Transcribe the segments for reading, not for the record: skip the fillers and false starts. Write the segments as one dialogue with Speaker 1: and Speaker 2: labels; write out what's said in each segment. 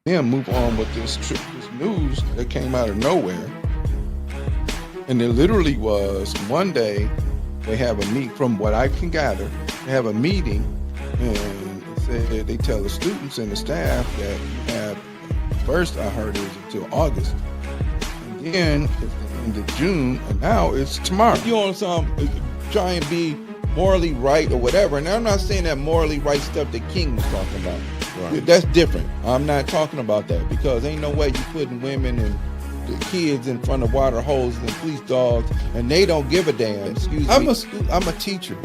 Speaker 1: Then move on with this news that came out of nowhere. And it literally was one day they have a meet, from what I can gather, they have a meeting and said they tell the students and the staff that you have, first I heard it was until August. And then it's the end of June, and now it's tomorrow. You on some try and be morally right or whatever. And I'm not saying that morally right stuff that King was talking about. Right. That's different. I'm not talking about that, because ain't no way you putting women and the kids in front of water hoses and police dogs, and they don't give a damn. Excuse me. I'm a teacher,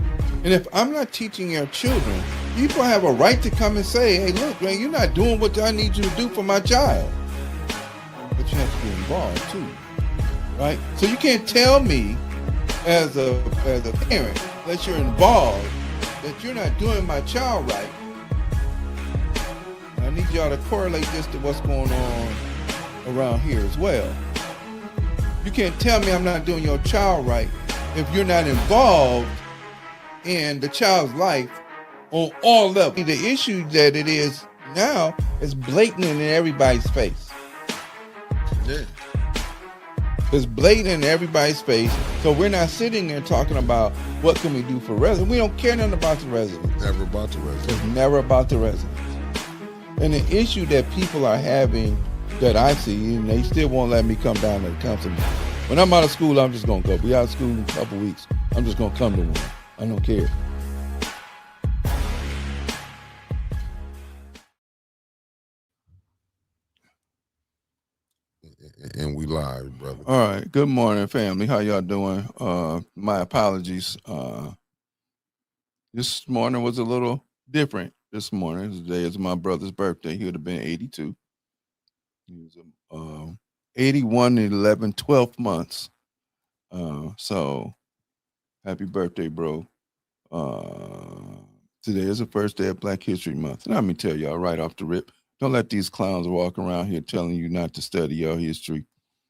Speaker 1: and if I'm not teaching your children, people have a right to come and say, "Hey, look, man, you're not doing what I need you to do for my child." But you have to be involved too, right? So you can't tell me as a parent that you're involved, that you're not doing my child right. I need y'all to correlate this to what's going on around here as well. You can't tell me I'm not doing your child right if you're not involved in the child's life on all levels. The issue that it is now is blatant in everybody's face. Yeah. It's blatant in everybody's face. So we're not sitting there talking about what can we do for residents. We don't care nothing about the residents.
Speaker 2: Never about the residents.
Speaker 1: It's never about the residents. And the issue that people are having that I see, and they still won't let me come down to the council meeting. When I'm out of school, I'm just going to go. We out of school in a couple weeks. I'm just going to come to one. I don't care.
Speaker 2: And we live, brother.
Speaker 1: All right. Good morning, family. How y'all doing? My apologies. This morning was a little different. This morning, today is my brother's birthday. He would have been 82. He was 81 in 11, 12 months. So happy birthday, bro. Today is the first day of Black History Month. And let me tell y'all right off the rip, don't let these clowns walk around here telling you not to study your history.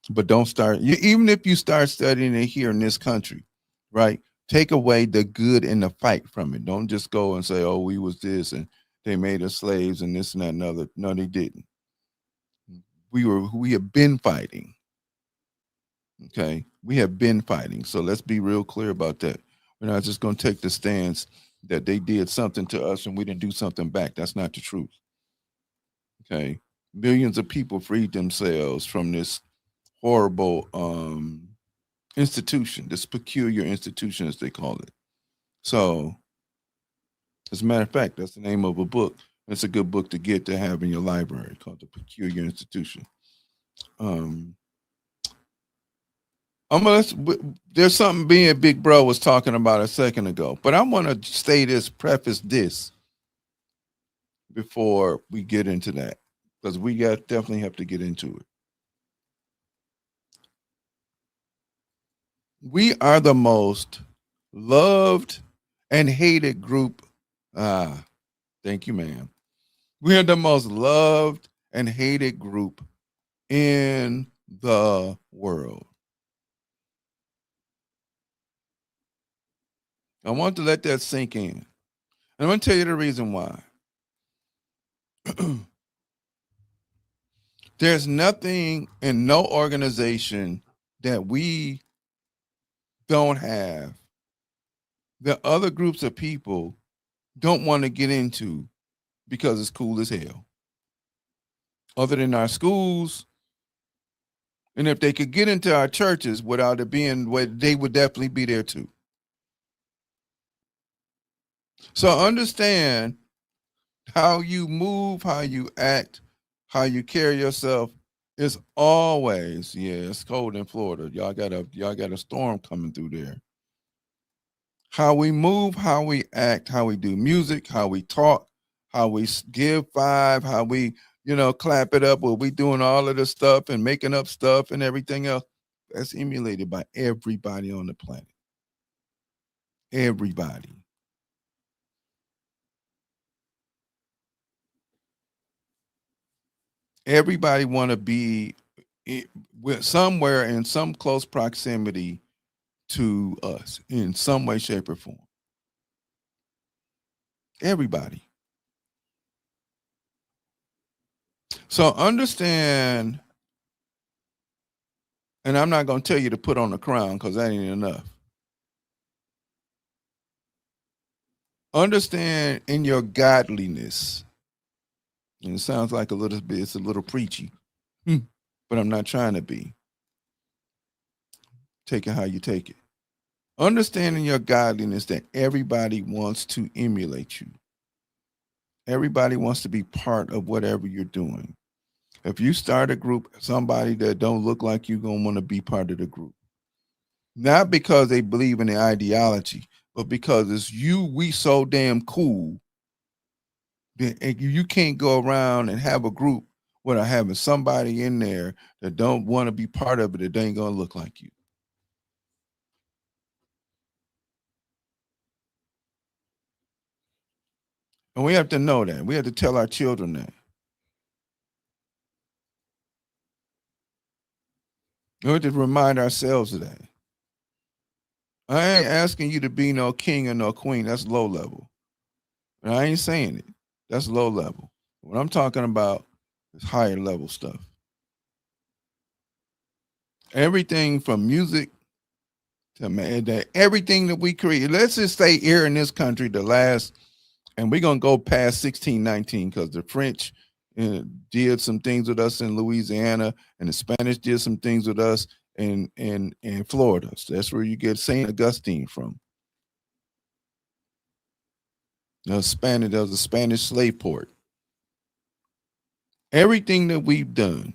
Speaker 1: But don't start, even if you start studying it here in this country, right? Take away the good and the fight from it. Don't just go and say, oh, we was this and they made us slaves and this and that and other. No, they didn't. We have been fighting. Okay, we have been fighting. So let's be real clear about that. We're not just going to take the stance that they did something to us and we didn't do something back. That's not the truth. Okay, millions of people freed themselves from this horrible institution, this peculiar institution, as they call it. So, as a matter of fact, that's the name of a book. It's a good book to get to have in your library, called The Peculiar Institution. There's something being Big Bro was talking about a second ago, but I want to preface this before we get into that, because we definitely have to get into it. We are the most loved and hated group. Thank you, ma'am. We are the most loved and hated group in the world. I want to let that sink in. And I'm going to tell you the reason why. There's nothing in no organization that we don't have that other groups of people don't want to get into because it's cool as hell. Other than our schools, and if they could get into our churches without it being, they would definitely be there too. So understand how you move, how you act, how you carry yourself is always, it's cold in Florida. Y'all got a storm coming through there. How we move, how we act, how we do music, how we talk, how we give five, how we, clap it up, we doing all of this stuff and making up stuff and everything else. That's emulated by everybody on the planet. Everybody. Everybody want to be somewhere in some close proximity to us in some way, shape, or form. Everybody. So understand, and I'm not going to tell you to put on the crown because that ain't enough. Understand in your godliness, and it sounds like a little bit, it's a little preachy, but I'm not trying to be. Take it how you take it. Understanding your godliness that everybody wants to emulate you. Everybody wants to be part of whatever you're doing. If you start a group, somebody that don't look like you gonna want to be part of the group. Not because they believe in the ideology, but because it's you, we so damn cool that you can't go around and have a group without having somebody in there that don't want to be part of it that ain't gonna look like you. And we have to know that. We have to tell our children that. We have to remind ourselves of that. I ain't asking you to be no king or no queen. That's low level. And I ain't saying it. That's low level. What I'm talking about is higher level stuff. Everything from music to everything that we create. Let's just say here in this country, the last, and we're gonna go past 1619 because the French did some things with us in Louisiana, and the Spanish did some things with us in Florida. So that's where you get Saint Augustine from. There was a Spanish slave port. Everything that we've done,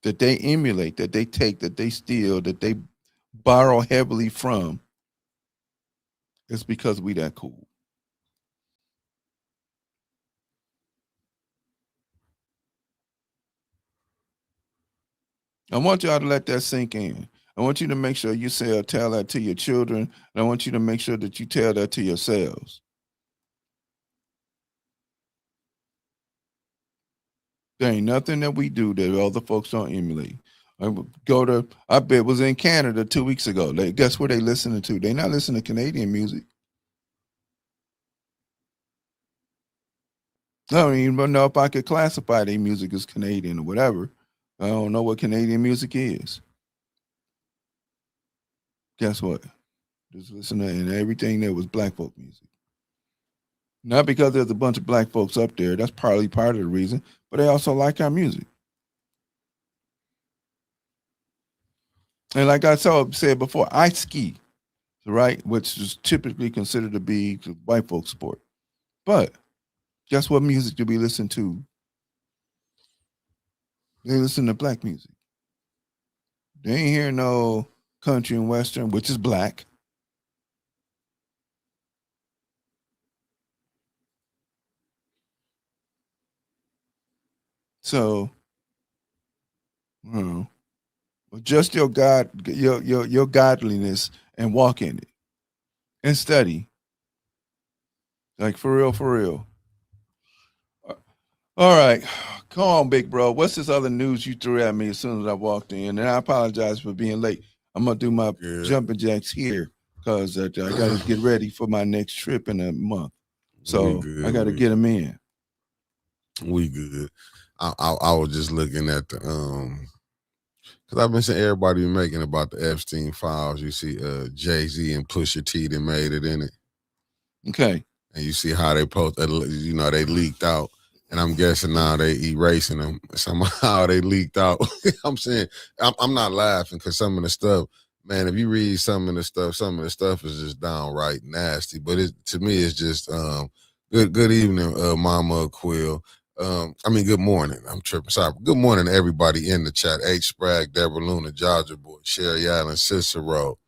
Speaker 1: that they emulate, that they take, that they steal, that they borrow heavily from, is because we that cool. I want y'all to let that sink in. I want you to make sure you tell that to your children, and I want you to make sure that you tell that to yourselves. There ain't nothing that we do that other folks don't emulate. I bet it was in Canada 2 weeks ago. Guess what they listening to? They not listening to Canadian music. I don't even know if I could classify their music as Canadian or whatever. I don't know what Canadian music is. Guess what? Just listen to everything that was black folk music. Not because there's a bunch of black folks up there. That's partly part of the reason, but they also like our music. And like I said before, I ski, right? Which is typically considered to be the white folks' sport. But guess what music do we listen to? They listen to black music. They ain't hear no country and western, which is black. So, just your godliness and walk in it and study. Like for real, for real. All right. Come on, big bro. What's this other news you threw at me as soon as I walked in? And I apologize for being late. I'm gonna do my jumping jacks here because I got to get ready for my next trip in a month. So I got to get them in.
Speaker 2: We good. I was just looking at the because I've been seeing everybody making about the Epstein files. You see, Jay-Z and Pusha T that made it in it.
Speaker 1: Okay.
Speaker 2: And you see how they they leaked out. And I'm guessing now they erasing them. Somehow they leaked out. I'm saying, I'm not laughing because some of the stuff, man, if you read some of the stuff is just downright nasty. But to me, it's just good evening, Mama Quill. Good morning. I'm tripping. Sorry. Good morning to everybody in the chat. H. Sprague, Deborah Luna, Georgia Boy, Sherry Allen, Cicero.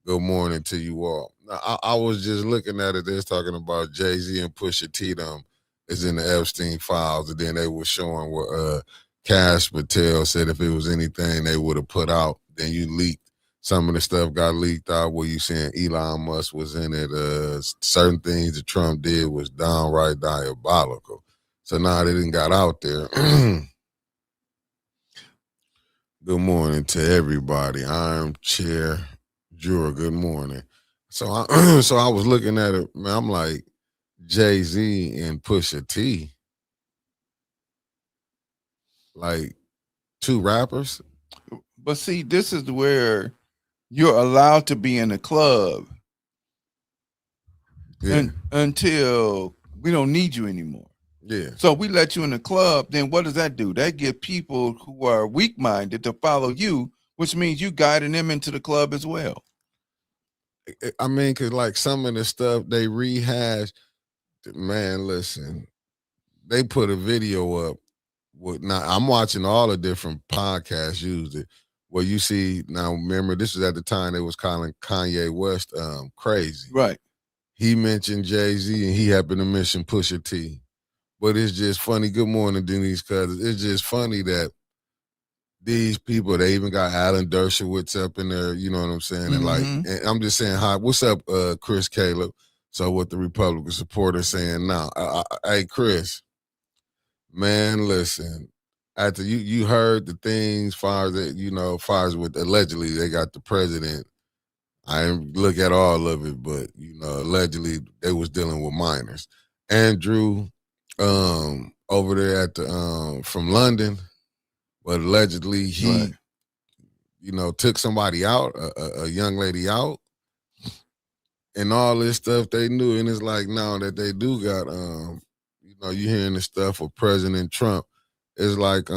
Speaker 2: Good morning to you all. I was just looking at it. They're talking about Jay-Z and Pusha T them is in the Epstein files, and then they were showing what Cash Patel said if it was anything they would have put out, then you leaked. Some of the stuff got leaked out where you saying Elon Musk was in it. Certain things that Trump did was downright diabolical. So now they didn't got out there. Good morning to everybody. Armchair Jura, good morning. So I was looking at it, man, I'm like, Jay-Z and Pusha T. like 2 rappers.
Speaker 1: But see, this is where you're allowed to be in a club
Speaker 2: Yeah,
Speaker 1: until we don't need you anymore.
Speaker 2: yeah.
Speaker 1: So we let you in the club, then what does that do? That give people who are weak minded to follow you, which means you guiding them into the club as well.
Speaker 2: I mean, cause like some of the stuff they rehash, man. Listen, they put a video up. Now I'm watching all the different podcasts used it. Where you see now, remember this was at the time they was calling Kanye West crazy.
Speaker 1: Right.
Speaker 2: He mentioned Jay-Z and he happened to mention Pusha T. But it's just funny. Good morning, Denise Cousins. It's just funny that these people, they even got Alan Dershowitz up in there, you know what I'm saying? And like,
Speaker 1: Mhm.
Speaker 2: and I'm just saying, hi, what's up, Chris Caleb? So what the Republican supporters saying now? Hey, Chris, man, listen. After you heard the things, far as that, far as with allegedly they got the president. I didn't look at all of it, but allegedly they was dealing with minors. Andrew, over there at the from London, but allegedly
Speaker 1: Right.
Speaker 2: he, took somebody out, a young lady out, and all this stuff they knew. And it's like now that they do got, you hearing the stuff of President Trump. It's like,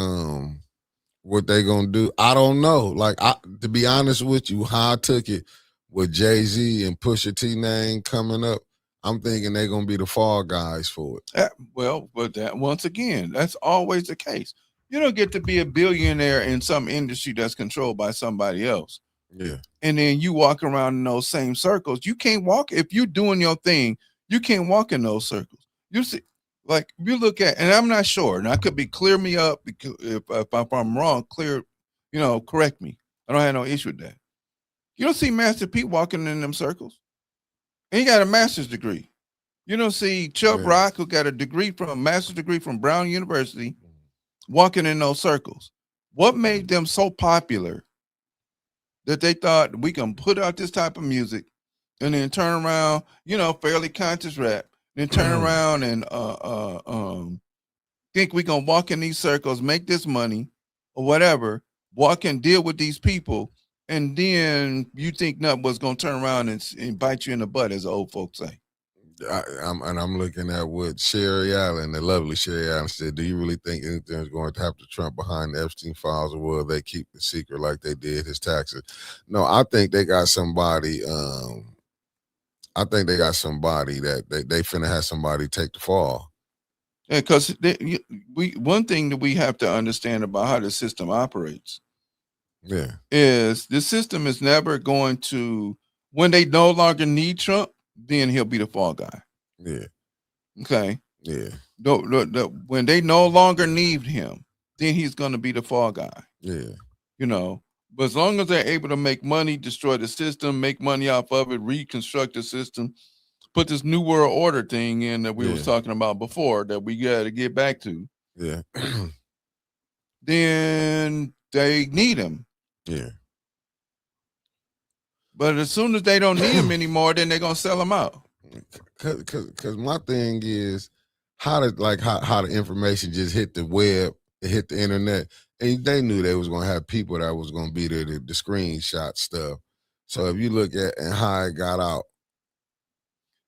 Speaker 2: what they gonna do? I don't know. Like, to be honest with you, how I took it with Jay-Z and Pusha T name coming up, I'm thinking they gonna be the fall guys for it.
Speaker 1: Well, but that once again, that's always the case. You don't get to be a billionaire in some industry that's controlled by somebody else.
Speaker 2: Yeah.
Speaker 1: And then you walk around in those same circles. You can't walk if you're doing your thing. You can't walk in those circles. You see, like you look at, and I'm not sure, and I could be clear me up because if I'm wrong, correct me. I don't have no issue with that. You don't see Master P walking in them circles, and he got a master's degree. You don't see Chubb Rock, who got a master's degree from Brown University, walking in those circles. What made them so popular that they thought we can put out this type of music and then turn around, fairly conscious rap, then turn around and think we gonna walk in these circles, make this money or whatever, walk and deal with these people, and then you think nothing was gonna turn around and bite you in the butt, as the old folks say.
Speaker 2: I'm looking at what Sherry Allen, the lovely Sherry Allen, said. Do you really think anything is going to happen to Trump behind the Epstein files, or will they keep the secret like they did his taxes? No, I think they got somebody. I think they got somebody that they finna have somebody take the fall.
Speaker 1: Yeah, because one thing that we have to understand about how the system operates, is the system is never going to, when they no longer need Trump, then he'll be the fall guy.
Speaker 2: Yeah.
Speaker 1: Okay.
Speaker 2: Yeah.
Speaker 1: When they no longer need him, then he's going to be the fall guy.
Speaker 2: Yeah.
Speaker 1: But as long as they're able to make money, destroy the system, make money off of it, reconstruct the system, put this new world order thing in that we was talking about before that we got to get back to.
Speaker 2: Yeah.
Speaker 1: Then they need him.
Speaker 2: Yeah.
Speaker 1: But as soon as they don't need him anymore, then they're gonna sell him out.
Speaker 2: Cause my thing is how the information just hit the web, it hit the internet, and they knew they was gonna have people that was gonna be there to the screenshot stuff. So if you look at and how it got out,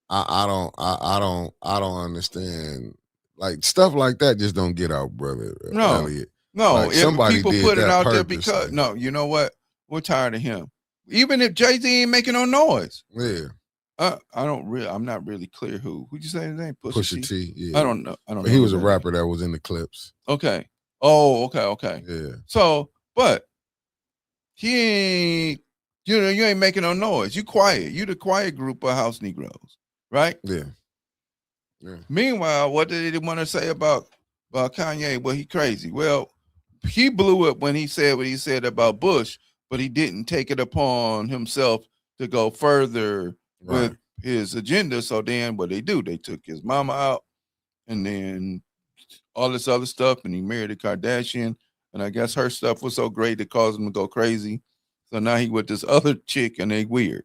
Speaker 2: I don't understand. Like stuff like that just don't get out, brother.
Speaker 1: No,
Speaker 2: Elliott.
Speaker 1: no.
Speaker 2: Like,
Speaker 1: if
Speaker 2: somebody
Speaker 1: people
Speaker 2: did
Speaker 1: put it
Speaker 2: that
Speaker 1: out there
Speaker 2: purposely.
Speaker 1: because you know what? We're tired of him. Even if Jay-Z ain't making no noise.
Speaker 2: Yeah.
Speaker 1: I'm not really clear who. Who'd you say his name?
Speaker 2: Pusha T. Yeah.
Speaker 1: I don't know.
Speaker 2: But he was a rapper that was in the clips.
Speaker 1: Okay. Oh, okay.
Speaker 2: Yeah.
Speaker 1: So, but he ain't, you ain't making no noise. You quiet. You the quiet group of house Negroes, right?
Speaker 2: Yeah. Yeah.
Speaker 1: Meanwhile, what did they want to say about Kanye? Well, he crazy. Well, he blew it when he said what he said about Bush, but he didn't take it upon himself to go further with his agenda. So then what they do, they took his mama out and then all this other stuff, and he married a Kardashian. And I guess her stuff was so great it caused him to go crazy. So now he with this other chick and they weird.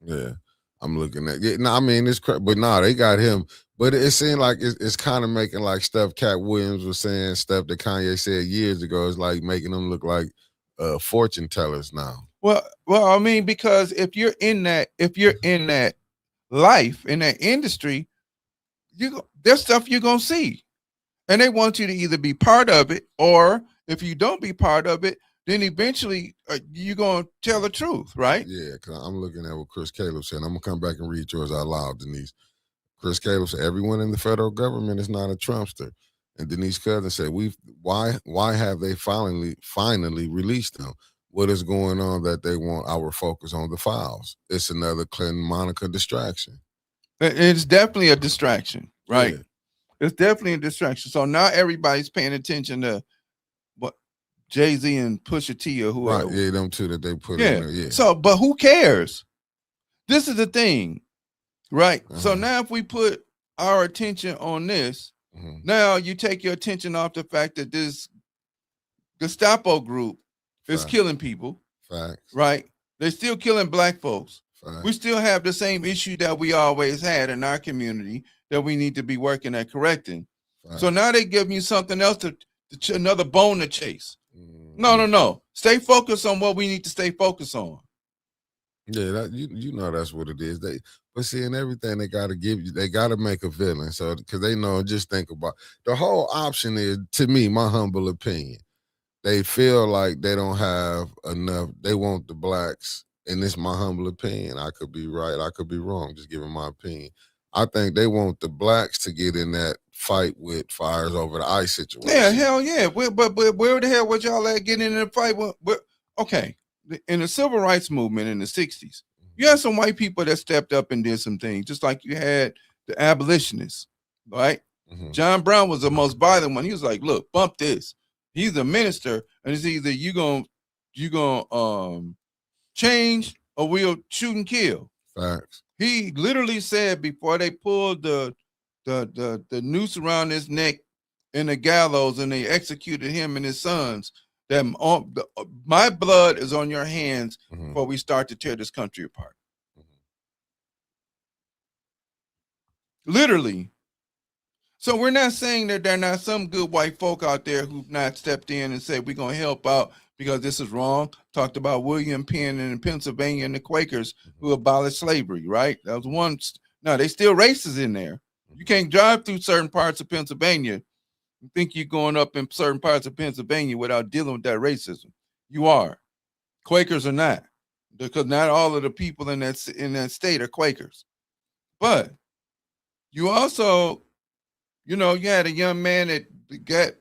Speaker 2: Yeah. I'm looking at it. No, I mean it's but no, they got him. But it seemed like it's kind of making like stuff Cat Williams was saying, stuff that Kanye said years ago. It's like making them look like fortune tellers now.
Speaker 1: Well, I mean, because if you're in that life, in that industry, there's stuff you're gonna see, and they want you to either be part of it, or if you don't be part of it, then eventually you're gonna tell the truth, right?
Speaker 2: Yeah, because I'm looking at what Chris Caleb said. I'm gonna come back and read yours out loud, Denise. Chris Caleb said, "Everyone in the federal government is not a Trumpster." And Denise Cousin said, why have they finally released them? What is going on that they want our focus on the files? It's another Clinton Monica distraction.
Speaker 1: It's definitely a distraction, right?
Speaker 2: Yeah.
Speaker 1: It's definitely a distraction. So now everybody's paying attention to what Jay-Z and Pusha T or whoever.
Speaker 2: Right, yeah, them two that they put in there. Yeah.
Speaker 1: So, but who cares? This is the thing, right? So now if we put our attention on this, now you take your attention off the fact that this Gestapo group is killing people.
Speaker 2: Facts.
Speaker 1: Right? They're still killing black folks. We still have the same issue that we always had in our community that we need to be working at correcting. So now they give you something else to another bone to chase. No. Stay focused on what we need to stay focused on.
Speaker 2: Yeah, that, you know that's what it is. But seeing everything they got to give you, they got to make a villain. So because they know, just think about the whole option is, to me, my humble opinion, they feel like they don't have enough. They want the blacks, and this is my humble opinion. I could be right, I could be wrong. Just giving my opinion. I think they want the blacks to get in that fight with Fires over the ICE situation.
Speaker 1: Yeah, hell yeah. But where the hell was y'all at getting in a fight? Okay, in the civil rights movement in the 60s, you had some white people that stepped up and did some things, just like you had the abolitionists, right? John Brown was the most violent one. He was like, look, bump this. He's a minister, and it's either you gonna change or we'll shoot and kill.
Speaker 2: Facts.
Speaker 1: He literally said before they pulled the noose around his neck in the gallows and they executed him and his sons, that my blood is on your hands before we start to tear this country apart. Literally. So we're not saying that there are not some good white folk out there who've not stepped in and said, we're going to help out because this is wrong. Talked about William Penn in Pennsylvania and the Quakers who abolished slavery, right? That was one. No, they still racist in there. You can't drive through certain parts of Pennsylvania and think you're going up in certain parts of Pennsylvania without dealing with that racism. You are. Quakers are not, because not all of the people in that state are Quakers. But you also, you had a young man that got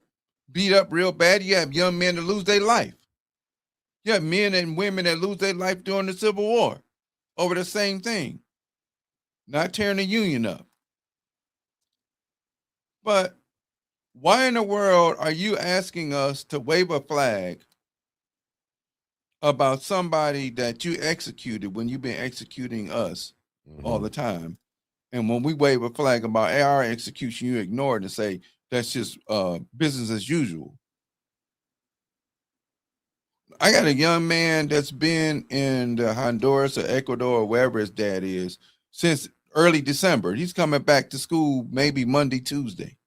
Speaker 1: beat up real bad. You have young men that lose their life. You have men and women that lose their life during the Civil War over the same thing. Not tearing the Union up. But why in the world are you asking us to wave a flag about somebody that you executed when you've been executing us all the time? And when we wave a flag about our execution, you ignore it and say that's just business as usual. I got a young man that's been in Honduras or Ecuador or wherever his dad is since early December. He's coming back to school maybe Monday, Tuesday.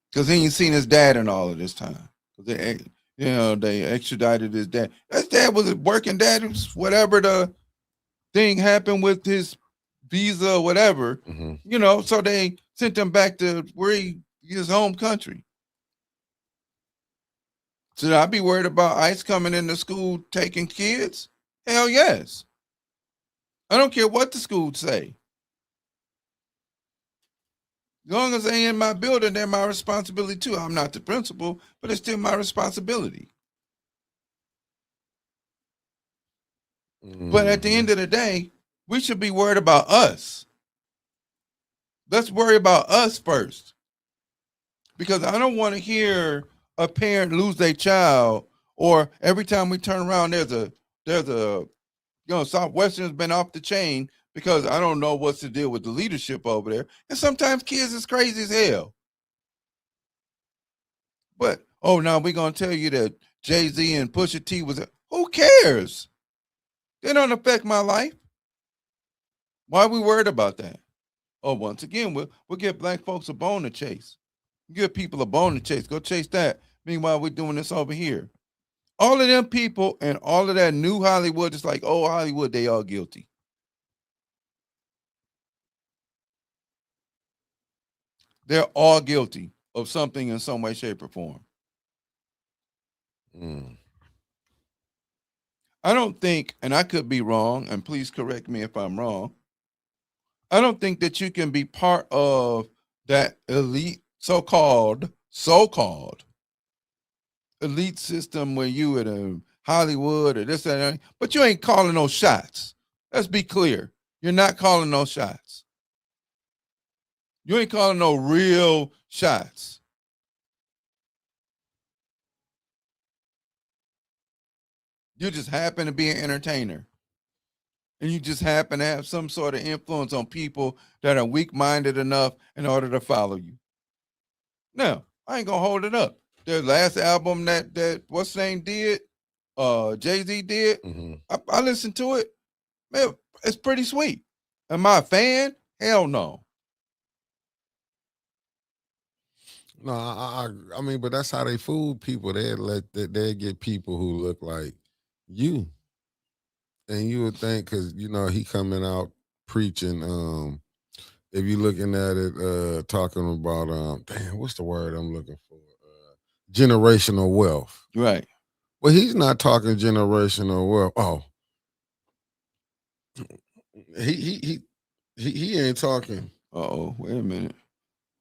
Speaker 1: Because he ain't seen his dad in all of this time. They extradited his dad. His dad was a working dad. It was whatever the thing happened with his visa or whatever, so they sent him back to his home country. Should I be worried about ICE coming into school taking kids? Hell yes. I don't care what the schools say. As long as they in my building, they're my responsibility too. I'm not the principal, but it's still my responsibility. But at the end of the day, we should be worried about us. Let's worry about us first. Because I don't want to hear a parent lose their child, or every time we turn around, there's a Southwestern's been off the chain because I don't know what's the deal with the leadership over there. And sometimes kids is crazy as hell. But, now we're going to tell you that Jay-Z and Pusha T who cares? They don't affect my life. Why are we worried about that? Oh, once again, we'll give black folks a bone to chase. Give people a bone to chase. Go chase that. Meanwhile, we're doing this over here. All of them people and all of that new Hollywood, just like old Hollywood, they all guilty. They're all guilty of something in some way, shape, or form. I don't think, and I could be wrong, and please correct me if I'm wrong. I don't think that you can be part of that elite, so-called elite system where you at a Hollywood or this and that, but you ain't calling no shots. Let's be clear. You're not calling no shots. You ain't calling no real shots. You just happen to be an entertainer. And you just happen to have some sort of influence on people that are weak-minded enough in order to follow you. Now, I ain't gonna hold it up. The last album that what's his name did, Jay-Z did, I listened to it. Man, it's pretty sweet. Am I a fan? Hell no.
Speaker 2: No, I mean, but that's how they fool people. They get people who look like you, and you would think because he coming out preaching. If you're looking at it, talking about damn, what's the word I'm looking for? Generational wealth,
Speaker 1: right?
Speaker 2: Well, he's not talking generational wealth. Oh, he ain't talking.
Speaker 1: Uh-oh, wait a minute.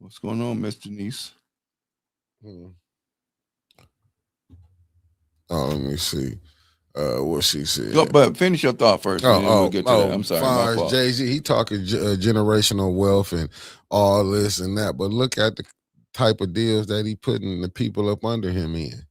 Speaker 1: What's going on, Miss Denise?
Speaker 2: Oh, let me see. What she said.
Speaker 1: Go, but finish your thought first. We'll get to that. I'm sorry. My fault.
Speaker 2: Jay-Z, he talking generational wealth and all this and that. But look at the type of deals that he putting the people up under him in.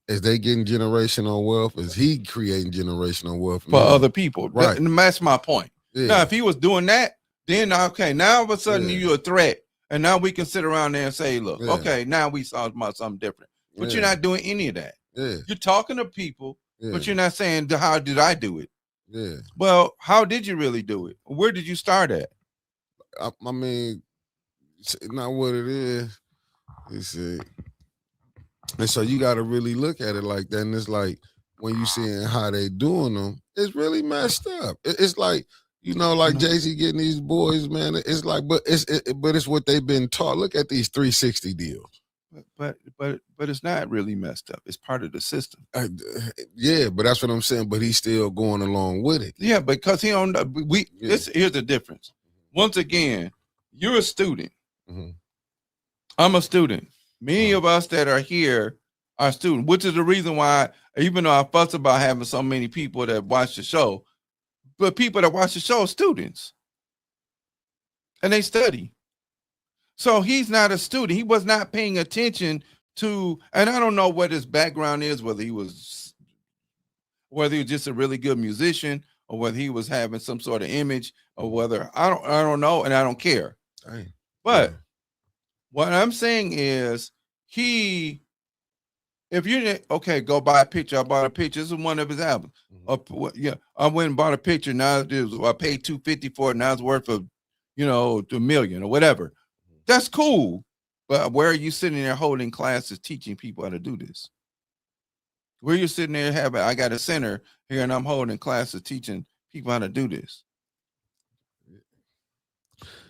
Speaker 2: Is they getting generational wealth? Is he creating generational wealth
Speaker 1: for other people?
Speaker 2: Right.
Speaker 1: That's my point. Yeah. Now, if he was doing that, then okay. Now all of a sudden you're a threat, and now we can sit around there and say, "Look, okay, now we saw about something different." But you're not doing any of that.
Speaker 2: Yeah.
Speaker 1: You're talking to people, but you're not saying, "How did I do it?"
Speaker 2: Yeah.
Speaker 1: Well, how did you really do it? Where did you start at?
Speaker 2: I mean, it's not what it is. It's and so you got to really look at it like that. And it's like when you seeing how they doing them, it's really messed up. It's like like Jay-Z getting these boys, man. It's like, but it's what they've been taught. Look at these 360 deals.
Speaker 1: But it's not really messed up. It's part of the system.
Speaker 2: Yeah, but that's what I'm saying. But he's still going along with it.
Speaker 1: Yeah, because he don't. Here's the difference. Once again, you're a student. I'm a student. Many of us that are here are students, which is the reason why, even though I fuss about having so many people that watch the show, but people that watch the show are students, and they study. So he's not a student. He was not paying attention to, and I don't know what his background is, whether he was just a really good musician or whether he was having some sort of image or whether I don't know, and I don't care. But what I'm saying is if you go buy a picture. I bought a picture. This is one of his albums. I went and bought a picture. Now I paid $250 for it. Now it's worth of $1 million or whatever. That's cool. But where are you sitting there holding classes teaching people how to do this? Where you sitting there I got a center here and I'm holding classes teaching people how to do this.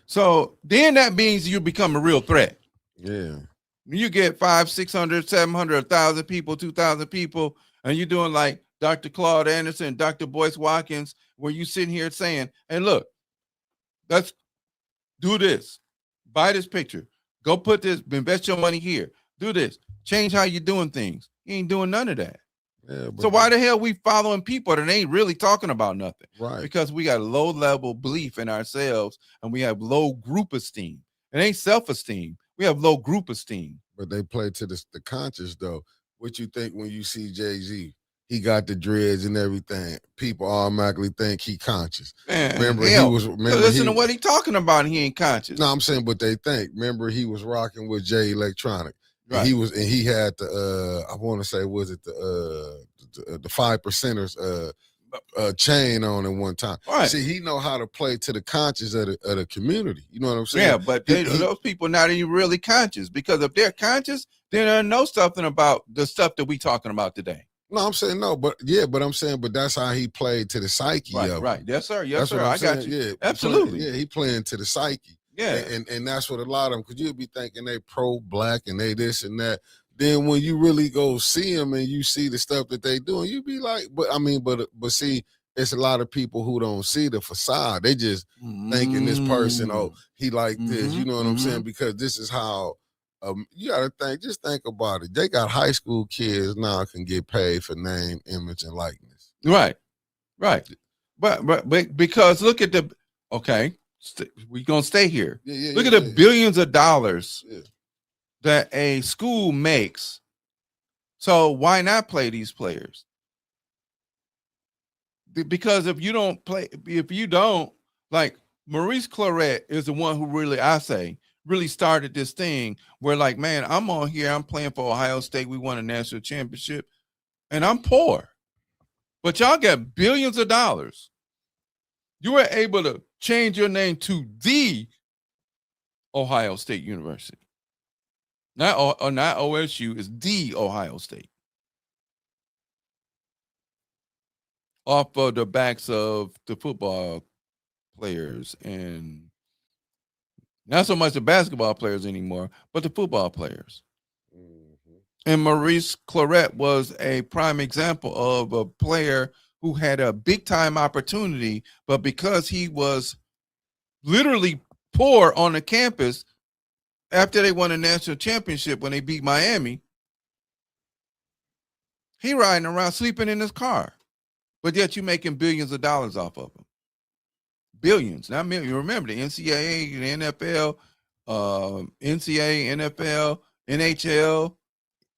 Speaker 1: So then that means you become a real threat.
Speaker 2: Yeah.
Speaker 1: You get 500, 600, 700, 1,000 people, 2,000 people, and you're doing like Dr. Claude Anderson, Dr. Boyce Watkins, where you sitting here saying, hey, look, let's do this. Buy this picture. Go put this, invest your money here. Do this. Change how you're doing things. You ain't doing none of that. Yeah, so why the hell we following people that ain't really talking about nothing?
Speaker 2: Right.
Speaker 1: Because we got low level belief in ourselves and we have low group esteem. It ain't self-esteem. We have low group esteem.
Speaker 2: But they play to the conscious though. What you think when you see Jay-Z? He got the dreads and everything. People automatically think he conscious.
Speaker 1: Man,
Speaker 2: listen
Speaker 1: to what he talking about. He ain't conscious.
Speaker 2: No, I'm saying, but they think. Remember, he was rocking with Jay Electronic.
Speaker 1: Right.
Speaker 2: He had the I want to say, was it the 5%ers? chain on at one time.
Speaker 1: Right.
Speaker 2: See, he know how to play to the conscience of the community. You know what I'm saying?
Speaker 1: Yeah, but those people not even really conscious, because if they're conscious, then they know something about the stuff that we talking about today.
Speaker 2: No, I'm saying no, but I'm saying, but that's how he played to the psyche of
Speaker 1: Right.
Speaker 2: him.
Speaker 1: Yes, sir. Yes,
Speaker 2: That's
Speaker 1: sir.
Speaker 2: what I'm
Speaker 1: I got
Speaker 2: saying.
Speaker 1: you.
Speaker 2: Yeah,
Speaker 1: Absolutely.
Speaker 2: he playing to the psyche.
Speaker 1: Yeah.
Speaker 2: And that's what a lot of them, because you'll be thinking they pro-black and they this and that. Then when you really go see them and you see the stuff that they doing, you be like, but see, it's a lot of people who don't see the facade. They just thinking this person, oh, he like this. You know what I'm saying? Because this is how you got to think about it. They got high school kids now can get paid for name, image, and likeness.
Speaker 1: Right. But because look at the, okay, we're going to stay here. Look at the billions of dollars that a school makes. So why not play these players? Because if you don't, like Maurice Claret is the one who really started this thing where, like, man, I'm on here, I'm playing for Ohio State, we won a national championship, and I'm poor. But y'all got billions of dollars. You were able to change your name to the Ohio State University. Not OSU, it's the Ohio State. Off of the backs of the football players, and not so much the basketball players anymore, but the football players. Mm-hmm. And Maurice Claret was a prime example of a player who had a big time opportunity, but because he was literally poor on the campus after they won a national championship when they beat Miami, he riding around sleeping in his car. But yet you're making billions of dollars off of him. Billions, not millions. You remember the NCAA, the NFL, NCAA, NFL, NHL,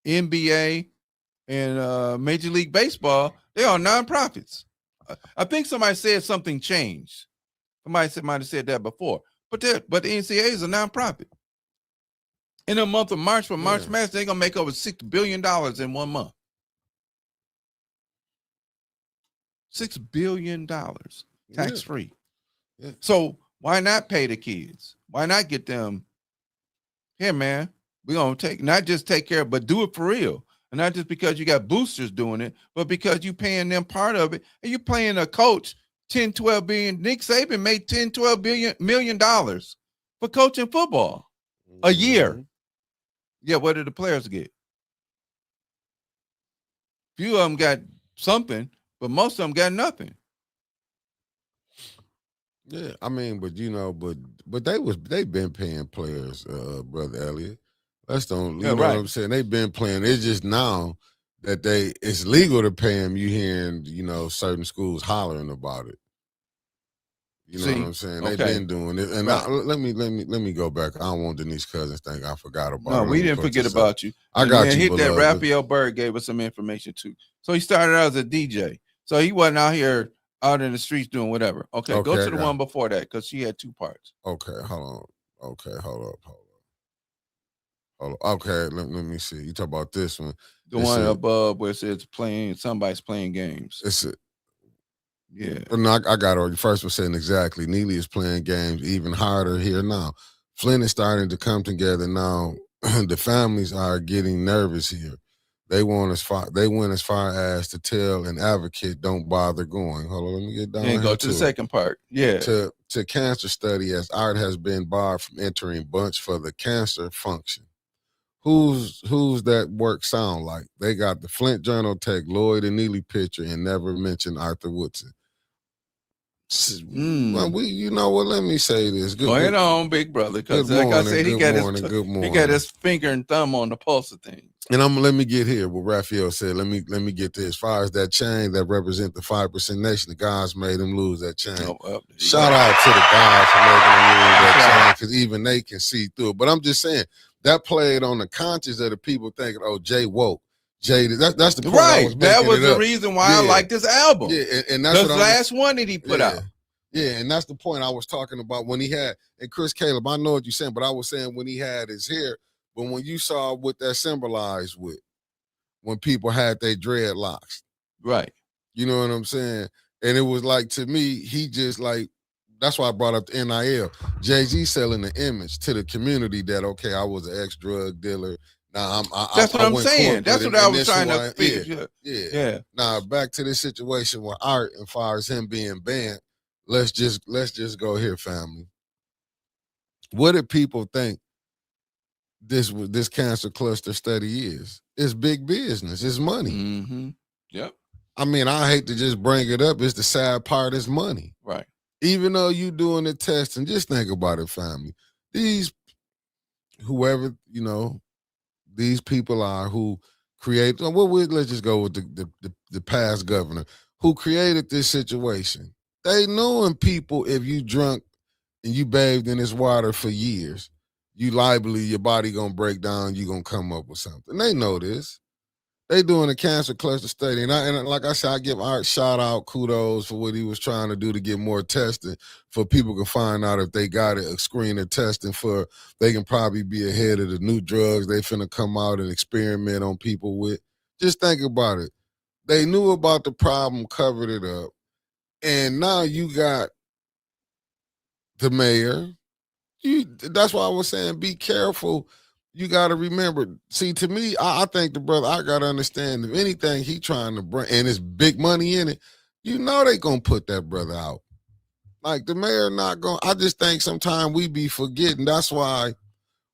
Speaker 1: NBA, and Major League Baseball, they are nonprofits. I think somebody said something changed. Somebody might have said that before. But the NCAA is a nonprofit. In the month of March, for March Madness, they're going to make over $6 billion in 1 month. $6 billion tax-free. Yeah. So why not pay the kids? Why not get them, here, man, we're going to not just take care of, but do it for real. And not just because you got boosters doing it, but because you paying them part of it. And you're paying a coach 10, 12 billion. Nick Saban made 10, 12 million dollars for coaching football a year. Yeah, what did the players get? Few of them got something, but most of them got nothing.
Speaker 2: Yeah, I mean, but you know, but they've been paying players, Brother Elliott. That's the only, you know what I'm saying? They've been playing. It's just now that it's legal to pay them. You hearing, you know, certain schools hollering about it. You know what I'm saying? They've been doing it. And let me go back. I don't want Denise Cousins think I forgot about it.
Speaker 1: No, we didn't forget about you.
Speaker 2: I got you.
Speaker 1: Hit that. Raphael Berg gave us some information too. So he started out as a DJ. So he wasn't out here out in the streets doing whatever. Okay, go to the one before that, because she had two parts.
Speaker 2: Okay, hold on. Okay, hold up. Okay, let me see. You talk about this one.
Speaker 1: The one above where it says somebody's playing games.
Speaker 2: It's it.
Speaker 1: Yeah.
Speaker 2: No, I got it. First one saying exactly. Neely is playing games even harder here now. Flint is starting to come together now. The families are getting nervous here. They went as far as to tell an advocate don't bother going. Hold on, let me get down.
Speaker 1: And go to the second part. Yeah.
Speaker 2: To cancer study, as art has been barred from entering bunch for the cancer function. Who's that work sound like? They got the Flint Journal take Lloyd and Neely picture and never mention Arthur Woodson. Well, you know what? Let me say this.
Speaker 1: Go ahead on, big brother, because like I said, he got his finger and thumb on the pulse of things.
Speaker 2: And let me get here what Raphael said. Let me get this. As far as that chain that represent the 5% nation, the guys made them lose that chain. Shout out to the guys for making them lose that chain, because even they can see through it. But I'm just saying that played on the conscience of the people thinking, oh, Jay woke. Jay, that's the point.
Speaker 1: Right. That was the reason why I like this album.
Speaker 2: Yeah, and that's
Speaker 1: the last one that he put out.
Speaker 2: Yeah, and that's the point I was talking about when he had, and Chris Caleb, I know what you're saying, but I was saying when he had his hair, but when you saw what that symbolized with, when people had their dreadlocks.
Speaker 1: Right.
Speaker 2: You know what I'm saying? And it was like, to me, he just like, that's why I brought up the NIL. Jay-Z selling the image to the community that, okay, I was an ex-drug dealer. Now
Speaker 1: That's what
Speaker 2: I
Speaker 1: I'm
Speaker 2: went
Speaker 1: saying.
Speaker 2: corporate,
Speaker 1: That's what I
Speaker 2: and
Speaker 1: was
Speaker 2: this
Speaker 1: trying
Speaker 2: who
Speaker 1: to
Speaker 2: I am. Yeah,
Speaker 1: figure.
Speaker 2: yeah.
Speaker 1: Yeah.
Speaker 2: Now back to this situation with Art, and far as him being banned, let's just go here, family. What did people think this cancer cluster study is? It's big business. It's money.
Speaker 1: Mm-hmm. Yep.
Speaker 2: I mean, I hate to just bring it up. It's the sad part is money.
Speaker 1: Right.
Speaker 2: Even though you doing the test, and just think about it, family. These, whoever, these people are who create, let's just go with the past governor who created this situation. They knowing people, if you drunk and you bathed in this water for years, you liable, your body gonna break down, you gonna come up with something. They know this. They doing a cancer cluster study, and like I said, I give Art shout out, kudos for what he was trying to do to get more testing, for people can find out if they got it, a screen of testing for, they can probably be ahead of the new drugs they finna come out and experiment on people with. Just think about it. They knew about the problem, covered it up, and now you got the mayor. That's why I was saying, be careful. You got to remember. See, to me, I think the brother, I got to understand, if anything he trying to bring, and it's big money in it, they going to put that brother out. Like, the mayor not going to, I just think sometimes we be forgetting. That's why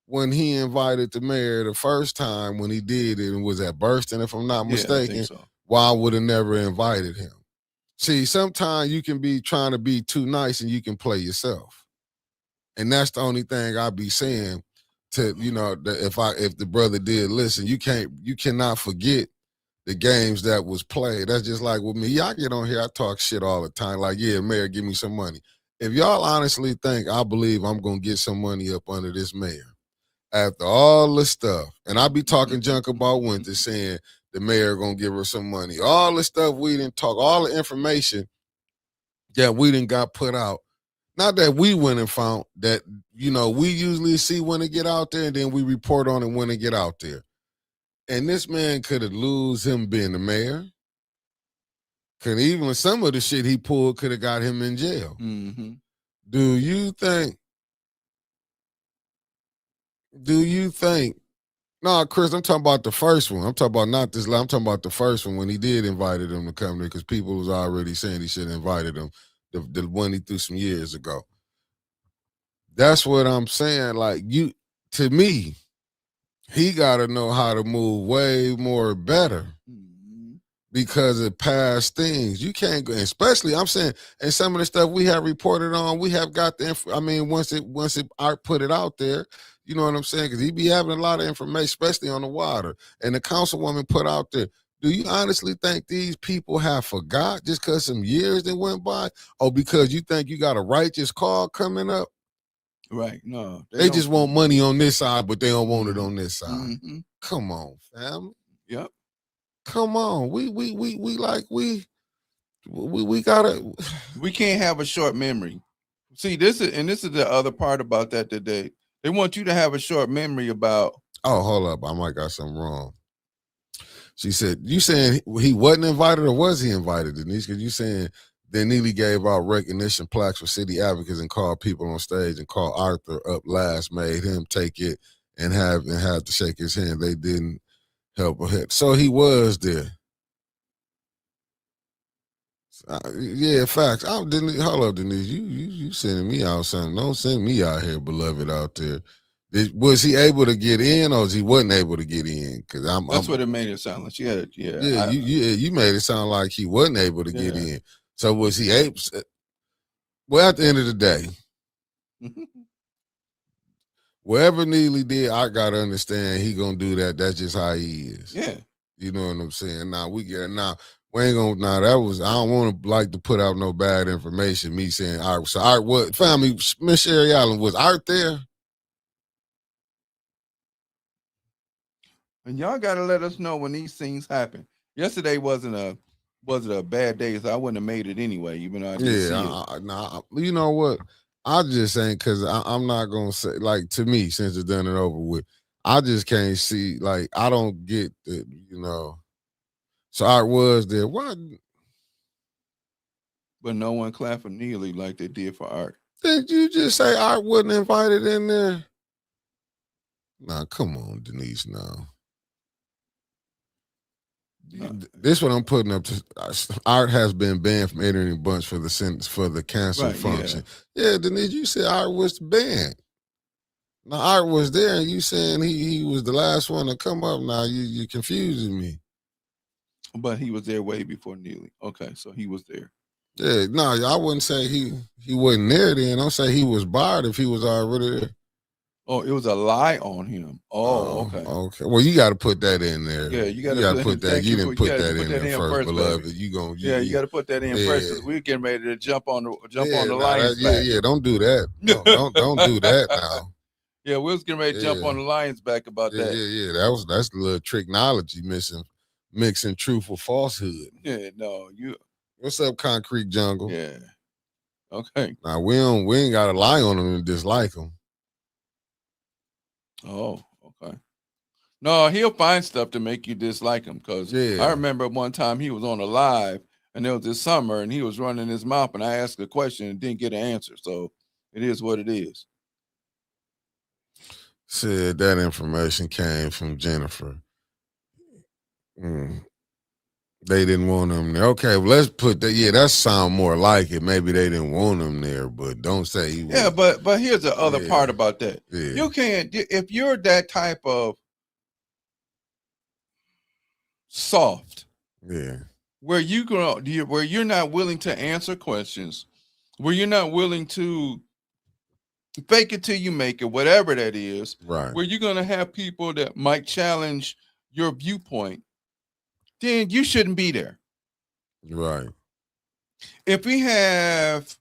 Speaker 2: when he invited the mayor the first time, when he did it, and was at Burston, if I'm not
Speaker 1: Yeah, I
Speaker 2: mistaken,
Speaker 1: think so.
Speaker 2: why I would have never invited him. See, sometimes you can be trying to be too nice and you can play yourself. And that's the only thing I be saying to, if the brother did listen, you cannot forget the games that was played. That's just like with me. Y'all get on here, I talk shit all the time. Like, yeah, mayor, give me some money. If y'all honestly think I believe I'm gonna get some money up under this mayor, after all the stuff, and I be talking junk about Winter, saying the mayor gonna give her some money, all the stuff we didn't talk, all the information that we didn't got put out. Not that we went and found that, we usually see when it get out there, and then we report on it when it get out there. And this man could have lose him being the mayor. Could even some of the shit he pulled could have got him in jail.
Speaker 1: Mm-hmm.
Speaker 2: Do you think? No, Chris, I'm talking about the first one. I'm talking about not this. I'm talking about the first one when he did invited him to come there, because people was already saying he should have invited him. The one he threw some years ago. That's what I'm saying. Like, to me, he got to know how to move way more better because of past things. You can't go, especially, I'm saying, and some of the stuff we have reported on, we have got once it Art put it out there, you know what I'm saying? Because he be having a lot of information, especially on the water. And the councilwoman put out there, do you honestly think these people have forgot just because some years that went by? Or because you think you got a righteous call coming up?
Speaker 1: Right. No.
Speaker 2: They just want money on this side, but they don't want it on this side.
Speaker 1: Mm-hmm.
Speaker 2: Come on, family.
Speaker 1: Yep.
Speaker 2: Come on. We gotta.
Speaker 1: We can't have a short memory. See, this is the other part about that today. They want you to have a short memory about.
Speaker 2: Oh, hold up. I might got something wrong. She said, you saying he wasn't invited, or was he invited, Denise? Because you saying then Neely gave out recognition plaques for city advocates and called people on stage and called Arthur up last, made him take it and have to shake his hand. They didn't help him. So he was there. Yeah, facts. Hold up, Denise. You sending me out something. Don't send me out here, beloved, out there. Was he able to get in, or was he wasn't able to get in? Because
Speaker 1: that's what it made it sound like.
Speaker 2: You made it sound like he wasn't able to get in. So was he able? Well, at the end of the day, whatever Neely did, I gotta understand he gonna do that. That's just how he is.
Speaker 1: Yeah,
Speaker 2: you know what I'm saying. Now we ain't gonna. Now that was. I don't want to like to put out no bad information. Me saying, all right, so Art, what family? Miss Sherry Allen, was Art there?
Speaker 1: And y'all gotta let us know when these things happen. Yesterday wasn't a bad day, so I wouldn't have made it anyway, even though I did see it.
Speaker 2: You know what? I just ain't, because I'm not gonna say, like, to me, since it's done and over with, I just can't see, like, I don't get that, So Art was there. What?
Speaker 1: But no one clapped for Neely like they did for Art.
Speaker 2: Did you just say Art wasn't invited in there? Nah, come on, Denise. No. This what I'm putting up to. Art has been banned from entering bunch for the cancel
Speaker 1: Right,
Speaker 2: function. Yeah, Denise, you said Art was banned. Now Art was there, and you saying he was the last one to come up. Now you confusing me.
Speaker 1: But he was there way before Neely. Okay, so he was there.
Speaker 2: Yeah, no, I wouldn't say he wasn't there then. I'll say he was barred if he was already there.
Speaker 1: Oh, it was a lie on him. Oh, okay.
Speaker 2: Okay. Well, you got to put that in there.
Speaker 1: Yeah, you got to
Speaker 2: put that. You didn't put that in there first, beloved.
Speaker 1: Baby.
Speaker 2: You gonna
Speaker 1: you got to put that in first. We're getting ready to jump on the Lions back.
Speaker 2: Yeah, don't do that. Don't do that now.
Speaker 1: Yeah, we was getting ready to jump on the Lions back about that.
Speaker 2: Yeah. That's the little tricknology mixing truth with falsehood.
Speaker 1: Yeah, no, you.
Speaker 2: What's up, Concrete Jungle?
Speaker 1: Yeah. Okay.
Speaker 2: Now we ain't got to lie on them and dislike them.
Speaker 1: Oh, okay. No, he'll find stuff to make you dislike him. Because I remember one time he was on a live, and it was this summer, and he was running his mouth, and I asked a question and didn't get an answer. So it is what it is.
Speaker 2: Said that information came from Jennifer. They didn't want him there. Okay, well, let's put that. Yeah, that sound more like it. Maybe they didn't want him there, but don't say he was.
Speaker 1: Yeah, but here's the other part about that.
Speaker 2: Yeah.
Speaker 1: You can't, if you're that type of soft, where you're not willing to answer questions, where you're not willing to fake it till you make it, whatever that is,
Speaker 2: right?
Speaker 1: Where you're gonna have people that might challenge your viewpoint, then you shouldn't be there.
Speaker 2: Right.
Speaker 1: If we have,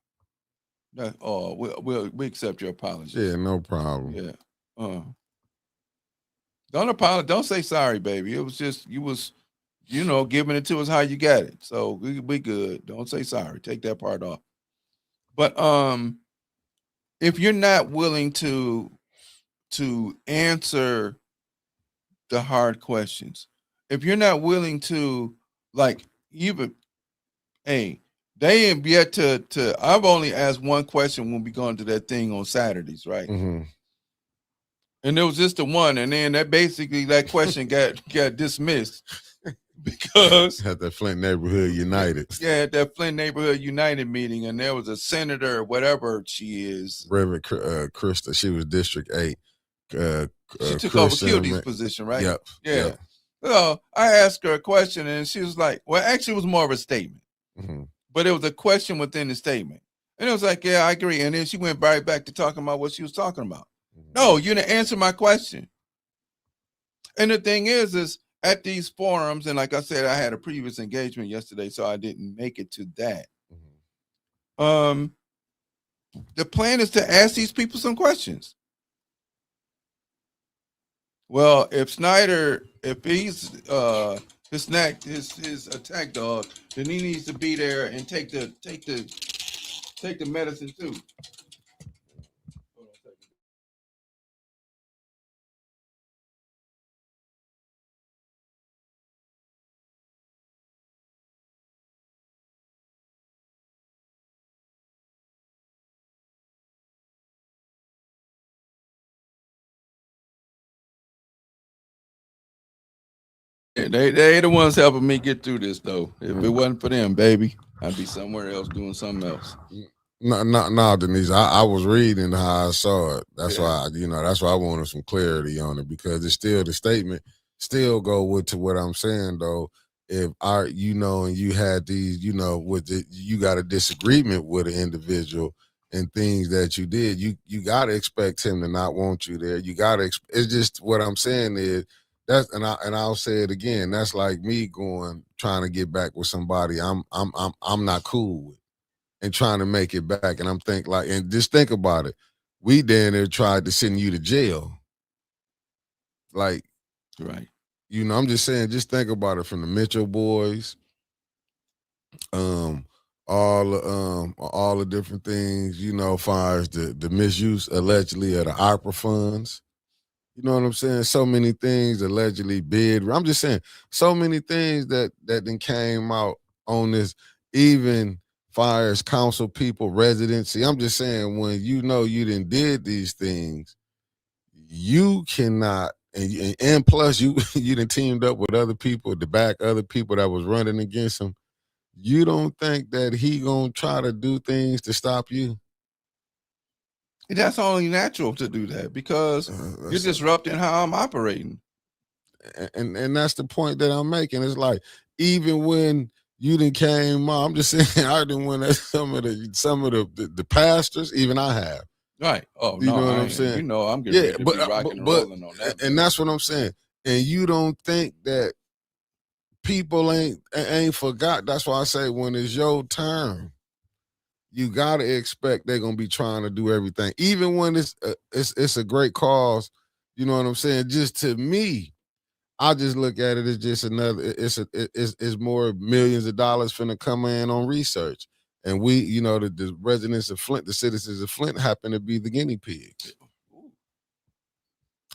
Speaker 1: we accept your apology.
Speaker 2: Yeah, no problem.
Speaker 1: Yeah. Don't apologize. Don't say sorry, baby. It was just you was, giving it to us how you got it. So we good. Don't say sorry. Take that part off. But if you're not willing to answer the hard questions, if you're not willing to, like, even, hey, they ain't yet to I've only asked one question when we go into that thing on Saturdays, right?
Speaker 2: Mm-hmm.
Speaker 1: And it was just the one, and then that question got dismissed because
Speaker 2: at the Flint Neighborhood United.
Speaker 1: Yeah, at that Flint Neighborhood United meeting, and there was a senator, whatever she is,
Speaker 2: Reverend Krista. She was District 8.
Speaker 1: She took over Kildy's position, right?
Speaker 2: Yep.
Speaker 1: Yeah.
Speaker 2: Yep.
Speaker 1: Well, I asked her a question, and she was like, well, actually, it was more of a statement.
Speaker 2: Mm-hmm.
Speaker 1: But it was a question within the statement. And it was like, yeah, I agree. And then she went right back to talking about what she was talking about. Mm-hmm. No, you didn't answer my question. And the thing is at these forums, and like I said, I had a previous engagement yesterday, so I didn't make it to that. Mm-hmm. The plan is to ask these people some questions. Well, if Snyder, if he's his attack dog, then he needs to be there and take the medicine too. They the ones helping me get through this though. If it wasn't for them, baby, I'd be somewhere else doing something else.
Speaker 2: No, Denise. I was reading how I saw it. That's why that's why I wanted some clarity on it, because it's still the statement still go to what I'm saying though. If and you had these, you got a disagreement with an individual and things that you did, you gotta expect him to not want you there. You gotta. It's just what I'm saying is. I'll say it again. That's like me trying to get back with somebody I'm not cool with, and trying to make it back. And I'm and just think about it. We then there tried to send you to jail. Like,
Speaker 1: right.
Speaker 2: I'm just saying. Just think about it from the Mitchell boys. All the different things. As far as the misuse allegedly of the opera funds. You know what I'm saying? So many things allegedly bid. I'm just saying so many things that then came out on this, even fires council people, residency. I'm just saying, when you know you did these things, you cannot, and plus you you done teamed up with other people to back other people that was running against him. You don't think that he gonna try to do things to stop you?
Speaker 1: That's only natural to do that because you're disrupting how I'm operating.
Speaker 2: And that's the point that I'm making. It's like, even when you done came, I'm just saying, I didn't win at some of the pastors, even I have.
Speaker 1: Right. Oh,
Speaker 2: you
Speaker 1: no,
Speaker 2: know what I'm saying?
Speaker 1: You know, I'm getting ready to be rocking and rolling on that.
Speaker 2: And that's what I'm saying. And you don't think that people ain't forgot. That's why I say, when it's your turn, you gotta expect they're gonna be trying to do everything, even when it's a great cause. You know what I'm saying? Just to me, I just look at it as just another. It's more millions of dollars finna come in on research, and we, the residents of Flint, the citizens of Flint, happen to be the guinea pigs.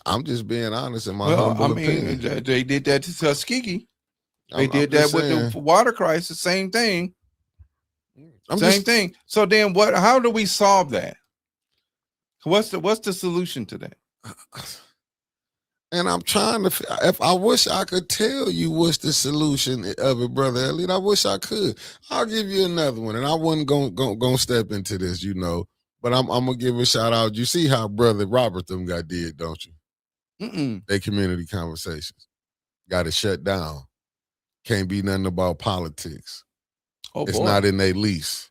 Speaker 2: I'm just being honest in my humble opinion.
Speaker 1: They did that to Tuskegee. They did that with the water crisis. Same thing. Same thing. So then, what? How do we solve that? What's the solution to that?
Speaker 2: And I'm trying to. If I wish I could tell you what's the solution of it, Brother Elliott. I wish I could. I'll give you another one, and I wasn't gonna step into this, but I'm gonna give a shout out. You see how Brother Robert them got did, don't you? They community conversations got it shut down. Can't be nothing about politics. It's not in their lease.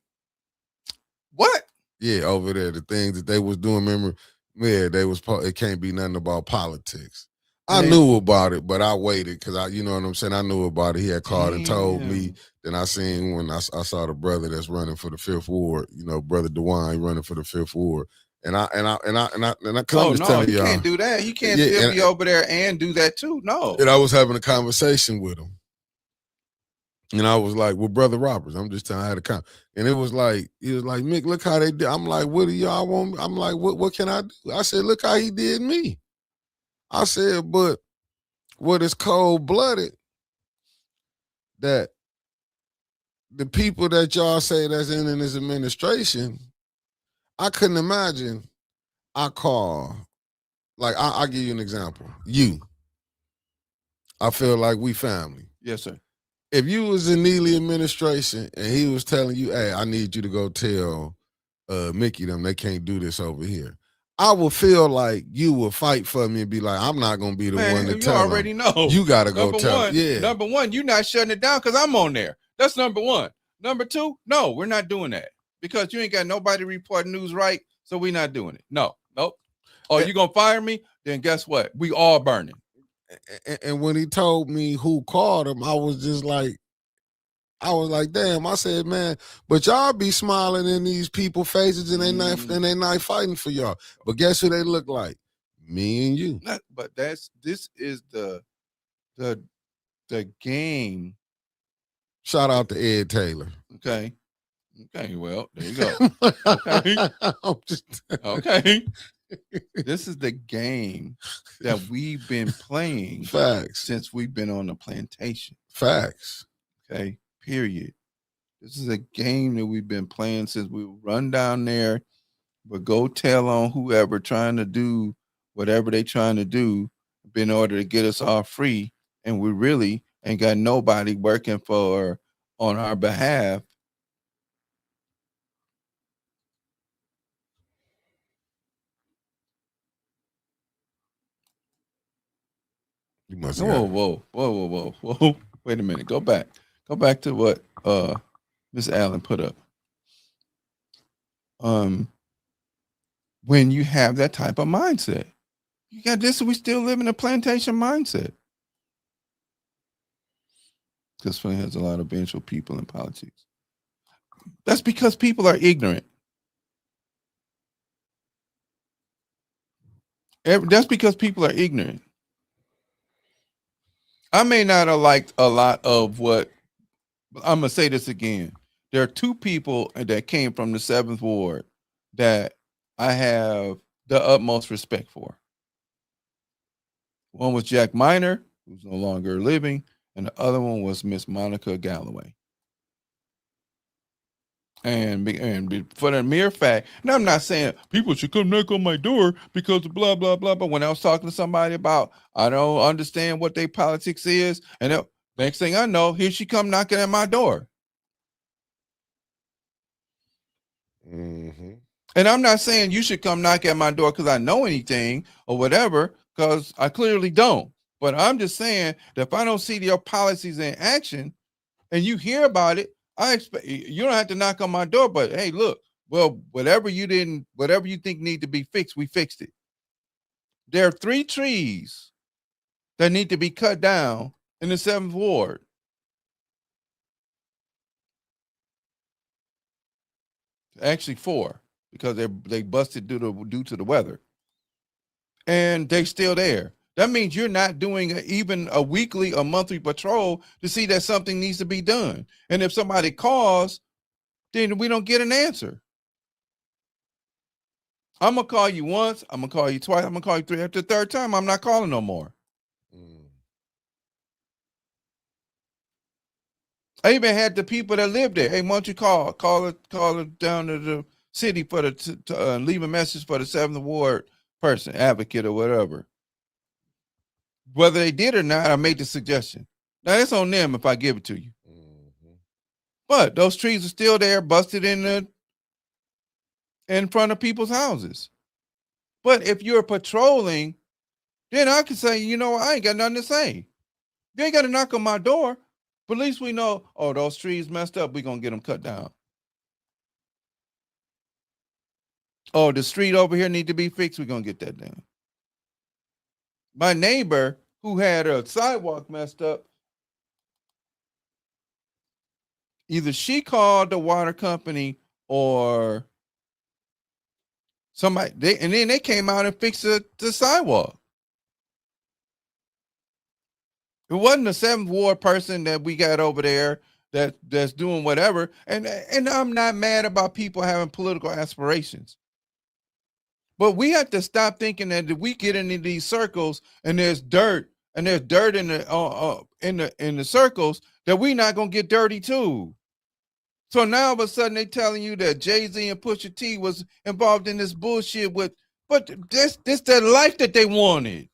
Speaker 1: What?
Speaker 2: Yeah, over there, the things that they was doing. Remember, it can't be nothing about politics. I knew about it, but I waited because you know what I'm saying? I knew about it. He had called and told me. Then I seen when I saw the brother that's running for the 5th Ward, Brother DeWine running for the 5th Ward. And I cause I'm just telling y'all.
Speaker 1: You can't do that. You can't still be over there and do that too. No.
Speaker 2: And I was having a conversation with him. And I was like, well, Brother Roberts, I'm just telling you, I had a comment. And he was like, Mick, look how they did. I'm like, what do y'all want? I'm like, what can I do? I said, look how he did me. I said, but what is cold-blooded, that the people that y'all say that's in this administration, I couldn't imagine I call. Like, I'll give you an example. I feel like we family.
Speaker 1: Yes, sir.
Speaker 2: If you was in Neely administration and he was telling you, hey, I need you to go tell Mickey them they can't do this over here, I would feel like you would fight for me and be like, I'm not going to be the one to tell them.
Speaker 1: You already know.
Speaker 2: You got to go tell them. Yeah.
Speaker 1: Number one, you're not shutting it down because I'm on there. That's number one. Number two, no, we're not doing that because you ain't got nobody reporting news right, so we're not doing it. No, nope. Oh, you going to fire me? Then guess what? We all burning.
Speaker 2: And when he told me who called him, I was like, damn. I said, man, but y'all be smiling in these people's faces and they not fighting for y'all. But guess who they look like? Me and you.
Speaker 1: But this is the game.
Speaker 2: Shout out to Ed Taylor.
Speaker 1: Okay. Well, there you go. Okay. This is the game that we've been playing.
Speaker 2: Facts.
Speaker 1: Since we've been on the plantation.
Speaker 2: Facts.
Speaker 1: Okay. Period. This is a game that we've been playing since we run down there, but go tell on whoever trying to do whatever they trying to do in order to get us all free. And we really ain't got nobody working on our behalf.
Speaker 2: You must
Speaker 1: Whoa. Wait a minute. Go back to what Miss Allen put up. When you have that type of mindset, you got this. We still live in a plantation mindset. Because Flint has a lot of influential people in politics. That's because people are ignorant. That's because people are ignorant. I may not have liked a lot of what, I'm going to say this again. There are two people that came from the 7th Ward that I have the utmost respect for. One was Jack Miner, who's no longer living, and the other one was Miss Monica Galloway. And for the mere fact, and I'm not saying people should come knock on my door because of blah blah blah. But when I was talking to somebody about I don't understand what their politics is, and next thing I know, here she come knocking at my door.
Speaker 2: Mm-hmm.
Speaker 1: And I'm not saying you should come knock at my door because I know anything or whatever, because I clearly don't. But I'm just saying that if I don't see your policies in action and you hear about it, I expect you don't have to knock on my door. But hey, look, well, whatever you think need to be fixed, we fixed it. There are 3 trees that need to be cut down in the 7th ward. Actually 4, because they busted due to the weather. And they still there. That means you're not doing even a weekly or monthly patrol to see that something needs to be done. And if somebody calls, then we don't get an answer. I'm gonna call you once, I'm gonna call you twice, I'm gonna call you 3. After the 3rd time, I'm not calling no more. I even had the people that live there. Hey, why don't you call it down to the city for to leave a message for the 7th ward person, advocate or whatever. Whether they did or not, I made the suggestion. Now it's on them if I give it to you. Mm-hmm. But those trees are still there, busted in front of people's houses. But if you're patrolling, then I can say, you know, I ain't got nothing to say. You ain't got to knock on my door, but at least we know, oh, those trees messed up. We're going to get them cut down. Oh, the street over here need to be fixed. We're going to get that done. My neighbor who had a sidewalk messed up, either she called the water company or somebody, and then they came out and fixed the sidewalk. It wasn't a 7th ward person that we got over there that's doing whatever. And I'm not mad about people having political aspirations. But we have to stop thinking that if we get into these circles and there's dirt in the circles, that we're not gonna get dirty too. So now all of a sudden they're telling you that Jay-Z and Pusha T was involved in this bullshit but this the life that they wanted.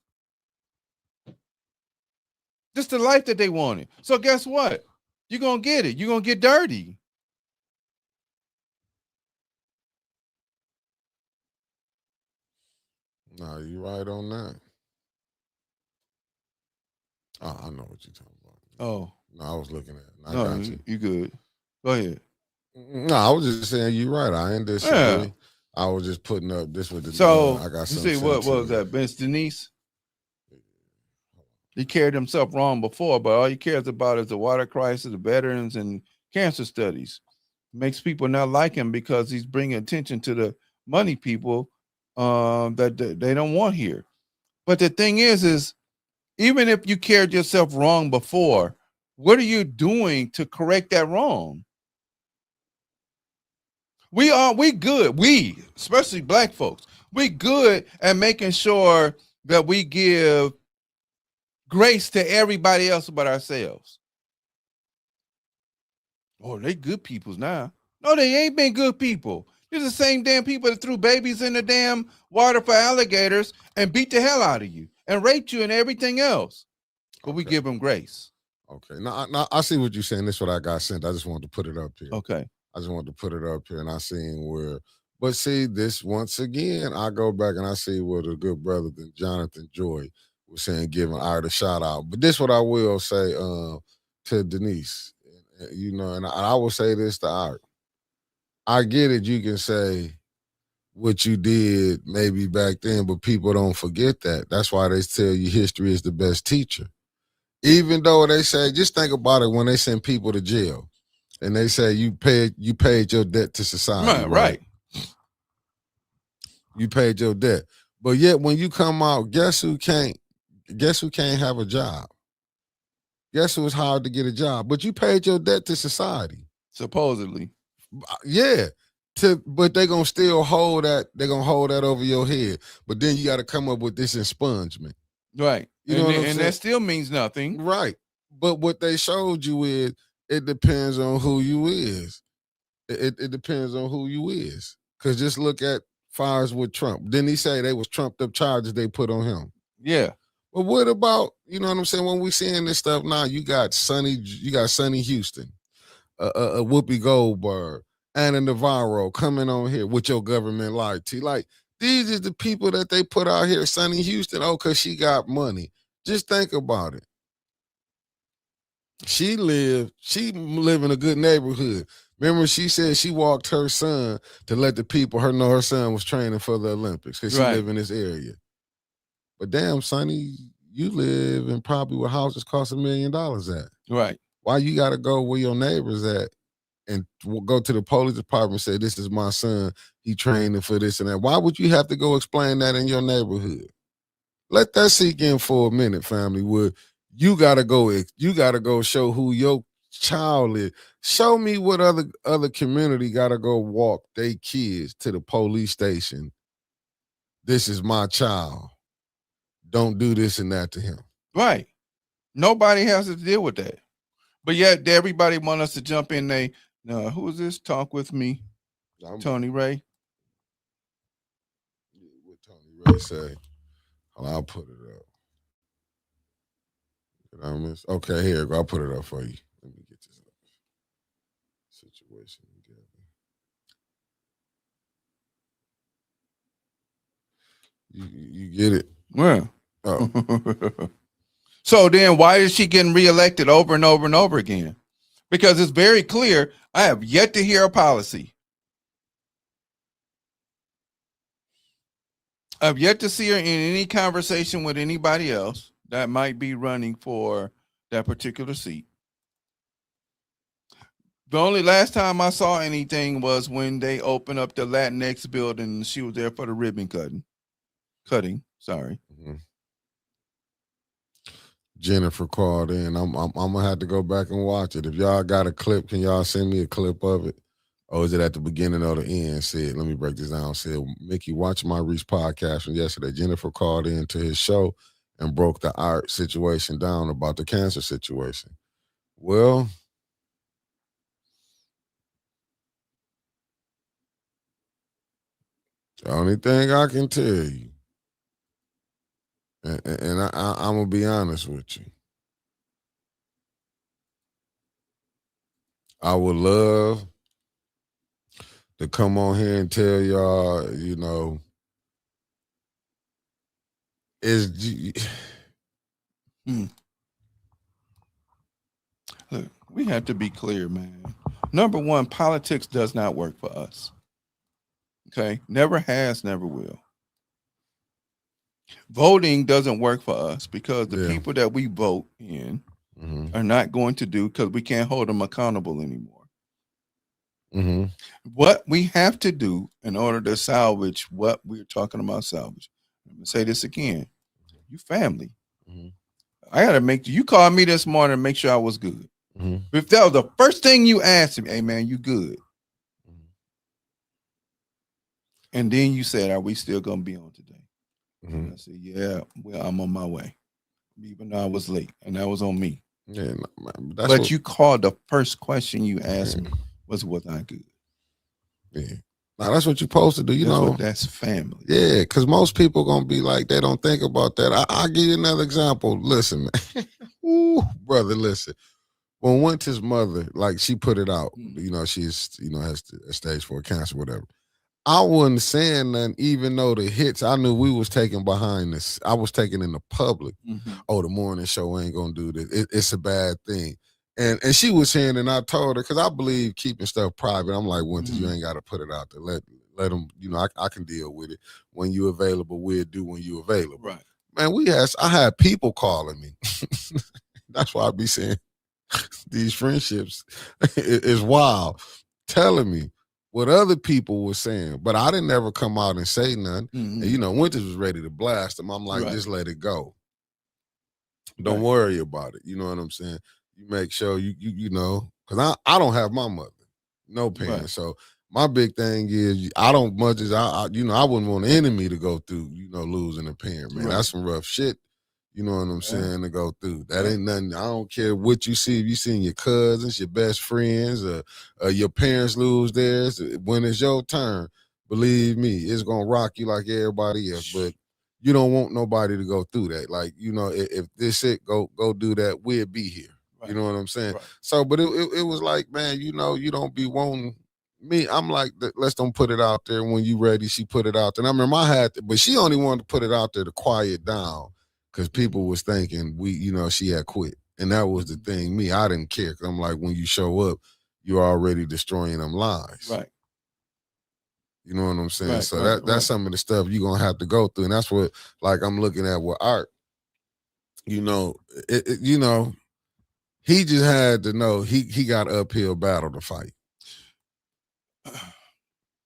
Speaker 1: This the life that they wanted. So guess what? You're gonna get it. You're gonna get dirty.
Speaker 2: No, you right on that. Oh, I know what you're talking about.
Speaker 1: Oh.
Speaker 2: No, I was looking at it. I
Speaker 1: got you. You good. Go ahead.
Speaker 2: No, I was just saying you're right. I ain't disagree. Yeah. I was just putting up this with the
Speaker 1: I got something. You see what was that, Miss Denise? He carried himself wrong before, but all he cares about is the water crisis, the veterans, and cancer studies. Makes people not like him because he's bringing attention to the money people that they don't want here. But the thing is even if you carried yourself wrong before, what are you doing to correct that wrong? We good. We, especially black folks, we good at making sure that we give grace to everybody else but ourselves. Oh, they good peoples now. No, they ain't been good people. They're the same damn people that threw babies in the damn water for alligators and beat the hell out of you and raped you and everything else. But we give them grace.
Speaker 2: Okay. Now I see what you're saying. This is what I got sent. I just wanted to put it up here.
Speaker 1: Okay.
Speaker 2: I just wanted to put it up here, and I seen where. But see, this once again, I go back and I see where the good brother Jonathan Joy was saying, giving Art a shout out. But this what I will say to Denise, you know, and I will say this to Art. I get it. You can say what you did maybe back then, but people don't forget that. That's why they tell you history is the best teacher. Even though they say, just think about it when they send people to jail. And they say you paid your debt to society. Right. You paid your debt. But yet when you come out, guess who can't have a job? Guess who it's hard to get a job? But you paid your debt to society.
Speaker 1: Supposedly.
Speaker 2: Yeah. But they're gonna still hold that, they're gonna hold that over your head. But then you gotta come up with this expungement.
Speaker 1: Right. You know what I'm saying? That still means nothing.
Speaker 2: Right. But what they showed you is it depends on who you is. It depends on who you is. Cause just look at fires with Trump. Didn't he say they was trumped up charges they put on him?
Speaker 1: Yeah.
Speaker 2: But what about, you know what I'm saying? When we seeing this stuff now, you got Sonny Houston, Whoopi Goldberg, Anna Navarro coming on here with your government loyalty. Like, these is the people that they put out here. Sonny Houston, because she got money. Just think about it. She live in a good neighborhood. Remember, she said she walked her son to let the people know her son was training for the Olympics because she live in this area. But damn, Sonny, you live in probably where houses cost $1 million at.
Speaker 1: Right.
Speaker 2: Why you got to go where your neighbors at and go to the police department and say, this is my son, he training for this and that? Why would you have to go explain that in your neighborhood? Let that sink in for a minute, family. Would you gotta go show who your child is. Show me what other community gotta go walk their kids to the police station. This is my child. Don't do this and that to him.
Speaker 1: Right. Nobody has to deal with that. But yet everybody want us to jump in. Who is this? Talk with me. Tony Ray.
Speaker 2: What Tony Ray say? I'll put it up. Did I miss? Okay, here, I'll put it up for you. Let me get this situation together. You get it?
Speaker 1: Yeah.
Speaker 2: Oh.
Speaker 1: So then why is she getting reelected over and over and over again? Because it's very clear, I have yet to hear a policy. I've yet to see her in any conversation with anybody else that might be running for that particular seat. The only last time I saw anything was when they opened up the Latinx building and she was there for the ribbon cutting. Sorry.
Speaker 2: Mm-hmm. Jennifer called in. I'm gonna have to go back and watch it. If y'all got a clip, can y'all send me a clip of it? Or is it at the beginning or the end? Said, let me break this down. Said, Mickey, watch my Reach podcast from yesterday. Jennifer called in to his show and broke the art situation down about the cancer situation. Well, the only thing I can tell you, and I'm going to be honest with you, I would love to come on here and tell y'all,
Speaker 1: Look, we have to be clear, man. Number one, politics does not work for us. Okay? Never has, never will. Voting doesn't work for us because the people that we vote in are not going to do, because we can't hold them accountable anymore.
Speaker 2: Mm-hmm.
Speaker 1: What we have to do in order to salvage what we're talking about salvage, I'm going to say this again, you family. Mm-hmm. I got to make you call me this morning and make sure I was good. Mm-hmm. If that was the first thing you asked me, hey man, you good? Mm-hmm. And then you said, are we still going to be on today? Mm-hmm. And I said, yeah, well, I'm on my way, even though I was late, and that was on me.
Speaker 2: Yeah,
Speaker 1: but you called, the first question you asked me was I good?
Speaker 2: Yeah. Now that's what you're supposed to do,
Speaker 1: that's family.
Speaker 2: Yeah, because most people gonna be like, they don't think about that. I'll give you another example. Listen, man. Ooh, brother, listen. When Winter's mother, like, she put it out, she's, has a stage 4 cancer, whatever. I wasn't saying nothing, even though the hits I knew we was taking behind this. I was taking in the public. Mm-hmm. Oh, the morning show ain't gonna do this. It's a bad thing. And she was saying, and I told her, because I believe keeping stuff private. I'm like, Winters, you ain't got to put it out there. Let them, I can deal with it. When you available, we'll do when you available.
Speaker 1: Right.
Speaker 2: Man, I had people calling me. That's why I be saying these friendships is wild. Telling me what other people were saying, but I didn't ever come out and say nothing. Mm-hmm. And, Winters was ready to blast them. I'm like, just let it go. Don't worry about it. You know what I'm saying? You make sure you know, because I don't have my mother, no parents. Right. So my big thing is, I don't much as I wouldn't want an enemy to go through, losing a parent, man. Right. That's some rough shit. You know what I'm saying? To go through. That
Speaker 1: Yeah.
Speaker 2: ain't nothing. I don't care what you see. If you seen your cousins, your best friends, or your parents lose theirs, when it's your turn, believe me, it's gonna rock you like everybody else. But you don't want nobody to go through that. Like, you know, if this it, go do that, we'll be here. You know what I'm saying?
Speaker 1: Right.
Speaker 2: So, but it was like, man, you know, you don't be wanting me. I'm like, let's don't put it out there. When you ready, she put it out there. And I remember I had to, but she only wanted to put it out there to quiet down because people was thinking you know, she had quit. And that was the thing. Me, I didn't care. Cause I'm like, when you show up, you're already destroying them lies.
Speaker 1: Right.
Speaker 2: You know what I'm saying?
Speaker 1: Right,
Speaker 2: So
Speaker 1: right,
Speaker 2: that's some of the stuff you're gonna have to go through. And that's what, like, I'm looking at with Art. You know, you know, he just had to know he got an uphill battle to fight.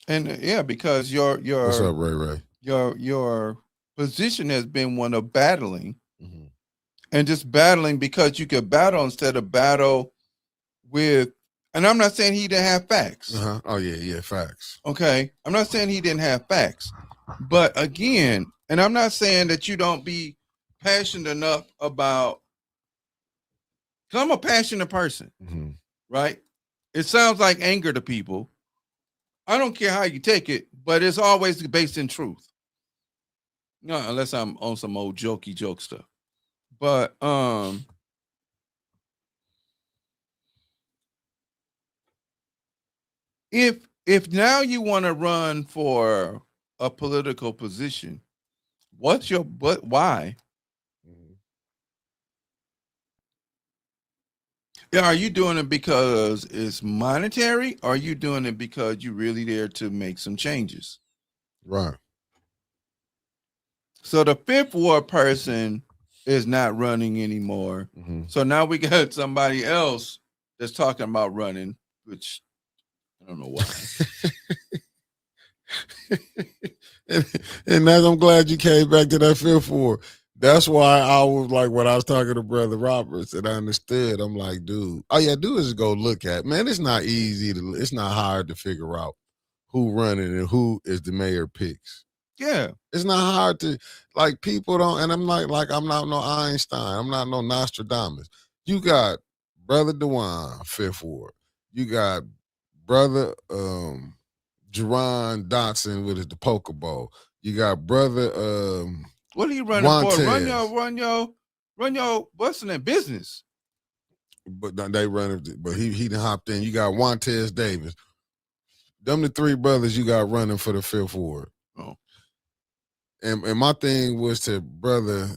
Speaker 1: And yeah, because
Speaker 2: What's up, Ray Ray?
Speaker 1: your position has been one of battling,
Speaker 2: Mm-hmm.
Speaker 1: and just battling because you could battle instead of battle with. And I'm not saying he didn't have facts.
Speaker 2: Uh-huh. Oh yeah, facts.
Speaker 1: Okay, I'm not saying he didn't have facts, but again, and I'm not saying that you don't be passionate enough about. Cause I'm a passionate person,
Speaker 2: Mm-hmm.
Speaker 1: right? It sounds like anger to people. I don't care how you take it, but it's always based in truth. No, unless I'm on some old jokey joke stuff. But if now you want to run for a political position, what's your but why? Are you doing it because it's monetary, or are you doing it because you're really there to make some changes?
Speaker 2: Right.
Speaker 1: So the fifth ward person is not running anymore.
Speaker 2: Mm-hmm.
Speaker 1: So now we got somebody else that's talking about running, which I don't know why.
Speaker 2: and that's, I'm glad you came back to that fifth ward. That's why I was like, when I was talking to Brother Roberts, and I understood. I'm like, dude, all you do is go look at. Man, it's not easy to. It's not hard to figure out who running and who is the mayor picks.
Speaker 1: Yeah.
Speaker 2: It's not hard to, like, people don't, and I'm like I'm not no Einstein. I'm not no Nostradamus. You got Brother Dewan, fifth ward. You got Brother Jerron Dotson with the Pokeball. You got Brother
Speaker 1: what are you running
Speaker 2: Montez.
Speaker 1: For? Run your what's in that business.
Speaker 2: But they run it, but he done hopped in. You got Montez Davis. Them the three brothers you got running for the fifth ward.
Speaker 1: Oh.
Speaker 2: And my thing was to Brother,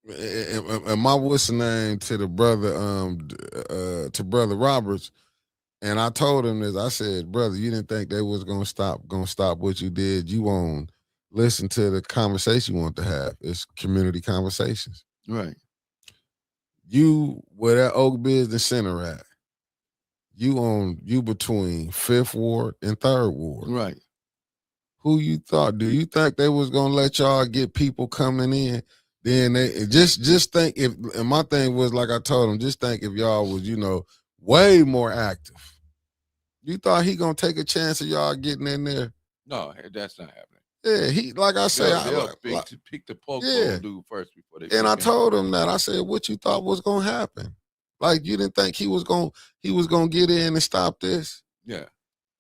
Speaker 2: and my what's the name to the brother to Brother Roberts, and I told him this. I said, brother, you didn't think they was gonna stop what you did. You won't listen to the conversation you want to have. It's community conversations.
Speaker 1: Right.
Speaker 2: You where that Oak Business Center at? You between Fifth Ward and Third Ward.
Speaker 1: Right.
Speaker 2: Who you thought? Do you think they was gonna let y'all get people coming in? Then they just think if, and my thing was, like I told them, just think if y'all was, you know, way more active. You thought he gonna take a chance of y'all getting in there?
Speaker 1: No, that's not happening.
Speaker 2: Yeah, he, like I say,
Speaker 1: they'll pick the poke dude first before they.
Speaker 2: And I told him that. I said, what you thought was gonna happen? Like, you didn't think he was gonna get in and stop this?
Speaker 1: Yeah.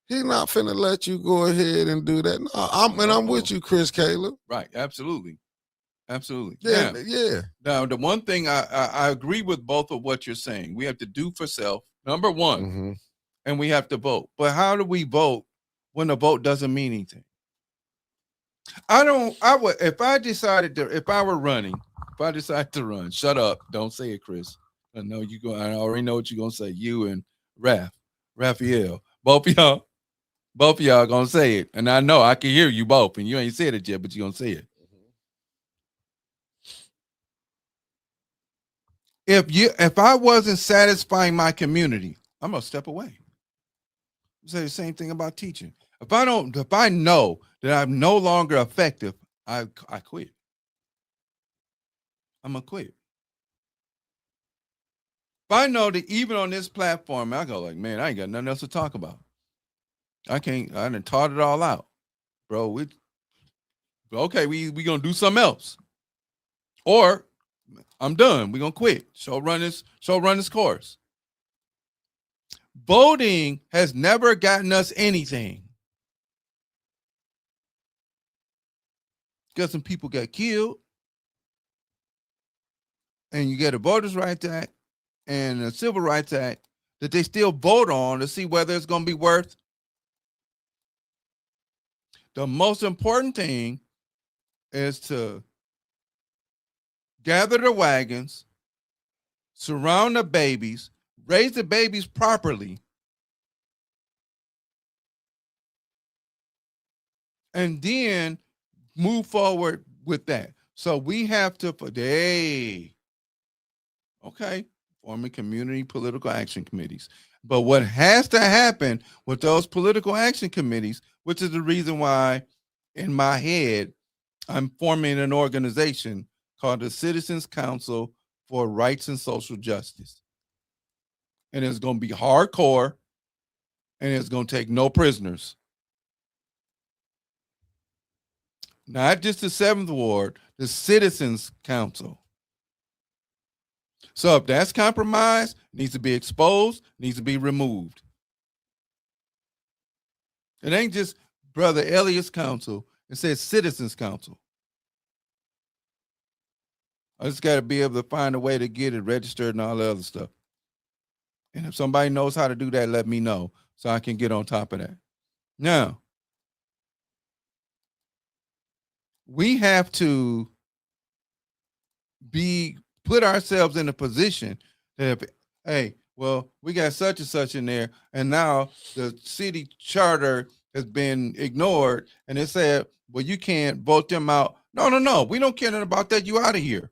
Speaker 2: He's not finna let you go ahead and do that. No, I'm with you, Chris Caleb.
Speaker 1: Right, absolutely. Absolutely.
Speaker 2: Yeah.
Speaker 1: Now, the one thing I agree with both of what you're saying. We have to do for self, number one, and we have to vote. But how do we vote when the vote doesn't mean anything? If I decided to run, shut up. Don't say it, Chris. I know you go. I already know what you're gonna say. You and Raphael, both of y'all gonna say it, and I know I can hear you both, and you ain't said it yet, but you're gonna say it. If I wasn't satisfying my community, I'm gonna step away. Say the same thing about teaching. If I know that I'm no longer effective, I quit. I'm gonna quit. If I know that even on this platform, I go like, man, I ain't got nothing else to talk about. I done taught it all out, bro. Okay, we gonna do something else, or I'm done. We gonna quit. Show run this course. Voting has never gotten us anything. Because some people got killed, and you get a Voters' Rights Act and a Civil Rights Act that they still vote on to see whether it's going to be worth. The most important thing is to gather the wagons, surround the babies, raise the babies properly, and then move forward with that. So we have to, forming community political action committees. But what has to happen with those political action committees, which is the reason why in my head, I'm forming an organization called the Citizens Council for Rights and Social Justice. And it's going to be hardcore, and it's going to take no prisoners. Not just the 7th Ward, the Citizens Council. So if that's compromised, needs to be exposed, needs to be removed. It ain't just Brother Elliott's council. It says Citizens Council. I just got to be able to find a way to get it registered and all the other stuff. And if somebody knows how to do that, let me know so I can get on top of that. Now, we have to put ourselves in a position that we got such and such in there, and now the city charter has been ignored, and it said, well, you can't vote them out. No, we don't care about that. You out of here.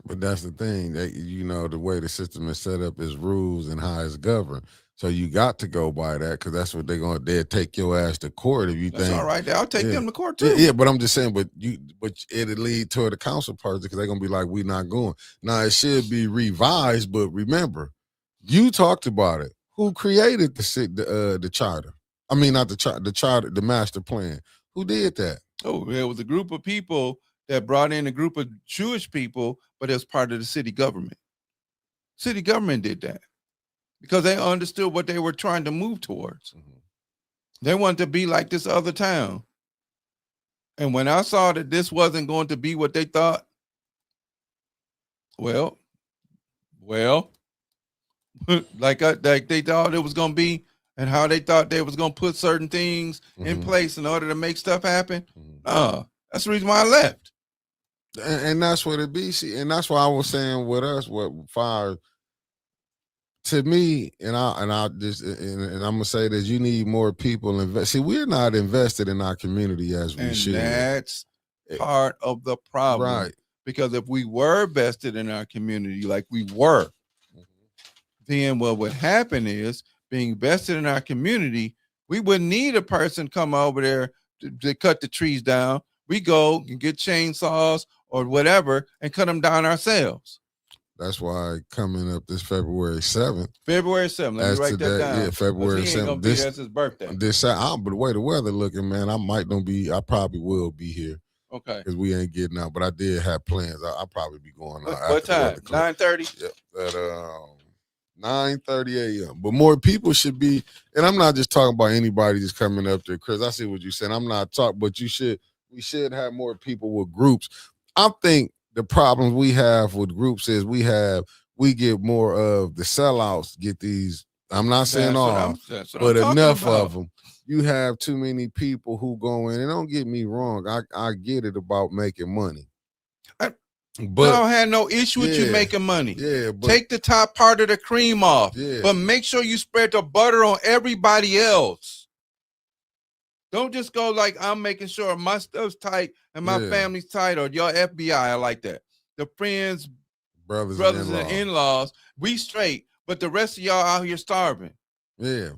Speaker 2: But that's the thing, that the way the system is set up is rules and how it's governed. So you got to go by that, because that's what they'll take your ass to court if you
Speaker 1: That's
Speaker 2: think.
Speaker 1: all right. I'll take them to court too.
Speaker 2: Yeah, but I'm just saying, but it'll lead to the council person, because they're gonna be like, we not going. Now it should be revised, but remember, you talked about it. Who created the charter? I mean, not the charter, the master plan. Who did that?
Speaker 1: Oh, there was a group of people that brought in a group of Jewish people, but as part of the city government. City government did that because they understood what they were trying to move towards. Mm-hmm. They wanted to be like this other town. And when I saw that this wasn't going to be what they thought, well, like they thought it was going to be, and how they thought they was going to put certain things in place in order to make stuff happen. That's the reason why I left.
Speaker 2: And that's what it be. See, and that's why I was saying with us, what fire to me, and I'm gonna say that you need more people invest. See, we're not invested in our community as we should.
Speaker 1: That's part of the problem,
Speaker 2: right?
Speaker 1: Because if we were vested in our community like we were, then what would happen is, being vested in our community, we wouldn't need a person come over there to cut the trees down. We go and get chainsaws or whatever and cut them down ourselves.
Speaker 2: That's why coming up this February 7th.
Speaker 1: February 7th. Let me write that down.
Speaker 2: Yeah, February 7th.
Speaker 1: That's his birthday.
Speaker 2: But the way the weather looking, man, I probably will be here.
Speaker 1: Okay.
Speaker 2: Because we ain't getting out. But I did have plans. I'll probably be going out.
Speaker 1: What time? 9:30?
Speaker 2: Yeah. At 9:30 a.m. But more people should be, and I'm not just talking about anybody just coming up there. Chris, I see what you're saying. I'm not talking, but we should have more people with groups. I think the problems we have with groups is we get more of the sellouts get these. I'm not saying all, but enough of them. You have too many people who go in, and don't get me wrong, I get it about making money.
Speaker 1: But I don't have no issue with you making money.
Speaker 2: Yeah, but
Speaker 1: take the top part of the cream off.
Speaker 2: Yeah.
Speaker 1: But make sure you spread the butter on everybody else. Don't just go like, I'm making sure my stuff's tight and my family's tight, or your FBI are like that. The friends, brothers and in-laws, we straight, but the rest of y'all out here starving.
Speaker 2: Yeah.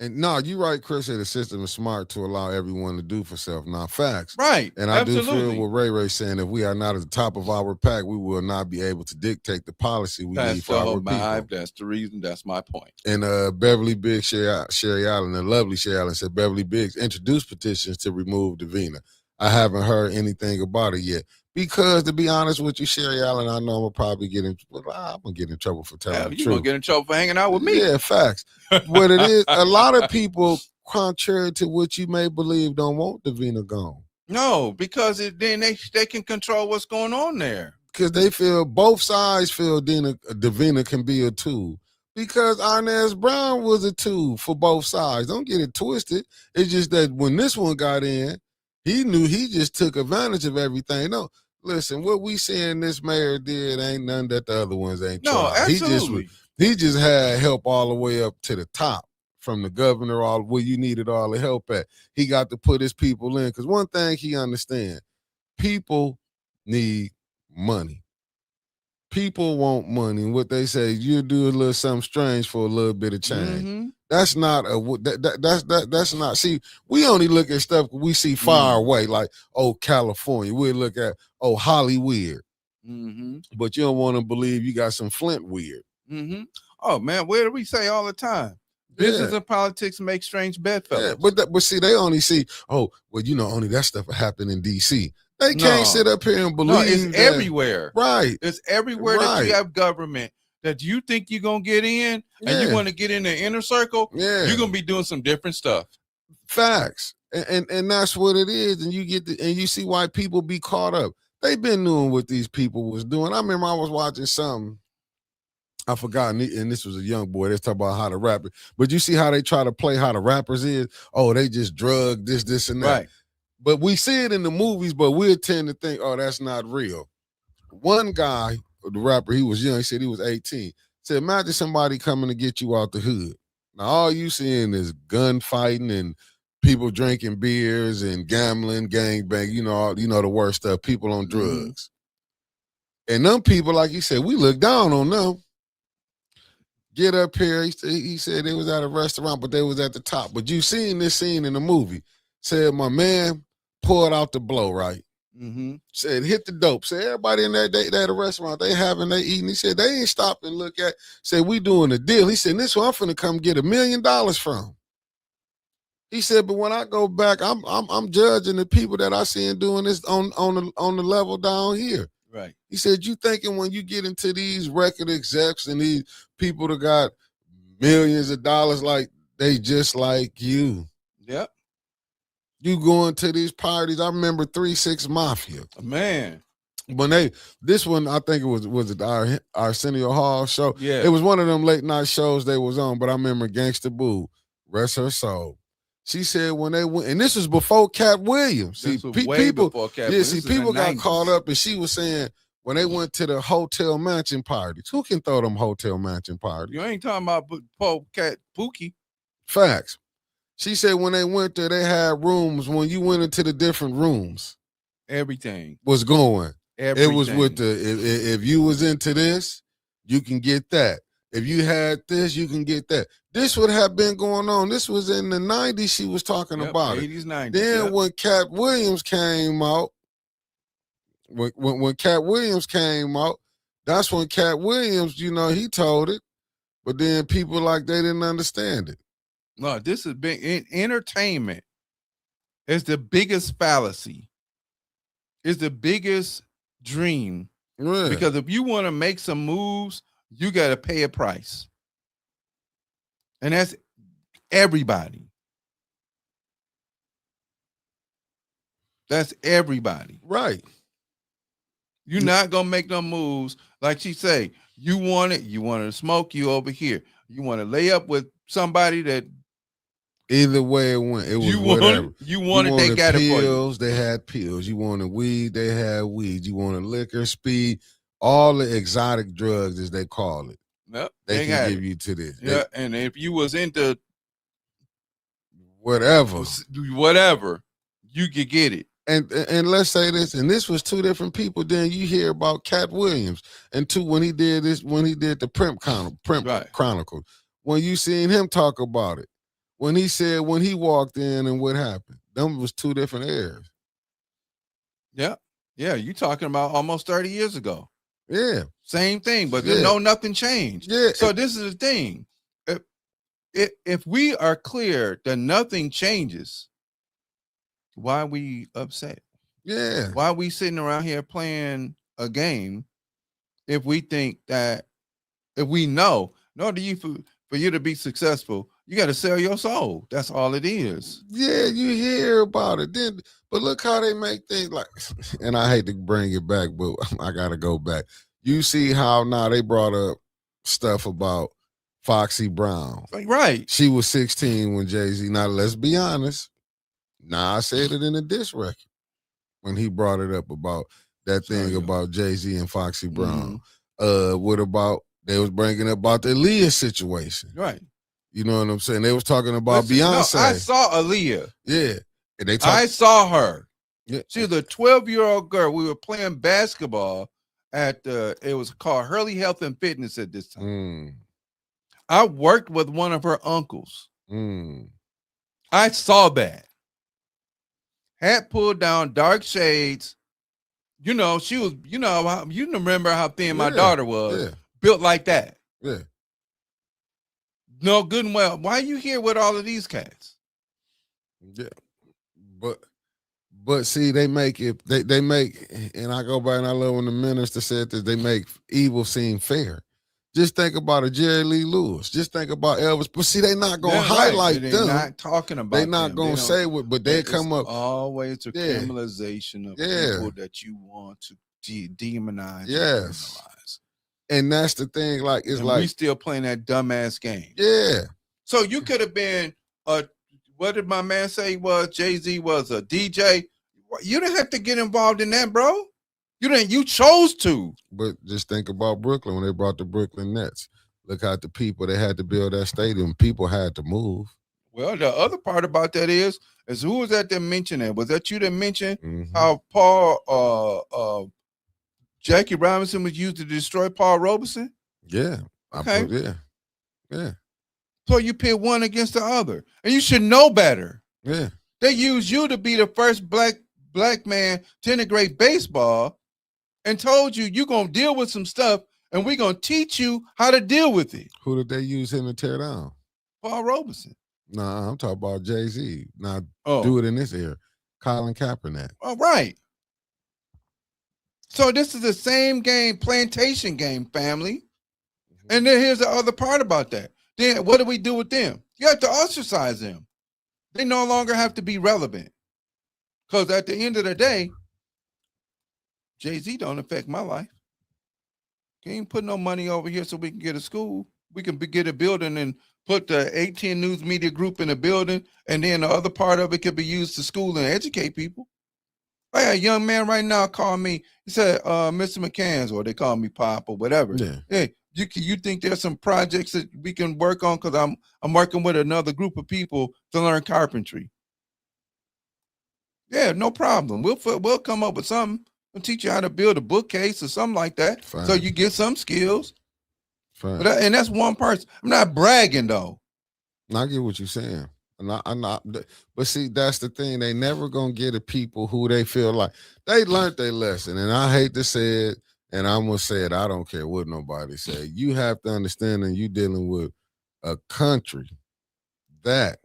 Speaker 2: And no, you're right, Chris, that the system is smart to allow everyone to do for self. Now, facts.
Speaker 1: Right.
Speaker 2: And I do feel
Speaker 1: Absolutely.
Speaker 2: what Ray saying, if we are not at the top of our pack, we will not be able to dictate the policy we need for our people.
Speaker 1: That's the reason. That's my point.
Speaker 2: And Beverly Biggs, Sherry Allen, the lovely Sherry Allen said Beverly Biggs introduced petitions to remove Davina. I haven't heard anything about it yet. Because to be honest with you, Sherry Allen, I know I'm gonna probably I'm gonna get in trouble for telling the truth.
Speaker 1: You're gonna get in trouble for hanging out with me.
Speaker 2: Yeah, facts. What it is, a lot of people, contrary to what you may believe, don't want Davina gone.
Speaker 1: No, because then they can control what's going on there.
Speaker 2: Because they feel, both sides feel Davina can be a tool. Because Inez Brown was a tool for both sides. Don't get it twisted. It's just that when this one got in, he knew he just took advantage of everything. No, listen, what we saying this mayor did ain't none that the other ones ain't tried.
Speaker 1: No, absolutely.
Speaker 2: He just had help all the way up to the top, from the governor, all where you needed all the help at. He got to put his people in. Because one thing he understands, people need money. People want money. And what they say, you do a little something strange for a little bit of change. Mm-hmm. That's not that's not. See, we only look at stuff we see far away, like, oh, California. We look at, oh, Hollywood. Mm-hmm. But you don't want to believe you got some Flint weird.
Speaker 1: Mm-hmm. Oh man, where do we say all the time? Business and politics make strange bedfellows.
Speaker 2: Yeah, but see, they only see, oh, well, only that stuff happened in D.C. They can't sit up here and believe
Speaker 1: it's everywhere.
Speaker 2: Right.
Speaker 1: It's everywhere that you have government that you think you're going to get in and you want to get in the inner circle, you're going to be doing some different stuff.
Speaker 2: Facts. And that's what it is. And you see why people be caught up. They've been doing what these people was doing. I remember I was watching something. I forgot, and this was a young boy. They talk about how to rap it. But you see how they try to play how the rappers is? Oh, they just drug this, and that. Right. But we see it in the movies, but we tend to think, oh, that's not real. One guy, the rapper, he was young. He said he was 18. Said, imagine somebody coming to get you out the hood. Now, all you seeing is gunfighting and people drinking beers and gambling, gangbang, the worst stuff, people on drugs. And them people, like you said, we look down on them. Get up here. He said they was at a restaurant, but they was at the top. But you seen this scene in the movie. Said, my man pulled out the blow, right? Mm-hmm. Said, hit the dope. Said, everybody in that at a restaurant, they eating. He said, they ain't stopped and look at. Said, we doing a deal. He said, this one I'm finna come get $1 million from. He said, but when I go back, I'm judging the people that I seen doing this on the level down here.
Speaker 1: Right.
Speaker 2: He said, you thinking when you get into these record execs and these people that got millions of dollars, like they just like you.
Speaker 1: Yep.
Speaker 2: You going to these parties. I remember 3 6 Mafia.
Speaker 1: Man.
Speaker 2: When this one, I think it was it our Arsenio Hall show?
Speaker 1: Yeah.
Speaker 2: It was one of them late night shows they was on, but I remember Gangsta Boo, rest her soul. She said when they went, and this was before Cat Williams. See, people got caught up, and she was saying when they went to the hotel mansion parties. Who can throw them hotel mansion parties?
Speaker 1: You ain't talking about Poe Cat Pookie.
Speaker 2: Facts. She said when they went there, they had rooms. When you went into the different rooms,
Speaker 1: everything
Speaker 2: was going.
Speaker 1: Everything.
Speaker 2: It was with if you was into this, you can get that. If you had this, you can get that. This would have been going on. This was in the 90s she was talking about
Speaker 1: 80s, 90s,
Speaker 2: it. Then when Cat Williams came out, when Cat Williams came out, that's when Cat Williams, he told it. But then people they didn't understand it.
Speaker 1: No, this has been entertainment is the biggest fallacy. Is the biggest dream.
Speaker 2: Right.
Speaker 1: Because if you want to make some moves, you got to pay a price. And that's everybody. That's everybody.
Speaker 2: Right.
Speaker 1: You're not going to make no moves. Like she say, you want to smoke, you over here. You want to lay up with somebody that.
Speaker 2: Either way it went, it was whatever.
Speaker 1: You wanted, they got
Speaker 2: pills,
Speaker 1: it for you.
Speaker 2: They had pills. You wanted weed, they had weed. You wanted liquor, speed, all the exotic drugs, as they call it.
Speaker 1: Yep,
Speaker 2: they can give you to this.
Speaker 1: Yeah, and if you was into
Speaker 2: whatever,
Speaker 1: you could get it.
Speaker 2: And let's say this, and this was two different people. Then you hear about Cat Williams, and when he did the Pimp Chronicles, when you seen him talk about it. when he said when he walked in and what happened. Them was two different eras.
Speaker 1: Yeah. Yeah. You talking about almost 30 years ago.
Speaker 2: Yeah.
Speaker 1: Same thing, but
Speaker 2: Yeah.
Speaker 1: nothing changed.
Speaker 2: Yeah.
Speaker 1: So this is the thing. If we are clear that nothing changes, why are we upset?
Speaker 2: Yeah.
Speaker 1: Why are we sitting around here playing a game if we think that, if we know, in order for you to be successful, you got to sell your soul. That's all it is.
Speaker 2: Yeah, you hear about it. Then, but look how they make things like, and I hate to bring it back, but I gotta go back. You see how now they brought up stuff about Foxy Brown.
Speaker 1: Right.
Speaker 2: She was 16 when Jay-Z. Now let's be honest. Now I said it in a diss record when he brought it up about that thing about Jay-Z and Foxy Brown. What about they was bringing up about the Aaliyah situation?
Speaker 1: Right.
Speaker 2: You know what I'm saying? They was talking about Beyonce.
Speaker 1: No, I saw Aaliyah.
Speaker 2: Yeah. And
Speaker 1: I saw her.
Speaker 2: Yeah.
Speaker 1: She was a 12-year-old girl. We were playing basketball at it was called Hurley Health and Fitness at this time. I worked with one of her uncles. I saw that. Hat pulled down, dark shades. You know, she was, you remember how thin my daughter was. Built like that.
Speaker 2: Yeah.
Speaker 1: No, good and well. Why are you here with all of these cats?
Speaker 2: Yeah. But see, they make it, they make, and I go back and I love when the minister said that they make evil seem fair. Just think about a Jerry Lee Lewis. Just think about Elvis. But see, they not going to highlight them.
Speaker 1: They're not talking about
Speaker 2: They not going to say what, but they come up.
Speaker 1: Always a criminalization of people that you want to demonize.
Speaker 2: Yes. And that's the thing. Like, it's like.
Speaker 1: We still playing that dumbass game.
Speaker 2: Yeah.
Speaker 1: So you could have been what did my man say Jay-Z was a DJ? You didn't have to get involved in that, bro. You chose to.
Speaker 2: But just think about Brooklyn when they brought the Brooklyn Nets. Look at the people they had to build that stadium. People had to move.
Speaker 1: Well, the other part about that is who was that mentioned that? Was that you that mentioned how Paul Jackie Robinson was used to destroy Paul Robeson?
Speaker 2: Yeah.
Speaker 1: Okay.
Speaker 2: Yeah.
Speaker 1: So you pit one against the other. And you should know better.
Speaker 2: Yeah.
Speaker 1: They used you to be the first black man to integrate baseball and told you you're going to deal with some stuff and we're going to teach you how to deal with it.
Speaker 2: Who did they use him to tear down?
Speaker 1: Paul Robeson.
Speaker 2: Nah, I'm talking about Jay-Z. Now, do it in this era. Colin Kaepernick.
Speaker 1: All right. So this is the same game, plantation game, family. And then here's the other part about that. Then what do we do with them? You have to ostracize them. They no longer have to be relevant. Because at the end of the day, Jay-Z don't affect my life. Can't put no money over here so we can get a school. We can get a building and put the 18 News Media Group in a building, and then the other part of it could be used to school and educate people. I got a young man right now call me. He said, Mr. McCants, or they call me Pop or whatever.
Speaker 2: Yeah.
Speaker 1: Hey, you think there's some projects that we can work on? Because I'm working with another group of people to learn carpentry. Yeah, no problem. We'll come up with something. We'll teach you how to build a bookcase or something like that.
Speaker 2: Fine.
Speaker 1: So you get some skills.
Speaker 2: Fine.
Speaker 1: And that's one person. I'm not bragging though.
Speaker 2: I get what you're saying. I'm not, but see, that's the thing. They never gonna get the people who they feel like they learned their lesson. And I hate to say it, and I'm gonna say it. I don't care what nobody say. You have to understand that you're dealing with a country that.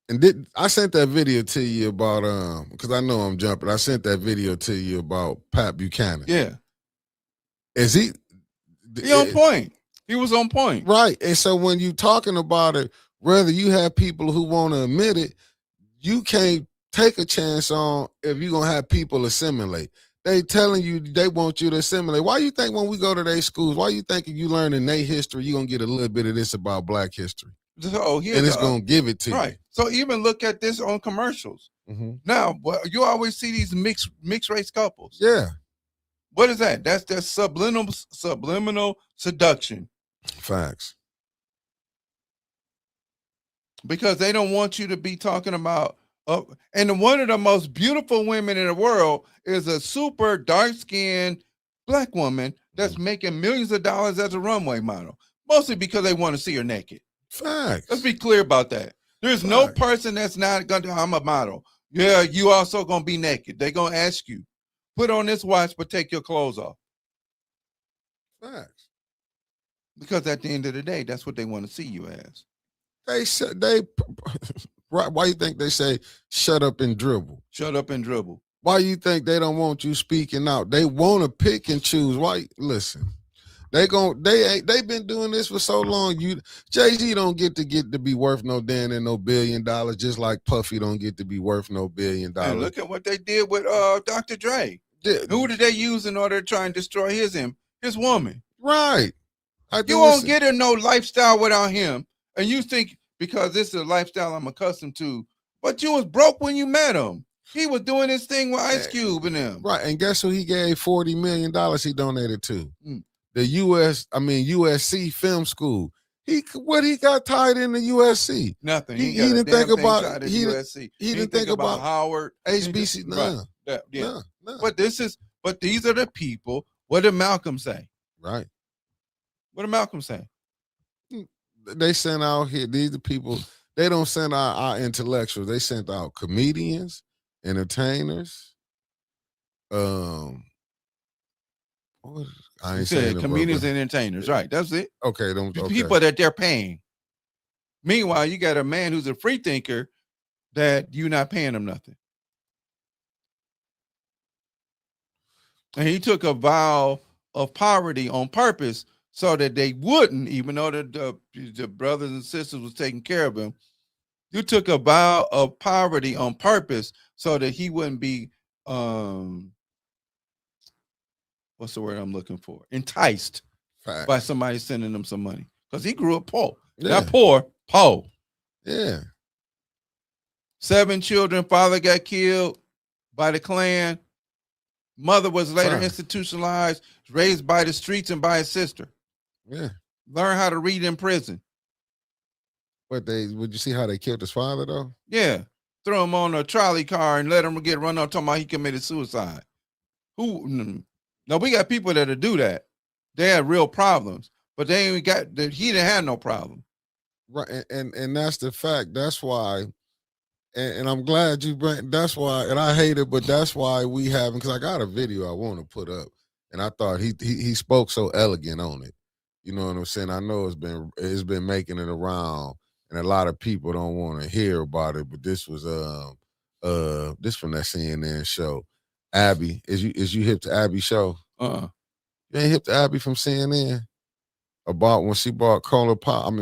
Speaker 2: And I sent that video to you about because I know I'm jumping. I sent that video to you about Pat Buchanan.
Speaker 1: Yeah.
Speaker 2: Is he
Speaker 1: on point? He was on point.
Speaker 2: Right. And so when you talking about it, whether you have people who want to admit it, you can't take a chance on if you're gonna have people assimilate. They telling you they want you to assimilate. Why you think when we go to their schools, why you think if you learn in their history, you're gonna get a little bit of this about Black history?
Speaker 1: So
Speaker 2: and it's gonna give it to you.
Speaker 1: Right. So even look at this on commercials. Now, you always see these mixed race couples.
Speaker 2: Yeah.
Speaker 1: What is that? That's subliminal seduction.
Speaker 2: Facts.
Speaker 1: Because they don't want you to be talking about and one of the most beautiful women in the world is a super dark-skinned Black woman that's making millions of dollars as a runway model, mostly because they want to see her naked.
Speaker 2: Facts.
Speaker 1: Let's be clear about that. There's no person that's not going to, I'm a model. Yeah, you also going to be naked. They're going to ask you, put on this watch, but take your clothes off.
Speaker 2: Facts.
Speaker 1: Because at the end of the day, that's what they want to see you as.
Speaker 2: They said why you think they say shut up and dribble?
Speaker 1: Shut up and dribble.
Speaker 2: Why you think they don't want you speaking out? They want to pick and choose. Why? Listen, they've been doing this for so long. Jay-Z don't get to be worth no damn and no $1 billion, just like Puffy don't get to be worth no $1 billion.
Speaker 1: And look at what they did with Dr. Dre. Who did they use in order to try and destroy his woman?
Speaker 2: Right.
Speaker 1: You won't get in no lifestyle without him. And you think because this is a lifestyle I'm accustomed to, but you was broke when you met him. He was doing his thing with Ice Cube and them.
Speaker 2: Right. And guess who he gave $40 million he donated to? The USC Film School. He got tied in the USC?
Speaker 1: Nothing.
Speaker 2: He didn't think about
Speaker 1: USC.
Speaker 2: He didn't think about
Speaker 1: Howard.
Speaker 2: HBC. None.
Speaker 1: Yeah. But these are the people. What did Malcolm say?
Speaker 2: Right.
Speaker 1: What did Malcolm say?
Speaker 2: They sent out here, these are people, they don't send out our intellectuals. They sent out comedians, entertainers. I ain't saying
Speaker 1: comedians and entertainers. Right. That's it.
Speaker 2: Okay.
Speaker 1: People that they're paying. Meanwhile, you got a man who's a free thinker that you're not paying him nothing. And he took a vow of poverty on purpose so that they wouldn't, even though the brothers and sisters was taking care of him. You took a vow of poverty on purpose so that he wouldn't be, what's the word I'm looking for? Enticed by somebody sending him some money. Because he grew up poor.
Speaker 2: Yeah.
Speaker 1: Not poor.
Speaker 2: Yeah.
Speaker 1: 7 children, father got killed by the Klan. Mother was later institutionalized, raised by the streets and by his sister.
Speaker 2: Yeah.
Speaker 1: Learn how to read in prison.
Speaker 2: But would you see how they killed his father though?
Speaker 1: Yeah. Throw him on a trolley car and let him get run on talking about he committed suicide. No, we got people that'll do that. They have real problems, but he didn't have no problem.
Speaker 2: Right. And that's the fact. That's why. And I'm glad you bring. That's why, and I hate it, but that's why we haven't. Because I got a video I want to put up, and I thought he spoke so elegant on it. You know what I'm saying? I know it's been making it around, and a lot of people don't want to hear about it. But this was this from that CNN show. Abby, is you hip to Abby's show? You ain't hip to Abby from CNN about when she bought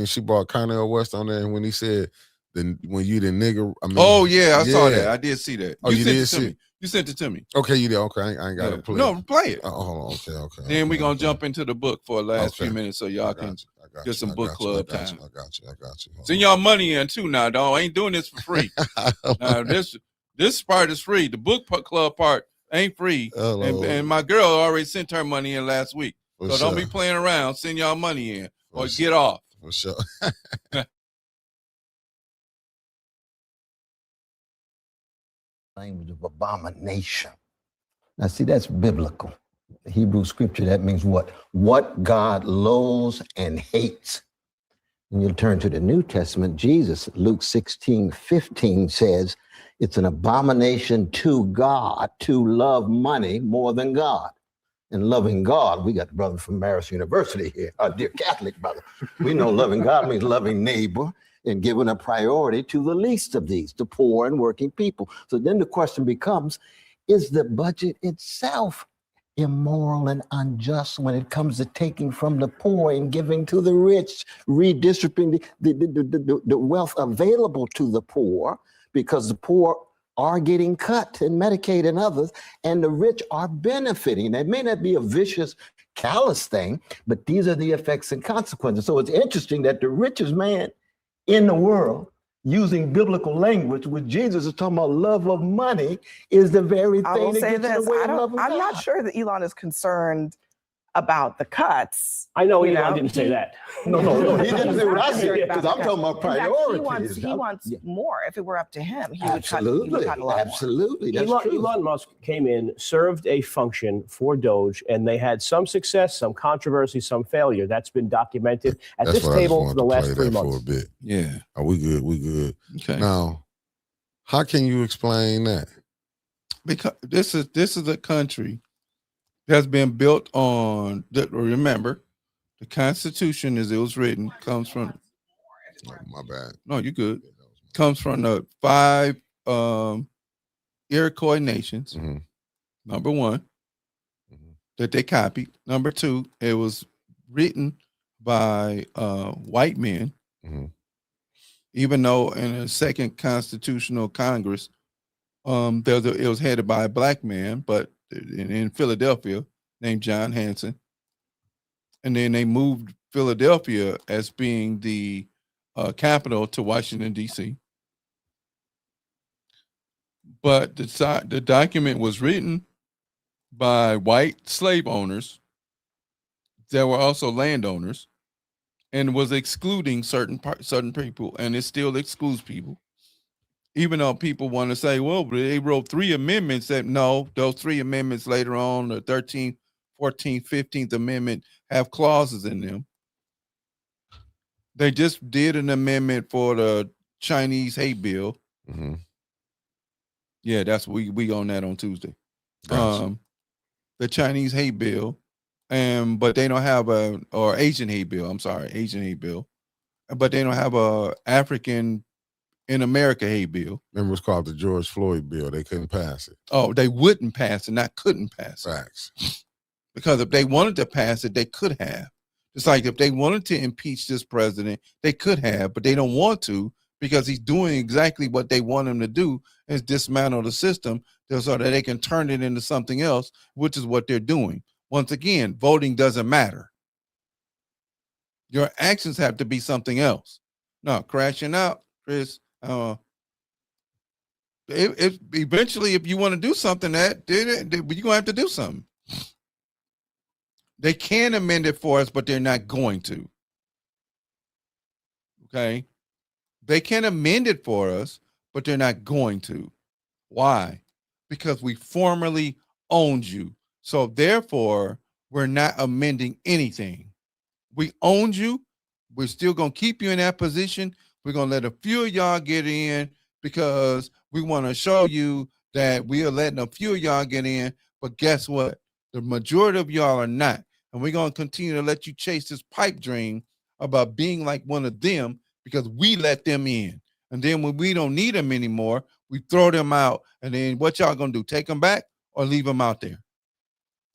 Speaker 2: she bought Cornel West on there, and when he said. When you the nigga,
Speaker 1: I saw that. I did see that.
Speaker 2: You did see it?
Speaker 1: You sent it to me.
Speaker 2: Okay, you did. Okay, I ain't got to play.
Speaker 1: No, play it.
Speaker 2: Hold on. Okay.
Speaker 1: Then we're gonna jump into the book for the last few minutes, so y'all can get some book club time.
Speaker 2: I got you.
Speaker 1: Send y'all money in too now, dog. I ain't doing this for free. Now this part is free. The book club part ain't free. And my girl already sent her money in last week, so don't be playing around. Send y'all money in or get off.
Speaker 2: For sure.
Speaker 3: Language of abomination. Now, see, that's biblical. The Hebrew scripture, that means what? What God loathes and hates. When you turn to the New Testament, Jesus, Luke 16:15 says, it's an abomination to God to love money more than God. And loving God, we got the brother from Marist University here, our dear Catholic brother. We know loving God means loving neighbor and giving a priority to the least of these, the poor and working people. So then the question becomes, is the budget itself immoral and unjust when it comes to taking from the poor and giving to the rich, redistributing the wealth available to the poor, because the poor are getting cut in Medicaid and others, and the rich are benefiting. It may not be a vicious, callous thing, but these are the effects and consequences. So it's interesting that the richest man in the world, using biblical language, which Jesus is talking about love of money, is the very thing
Speaker 4: I will say this,
Speaker 3: I'm
Speaker 4: not sure that Elon is concerned about the cuts.
Speaker 5: I know
Speaker 4: You
Speaker 5: Elon
Speaker 4: know,
Speaker 5: didn't say that.
Speaker 3: No, he didn't say what I
Speaker 4: Exactly.
Speaker 3: said because I'm talking about
Speaker 4: In fact,
Speaker 3: priorities.
Speaker 4: he wants more. If it were up to him, he would cut. He
Speaker 3: Absolutely,
Speaker 4: would cut a lot
Speaker 3: absolutely. That's
Speaker 5: Elon,
Speaker 3: true.
Speaker 5: Elon Musk came in, served a function for Doge, and they had some success, some controversy, some failure. That's been documented at
Speaker 2: That's
Speaker 5: this
Speaker 2: what I just
Speaker 5: table
Speaker 2: wanted
Speaker 5: for the
Speaker 2: to
Speaker 5: last
Speaker 2: play
Speaker 5: 3
Speaker 2: that
Speaker 5: months.
Speaker 2: for a bit.
Speaker 1: Yeah.
Speaker 2: Are we good? We good.
Speaker 1: Okay.
Speaker 2: Now, how can you explain that?
Speaker 1: Because this is a country that's been built on. Remember, the Constitution, as it was written, comes from.
Speaker 2: Oh, my bad.
Speaker 1: No, you're good. Comes from the 5 Iroquois nations.
Speaker 2: Mm-hmm.
Speaker 1: Number one, that they copied. Number two, it was written by white men.
Speaker 2: Mm-hmm.
Speaker 1: Even though in the second Constitutional Congress, it was headed by a black man, but in Philadelphia, named John Hanson. And then they moved Philadelphia as being the capital to Washington, D.C. But the document was written by white slave owners that were also landowners, and was excluding certain people, and it still excludes people. Even though people want to say, well, they wrote 3 amendments that no, those 3 amendments later on, the 13th, 14th, 15th Amendment have clauses in them. They just did an amendment for the Chinese hate bill.
Speaker 2: Mm-hmm.
Speaker 1: Yeah, that's we on that on Tuesday.
Speaker 2: Gotcha.
Speaker 1: The Chinese hate bill, but they don't have or Asian hate bill. I'm sorry, Asian hate bill, but they don't have a African in America hate bill.
Speaker 2: Remember, it's called the George Floyd bill. They couldn't pass it.
Speaker 1: Oh, they wouldn't pass it, not couldn't pass it.
Speaker 2: Facts.
Speaker 1: Because if they wanted to pass it, they could have. It's like if they wanted to impeach this president, they could have, but they don't want to because he's doing exactly what they want him to do, is dismantle the system so that they can turn it into something else, which is what they're doing. Once again, voting doesn't matter. Your actions have to be something else. No, crashing out, Chris. Eventually, if you want to do something, you're gonna have to do something. They can amend it for us, but they're not going to. Okay, they can amend it for us, but they're not going to. Why? Because we formerly owned you, so therefore we're not amending anything. We owned you. We're still gonna keep you in that position. We're gonna let a few of y'all get in because we want to show you that we are letting a few of y'all get in. But guess what? The majority of y'all are not. And we're gonna continue to let you chase this pipe dream about being like one of them because we let them in. And then when we don't need them anymore, we throw them out. And then what y'all gonna do? Take them back or leave them out there?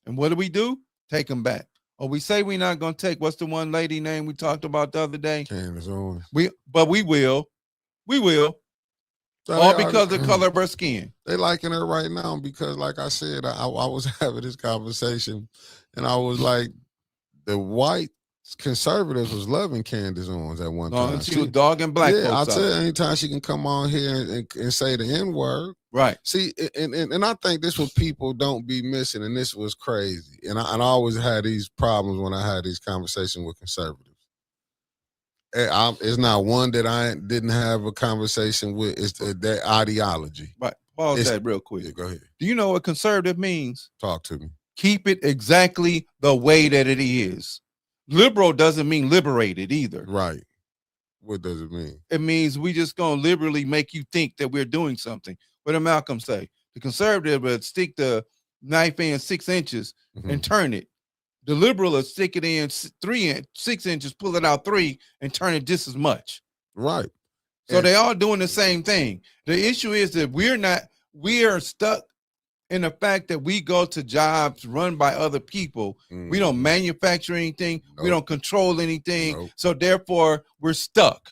Speaker 1: And what do? Take them back. Or we say we're not gonna take, what's the one lady name we talked about the other day?
Speaker 2: Candace Owens.
Speaker 1: But we will. All because of the color of her skin.
Speaker 2: They liking her right now because, like I said, I was having this conversation, and I was like, the white conservatives was loving Candace Owens at one time.
Speaker 1: She was dogging black folks.
Speaker 2: I said anytime she can come on here and say the N-word.
Speaker 1: Right.
Speaker 2: See, and I think this what people don't be missing, and this was crazy. And I always had these problems when I had these conversations with conservatives. It's not one that I didn't have a conversation with. It's that ideology.
Speaker 1: Right. Pause that real quick.
Speaker 2: Yeah, go ahead.
Speaker 1: Do you know what conservative means?
Speaker 2: Talk to me.
Speaker 1: Keep it exactly the way that it is. Liberal doesn't mean liberated either.
Speaker 2: Right. What does it mean?
Speaker 1: It means we just gonna liberally make you think that we're doing something. What did Malcolm say? The conservative would stick the knife in 6 inches and turn it. The liberal will stick it in 6 inches, pull it out 3, and turn it just as much.
Speaker 2: Right.
Speaker 1: So they all doing the same thing. The issue is that we are stuck in the fact that we go to jobs run by other people. We don't manufacture anything. We don't control anything. So therefore, we're stuck.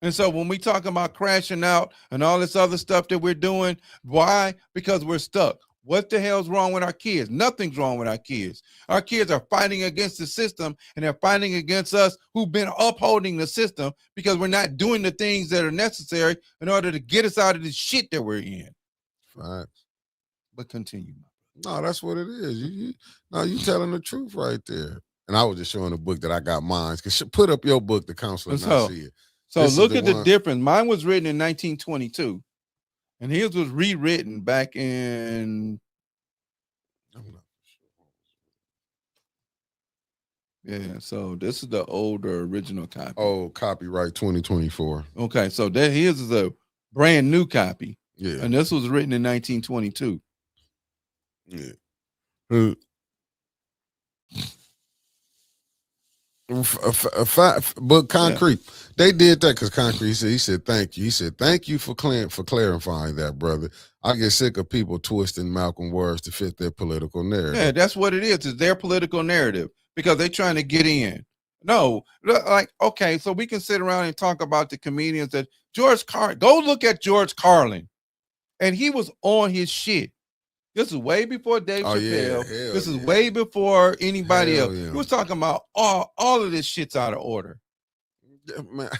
Speaker 1: And so when we talk about crashing out and all this other stuff that we're doing, why? Because we're stuck. What the hell's wrong with our kids? Nothing's wrong with our kids. Our kids are fighting against the system, and they're fighting against us who've been upholding the system because we're not doing the things that are necessary in order to get us out of the shit that we're in.
Speaker 2: Facts.
Speaker 1: But continue.
Speaker 2: No, that's what it is. You telling the truth right there. And I was just showing a book that I got mine. Cause put up your book, The Counselor, and I see it.
Speaker 1: So
Speaker 2: This is
Speaker 1: look
Speaker 2: the
Speaker 1: at the
Speaker 2: one-
Speaker 1: difference. Mine was written in 1922, and his was rewritten back in. Yeah, so this is the older original copy.
Speaker 2: Oh, copyright 2024.
Speaker 1: Okay, so that his is a brand new copy.
Speaker 2: Yeah.
Speaker 1: And this was written in 1922.
Speaker 2: Yeah. But Concrete, they did that because Concrete he said thank you. He said thank you for clarifying that, brother. I get sick of people twisting Malcolm words to fit their political narrative.
Speaker 1: Yeah, that's what it is. It's their political narrative because they're trying to get in. No, like, okay, so we can sit around and talk about the comedians that George Carlin. Go look at George Carlin, and he was on his shit. This is way before Dave Chappelle.
Speaker 2: Yeah,
Speaker 1: this is way before anybody else.
Speaker 2: Yeah.
Speaker 1: He was talking about all of this shit's out of order.
Speaker 2: Man,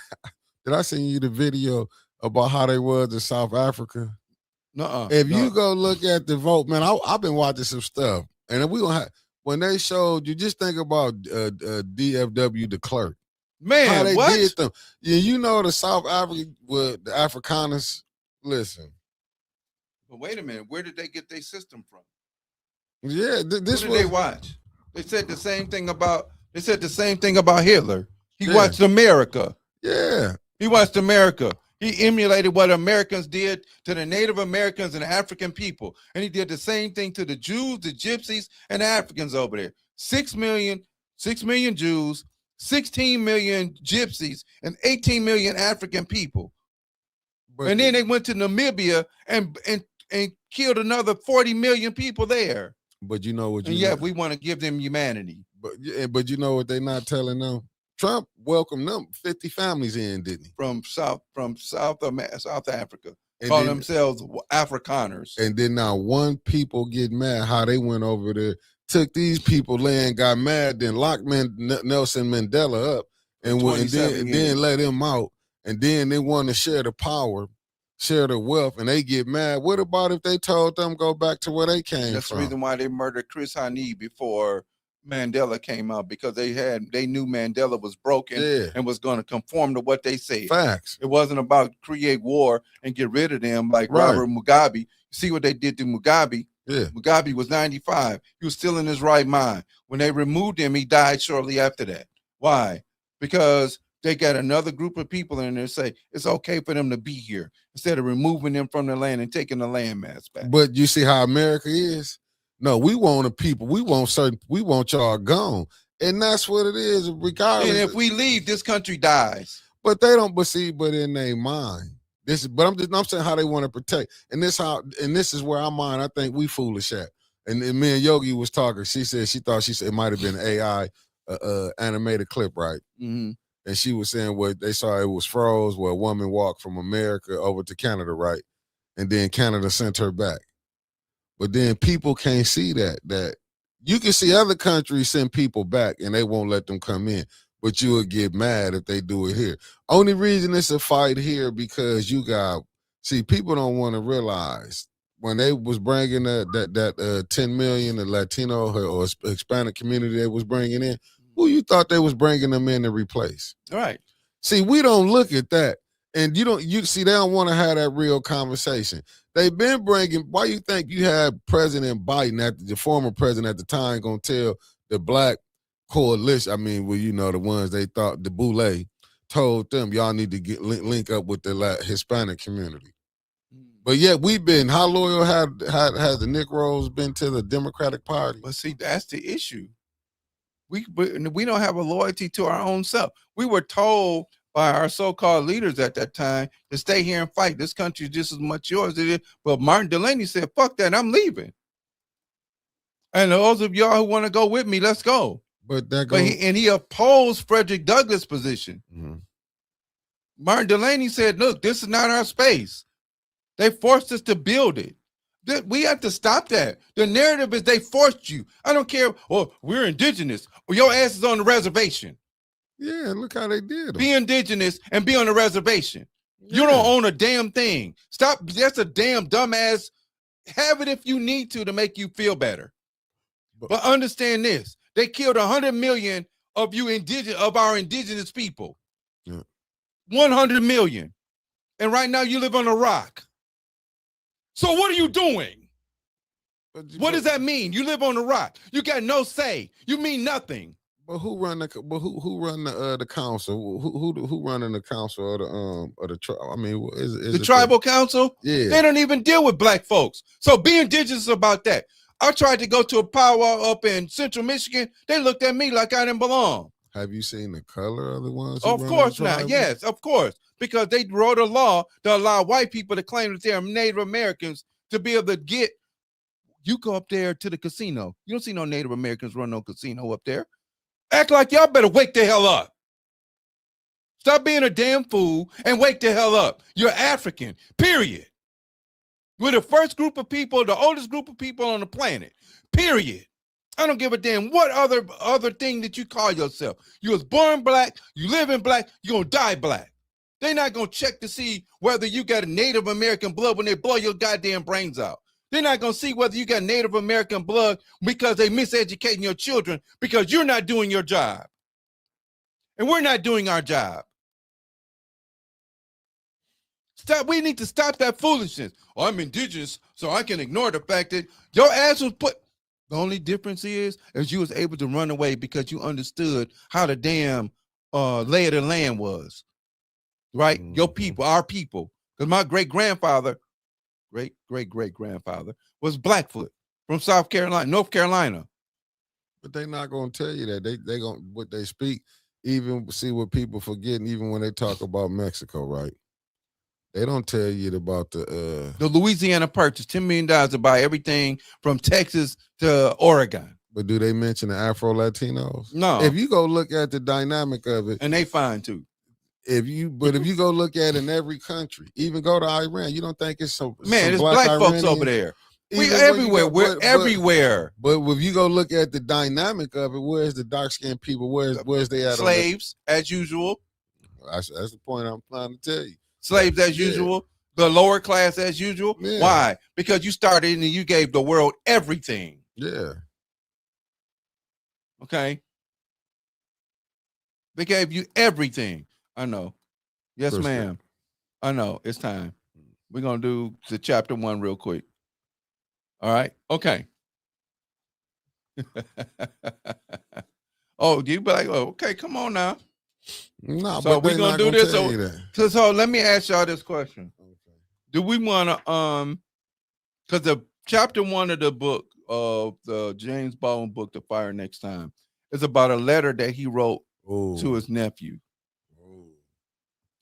Speaker 2: did I send you the video about how they was in South Africa?
Speaker 1: Nuh-uh.
Speaker 2: If you go look at the vote, man, I've been watching some stuff, and we gonna have when they showed you. Just think about DFW, the clerk.
Speaker 1: Man,
Speaker 2: how they
Speaker 1: what?
Speaker 2: did them. Yeah, you know the South Africa with the Afrikaners. Listen.
Speaker 1: But wait a minute, where did they get their system from?
Speaker 2: Yeah, this
Speaker 1: what did they watch? They said the same thing about Hitler. He watched America.
Speaker 2: Yeah.
Speaker 1: He watched America. He emulated what Americans did to the Native Americans and African people. And he did the same thing to the Jews, the Gypsies, and the Africans over there. 6 million Jews, 16 million Gypsies, and 18 million African people. And then they went to Namibia and killed another 40 million people there.
Speaker 2: But you know what?
Speaker 1: We want to give them humanity.
Speaker 2: But you know what they're not telling them? Trump welcomed them 50 families in, didn't he?
Speaker 1: From South Africa,
Speaker 2: and
Speaker 1: call themselves Afrikaners.
Speaker 2: And then now one people get mad how they went over there, took these people land, got mad, then locked Nelson Mandela up, and then let him out. And then they want to share the power, share the wealth, and they get mad. What about if they told them go back to where they came from?
Speaker 1: That's the reason why they murdered Chris Hani before Mandela came out, because they knew Mandela was broken and was going to conform to what they said.
Speaker 2: Facts.
Speaker 1: It wasn't about create war and get rid of them like Robert Mugabe. You see what they did to Mugabe?
Speaker 2: Yeah.
Speaker 1: Mugabe was 95. He was still in his right mind. When they removed him, he died shortly after that. Why? Because they got another group of people in there say it's okay for them to be here instead of removing them from the land and taking the landmass back.
Speaker 2: But you see how America is? No, we want a people. We want y'all gone. And that's what it is, regardless.
Speaker 1: And if we leave, this country dies.
Speaker 2: But they don't but in their mind. I'm saying how they want to protect. And this is where our mind, I think we foolish at. And me and Yogi was talking. She said it might have been AI animated clip, right?
Speaker 1: Mm-hmm.
Speaker 2: And she was saying what they saw, it was froze where a woman walked from America over to Canada, right? And then Canada sent her back. But then people can't see that you can see other countries send people back and they won't let them come in, but you will get mad if they do it here. Only reason it's a fight here because people don't want to realize when they was bringing that 10 million, the Latino or Hispanic community they was bringing in, who you thought they was bringing them in to replace?
Speaker 1: All right.
Speaker 2: See, we don't look at that. And you see, they don't want to have that real conversation. They've been bringing, why you think you had President Biden, the former president at the time, going to tell the black coalition, the ones they thought, the Boule, told them, y'all need to link up with the Hispanic community. But yet how loyal has the Negroes been to the Democratic Party?
Speaker 1: But see, that's the issue. We don't have a loyalty to our own self. We were told by our so-called leaders at that time to stay here and fight. This country is just as much yours as it is. But Martin Delaney said, fuck that, I'm leaving. And those of y'all who want to go with me, let's go. He opposed Frederick Douglass' position.
Speaker 2: Mm-hmm.
Speaker 1: Martin Delaney said, look, this is not our space. They forced us to build it. We have to stop that. The narrative is they forced you. I don't care. We're indigenous. Your ass is on the reservation.
Speaker 2: Yeah, look how they did them.
Speaker 1: Be indigenous and be on the reservation. Yeah. You don't own a damn thing. Stop. That's a damn dumbass have it if you need to make you feel better.
Speaker 2: But-
Speaker 1: But understand this: they killed 100 million of our indigenous people.
Speaker 2: Yeah.
Speaker 1: 100 million, and right now you live on a rock. So what are you doing? What does that mean? You live on a rock. You got no say. You mean nothing.
Speaker 2: But who run the council? Who running the council of the tribe? I mean, is
Speaker 1: The tribal council?
Speaker 2: Yeah.
Speaker 1: They don't even deal with black folks. So be indigenous about that. I tried to go to a powwow up in Central Michigan. They looked at me like I didn't belong.
Speaker 2: Have you seen the color of the ones? Who
Speaker 1: Of
Speaker 2: run
Speaker 1: course
Speaker 2: the
Speaker 1: not.
Speaker 2: tribal?
Speaker 1: Yes, of course. Because they wrote a law to allow white people to claim that they're Native Americans to be able to get. You go up there to the casino. You don't see no Native Americans run no casino up there. Act like y'all better wake the hell up. Stop being a damn fool and wake the hell up. You're African, period. We're the first group of people, the oldest group of people on the planet, period. I don't give a damn what other thing that you call yourself. You was born black, you live in black, you're going to die black. They're not going to check to see whether you got a Native American blood when they blow your goddamn brains out. They're not going to see whether you got Native American blood because they miseducating your children because you're not doing your job. And we're not doing our job. Stop. We need to stop that foolishness. Oh, I'm indigenous, so I can ignore the fact that your ass was put. The only difference is you was able to run away because you understood how the damn lay of the land was. Right?
Speaker 2: Mm-hmm.
Speaker 1: Your people, our people. Because my great-grandfather was Blackfoot from South Carolina, North Carolina.
Speaker 2: But they not gonna tell you that. They gonna what they speak, even see what people forgetting, even when they talk about Mexico, right? They don't tell you about the
Speaker 1: Louisiana Purchase, $10 million to buy everything from Texas to Oregon.
Speaker 2: But do they mention the Afro Latinos?
Speaker 1: No.
Speaker 2: If you go look at the dynamic of it,
Speaker 1: And they fine too.
Speaker 2: if you go look at it in every country, even go to Iran, you don't think it's some
Speaker 1: There's
Speaker 2: black
Speaker 1: black folks
Speaker 2: Iranians?
Speaker 1: over there. We
Speaker 2: Even
Speaker 1: everywhere.
Speaker 2: when you
Speaker 1: We're everywhere.
Speaker 2: But if you go look at the dynamic of it, where's the dark skinned people? Where's they at?
Speaker 1: Slaves, as usual.
Speaker 2: That's the point I'm trying to tell you.
Speaker 1: Slaves as usual. The lower class as usual.
Speaker 2: Yeah.
Speaker 1: Why? Because you started and you gave the world everything.
Speaker 2: Yeah.
Speaker 1: Okay. They gave you everything. I know. Yes,
Speaker 2: First
Speaker 1: ma'am. I know. It's time. We're going to do the chapter 1 real quick. All right. Okay. Oh, you be like, oh, okay, come on now.
Speaker 2: No,
Speaker 1: So
Speaker 2: but
Speaker 1: we're
Speaker 2: they
Speaker 1: gonna
Speaker 2: not
Speaker 1: do this.
Speaker 2: tell you that.
Speaker 1: So let me ask y'all this question.
Speaker 2: Okay.
Speaker 1: Do we want to because the chapter 1 of the book of the James Baldwin book, The Fire Next Time, is about a letter that he wrote
Speaker 2: Ooh.
Speaker 1: to his nephew.
Speaker 2: Ooh.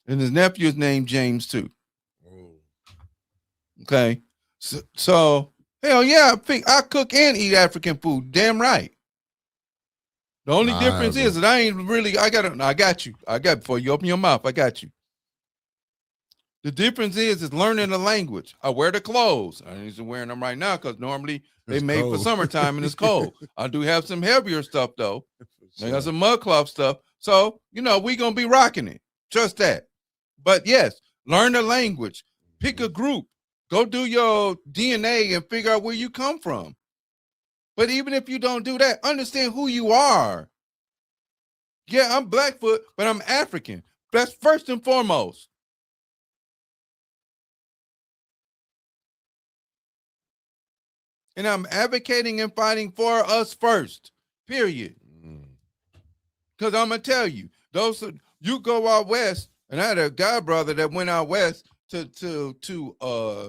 Speaker 1: And his nephew is named James too.
Speaker 2: Ooh.
Speaker 1: Okay. So hell yeah, I cook and eat African food. Damn right. The only difference is that I ain't really, I got you. Before you open your mouth, I got you. The difference is learning the language. I wear the clothes. I ain't wearing them right now because normally they
Speaker 2: It's
Speaker 1: made
Speaker 2: cold.
Speaker 1: for summertime and it's cold. I do have some heavier stuff though. I got
Speaker 2: Sure.
Speaker 1: some mud cloth stuff. So, we going to be rocking it. Just that. But yes, learn the language. Pick a group. Go do your DNA and figure out where you come from. But even if you don't do that, understand who you are. Yeah, I'm Blackfoot, but I'm African. That's first and foremost. And I'm advocating and fighting for us first, period. Because I'm going to tell you, you go out west, and I had a guy brother that went out west to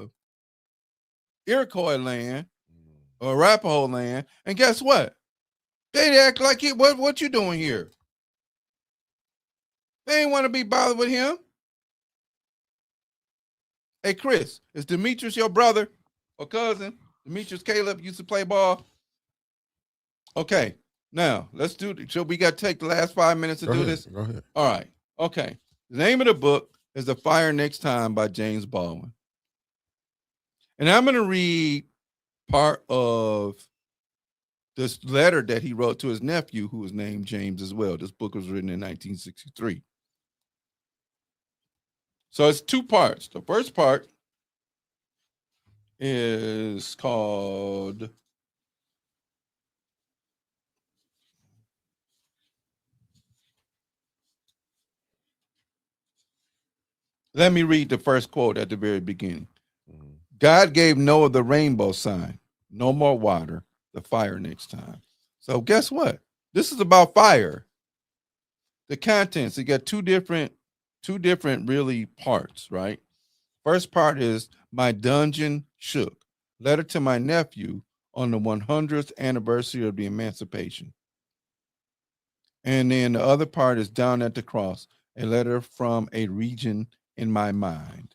Speaker 1: Iroquois land or Arapaho land, and guess what? They act like what you doing here? They ain't want to be bothered with him. Hey, Chris, is Demetrius your brother or cousin? Demetrius Caleb used to play ball. Okay, now let's do it. So we got to take the last 5 minutes to do this.
Speaker 2: Go ahead.
Speaker 1: All right. Okay. The name of the book is The Fire Next Time by James Baldwin. And I'm going to read part of this letter that he wrote to his nephew, who was named James as well. This book was written in 1963. So it's 2 parts. The first part is called let me read the first quote at the very beginning. God gave Noah the rainbow sign. No more water, the fire next time. So guess what? This is about fire. The contents, you got two different really parts, right? First part is my dungeon shook. Letter to my nephew on the 100th anniversary of the emancipation. And then the other part is down at the cross, a letter from a region in my mind.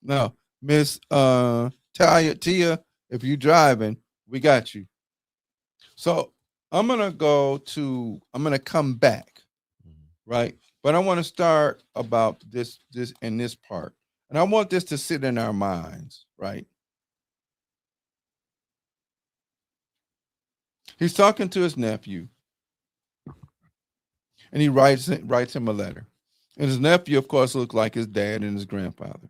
Speaker 1: Now, Miss Tia, if you driving, we got you. So I'm gonna come back, right? But I want to start about this in this part. And I want this to sit in our minds, right? He's talking to his nephew, and he writes him a letter. And his nephew, of course, looked like his dad and his grandfather.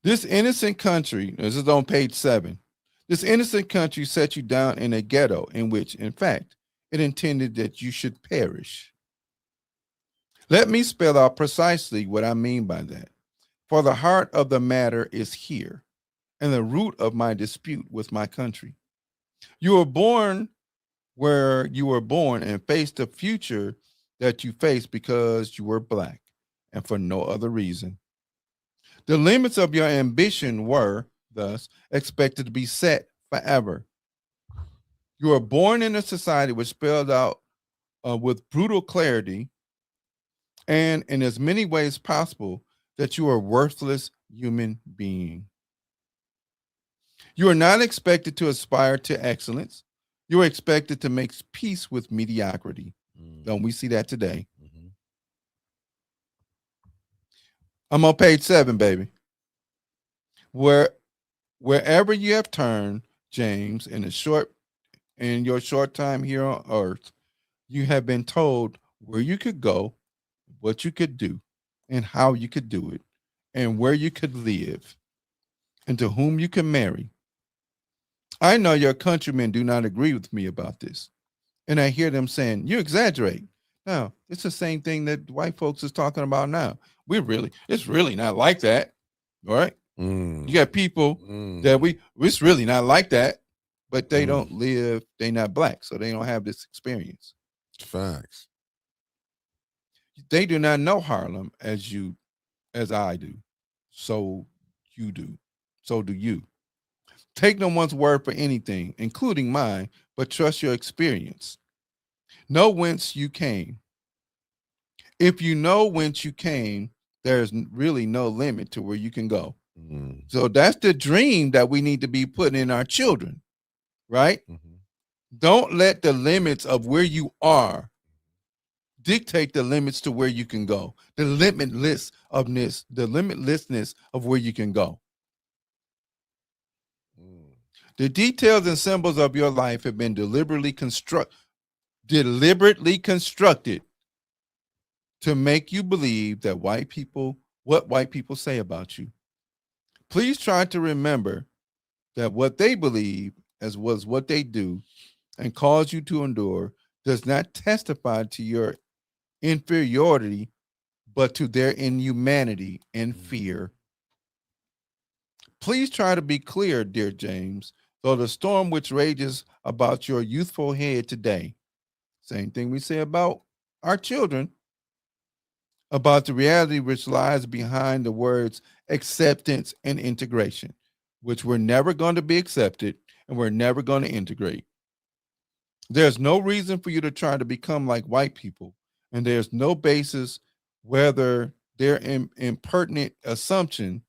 Speaker 1: This innocent country, this is on page 7. This innocent country set you down in a ghetto in which, in fact, it intended that you should perish. Let me spell out precisely what I mean by that. For the heart of the matter is here, and the root of my dispute with my country. You were born where you were born and faced the future that you faced because you were black and for no other reason. The limits of your ambition were, thus, expected to be set forever. You were born in a society which spelled out with brutal clarity and in as many ways possible that you are a worthless human being. You are not expected to aspire to excellence. You are expected to make peace with mediocrity. Don't we see that today? I'm on page 7, baby. Wherever you have turned, James, in your short time here on earth, you have been told where you could go, what you could do, and how you could do it, and where you could live, and to whom you can marry. I know your countrymen do not agree with me about this. And I hear them saying, you exaggerate. Now, it's the same thing that white folks is talking about now. It's really not like that. All right. You got people that it's really not like that, but they don't live, they're not black, so they don't have this experience.
Speaker 2: Facts.
Speaker 1: They do not know Harlem as I do. So you do. So do you. Take no one's word for anything, including mine, but trust your experience. Know whence you came. If you know whence you came, there's really no limit to where you can go. So that's the dream that we need to be putting in our children, right? Don't let the limits of where you are dictate the limits to where you can go. The limitlessness of where you can go. The details and symbols of your life have been deliberately constructed to make you believe that what white people say about you. Please try to remember that what they believe as was what they do and cause you to endure does not testify to your inferiority, but to their inhumanity and fear. Please try to be clear, dear James, though the storm which rages about your youthful head today, same thing we say about our children, about the reality which lies behind the words acceptance and integration, which we're never going to be accepted and we're never going to integrate. There's no reason for you to try to become like white people, and there's no basis whether their impertinent assumption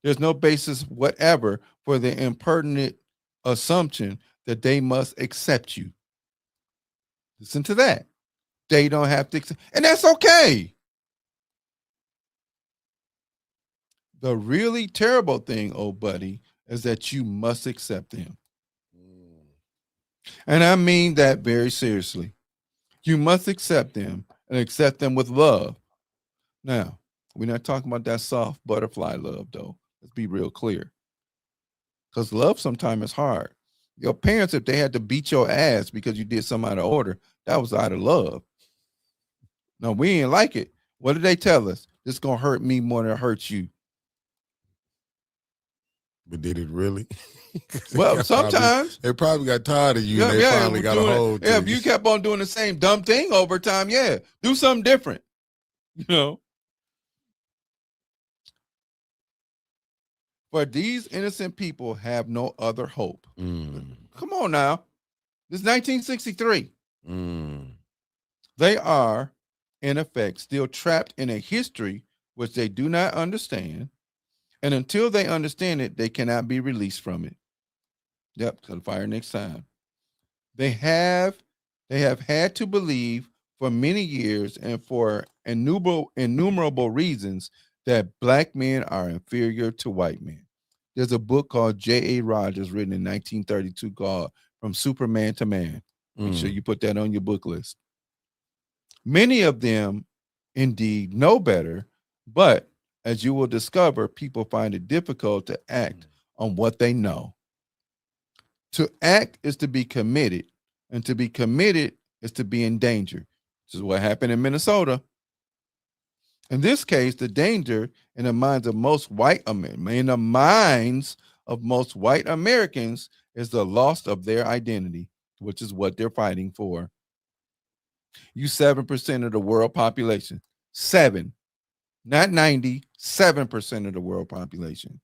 Speaker 1: there's no basis whatever for the impertinent assumption that they must accept you. Listen to that. They don't have to accept, and that's okay. The really terrible thing, old buddy, is that you must accept them. And I mean that very seriously. You must accept them and accept them with love, Now, we're not talking about that soft butterfly love, though. Let's be real clear. Because love sometimes is hard. Your parents, if they had to beat your ass because you did something out of order, that was out of love. No, we ain't like it. What did they tell us? This gonna hurt me more than it hurts you.
Speaker 2: But did it really?
Speaker 1: Well, sometimes
Speaker 2: they probably got tired of you, and they finally got a
Speaker 1: doing
Speaker 2: hold.
Speaker 1: Yeah, if you kept on doing the same dumb thing over time, yeah, do something different. You know. But these innocent people have no other hope. Come on now. This is 1963. They are, in effect, still trapped in a history which they do not understand. And until they understand it, they cannot be released from it. Yep, to the fire next time. They have had to believe for many years and for innumerable reasons that black men are inferior to white men. There's a book called J.A. Rogers written in 1932 called From Superman to Man. Make sure you put that on your book list. Many of them indeed know better, but as you will discover, people find it difficult to act on what they know. To act is to be committed, and to be committed is to be in danger. This is what happened in Minnesota. In this case, the danger in the minds of most white Americans is the loss of their identity, which is what they're fighting for. You 7% of the world population. 7, not 90, 7% of the world population.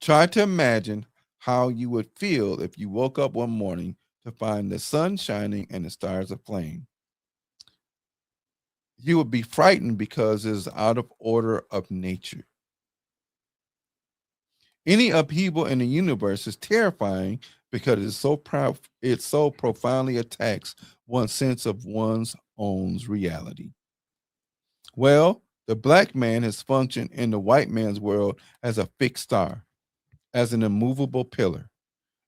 Speaker 1: Try to imagine how you would feel if you woke up one morning to find the sun shining and the stars aflame. You would be frightened because it is out of order of nature. Any upheaval in the universe is terrifying because it so profoundly attacks one's sense of one's own reality. Well, the black man has functioned in the white man's world as a fixed star, as an immovable pillar.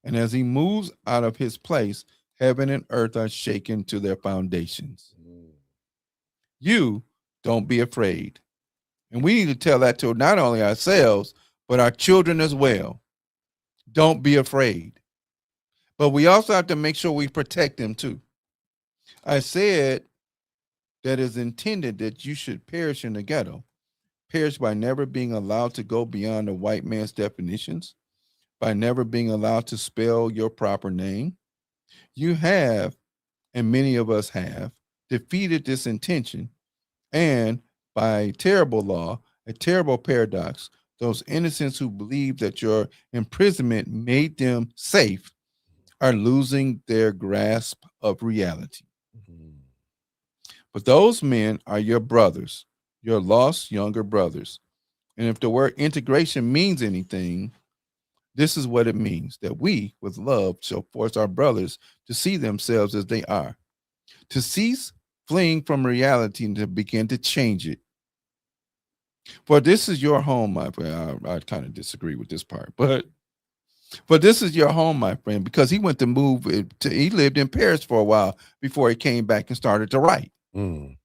Speaker 1: And as he moves out of his place, heaven and earth are shaken to their foundations. You don't be afraid. And we need to tell that to not only ourselves, but our children as well. Don't be afraid. But we also have to make sure we protect them too. I said that is intended that you should perish in the ghetto, perish by never being allowed to go beyond the white man's definitions, by never being allowed to spell your proper name. You have, and many of us have, defeated this intention, and by a terrible law, a terrible paradox, those innocents who believe that your imprisonment made them safe are losing their grasp of reality. But those men are your brothers, your lost younger brothers. And if the word integration means anything, this is what it means, that we, with love, shall force our brothers to see themselves as they are, to cease fleeing from reality and to begin to change it. For this is your home, my friend. I kind of disagree with this part, but this is your home, my friend, because he went to move. He lived in Paris for a while before he came back and started to write. Do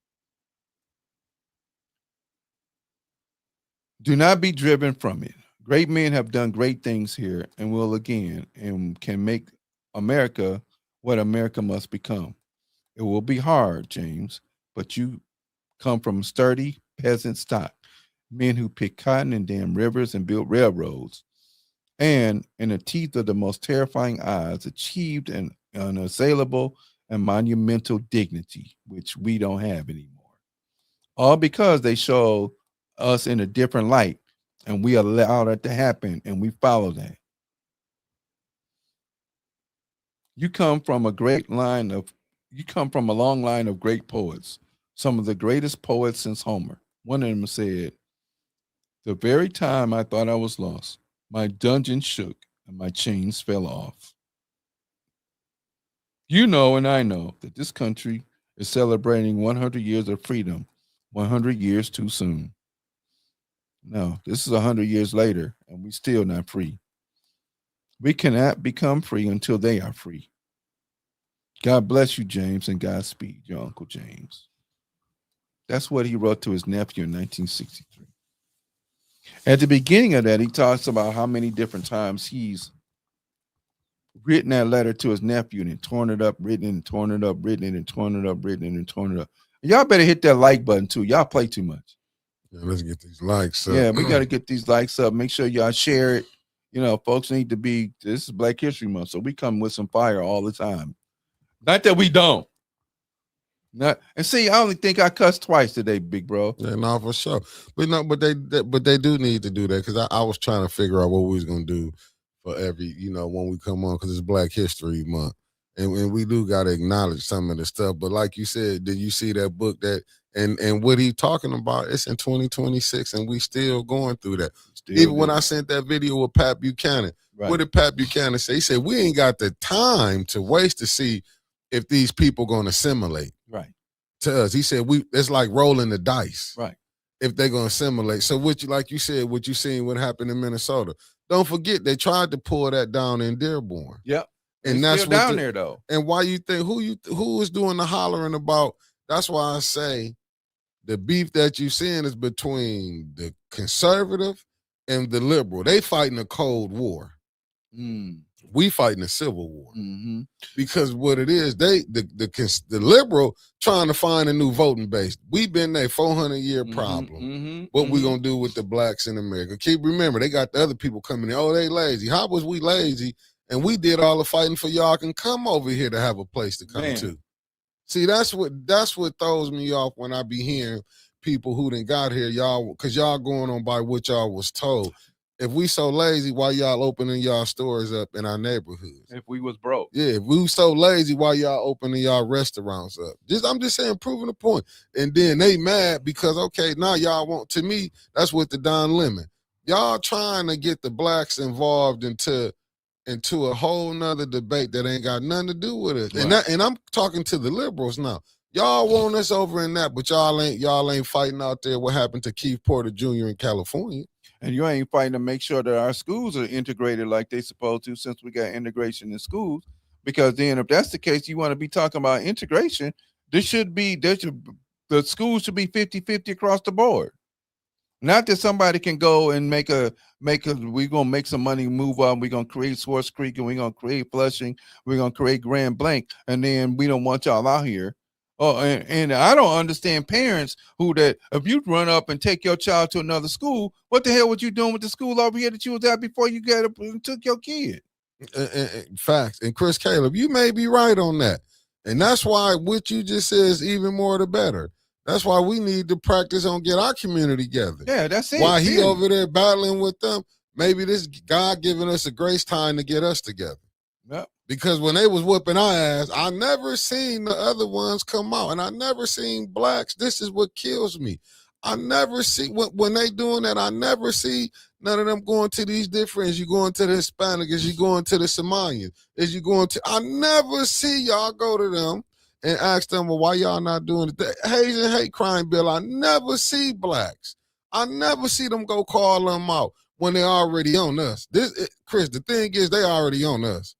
Speaker 1: not be driven from it. Great men have done great things here and will again, and can make America what America must become. It will be hard, James, but you come from sturdy peasant stock, men who picked cotton and dammed rivers and built railroads, and in the teeth of the most terrifying odds, achieved an unassailable and monumental dignity, which we don't have anymore. All because they show us in a different light, and we allow that to happen, and we follow that. You come from a long line of great poets, some of the greatest poets since Homer. One of them said, "The very time I thought I was lost, my dungeon shook and my chains fell off." You know, and I know that this country is celebrating 100 years of freedom, 100 years too soon. No, this is 100 years later, and we still not free. We cannot become free until they are free. God bless you, James, and Godspeed, your Uncle James. That's what he wrote to his nephew in 1963. At the beginning of that, he talks about how many different times he's written that letter to his nephew and torn it up, written it and torn it up, written it and torn it up, written it and torn it up. Y'all better hit that like button too. Y'all play too much.
Speaker 2: Yeah, let's get these likes up.
Speaker 1: Yeah, we got to get these likes up. Make sure y'all share it. You know, folks need to be, this is Black History Month, so we come with some fire all the time. Not that we don't. Not, and see, I only think I cussed twice today, big bro.
Speaker 2: Yeah, no, for sure. But they do need to do that, because I was trying to figure out what we was gonna do for every, when we come on, because it's Black History Month, and we do got to acknowledge some of the stuff. But like you said, did you see that book that and what he talking about? It's in 2026, and we still going through that. Even when I sent that video with Pat Buchanan, what did Pat Buchanan say? He said we ain't got the time to waste to see if these people gonna assimilate.
Speaker 1: Right.
Speaker 2: To us, he said it's like rolling the dice.
Speaker 1: Right.
Speaker 2: If they're gonna assimilate. So like you said, what you seen what happened in Minnesota. Don't forget they tried to pull that down in Dearborn.
Speaker 1: Yep.
Speaker 2: And
Speaker 1: they're
Speaker 2: that's
Speaker 1: still down there though.
Speaker 2: And why you think who is doing the hollering about? That's why I say the beef that you seeing is between the conservative and the liberal. They fighting a Cold War. We fighting a Civil War.
Speaker 1: Mm-hmm.
Speaker 2: Because what it is, the liberal trying to find a new voting base. We've been there 400-year problem. What we gonna do with the blacks in America? Remember, they got the other people coming in. Oh, they lazy. How was we lazy? And we did all the fighting for y'all can come over here to have a place to come to. See, that's what throws me off when I be hearing people who done got here, y'all, because y'all going on by what y'all was told. If we so lazy, why y'all opening y'all stores up in our neighborhoods?
Speaker 1: If we was broke.
Speaker 2: Yeah, if we so lazy, why y'all opening y'all restaurants up? I'm just saying, proving the point. And then they mad because, okay, now y'all want, to me, that's what the Don Lemon. Y'all trying to get the blacks involved into a whole nother debate that ain't got nothing to do with it. Right. And I'm talking to the liberals now. Y'all want us over in that, but y'all ain't fighting out there what happened to Keith Porter Jr. in California.
Speaker 1: And you ain't fighting to make sure that our schools are integrated like they supposed to, since we got integration in schools. Because then if that's the case, you want to be talking about integration, the schools should be 50-50 across the board. Not that somebody can go and we're going to make some money, move on. We're going to create Swartz Creek and we're going to create Flushing. We're going to create Grand Blanc. And then we don't want y'all out here. Oh, and I don't understand parents who that if you run up and take your child to another school, what the hell was you doing with the school over here that you was at before you got up and took your kid?
Speaker 2: Facts. And Chris Caleb, you may be right on that. And that's why what you just said is even more the better. That's why we need to practice on get our community together.
Speaker 1: Yeah, that's it.
Speaker 2: While he over there battling with them, maybe this God giving us a grace time to get us together.
Speaker 1: Yep.
Speaker 2: Because when they was whooping our ass, I never seen the other ones come out. And I never seen blacks. This is what kills me. I never see, when they doing that, I never see none of them going to these different, you going to the Hispanic, as you going to the Somalians, I never see y'all go to them and ask them, well, why y'all not doing it? The Haitian hate crime bill, I never see blacks. I never see them go call them out when they already on us. Chris, the thing is, they already on us.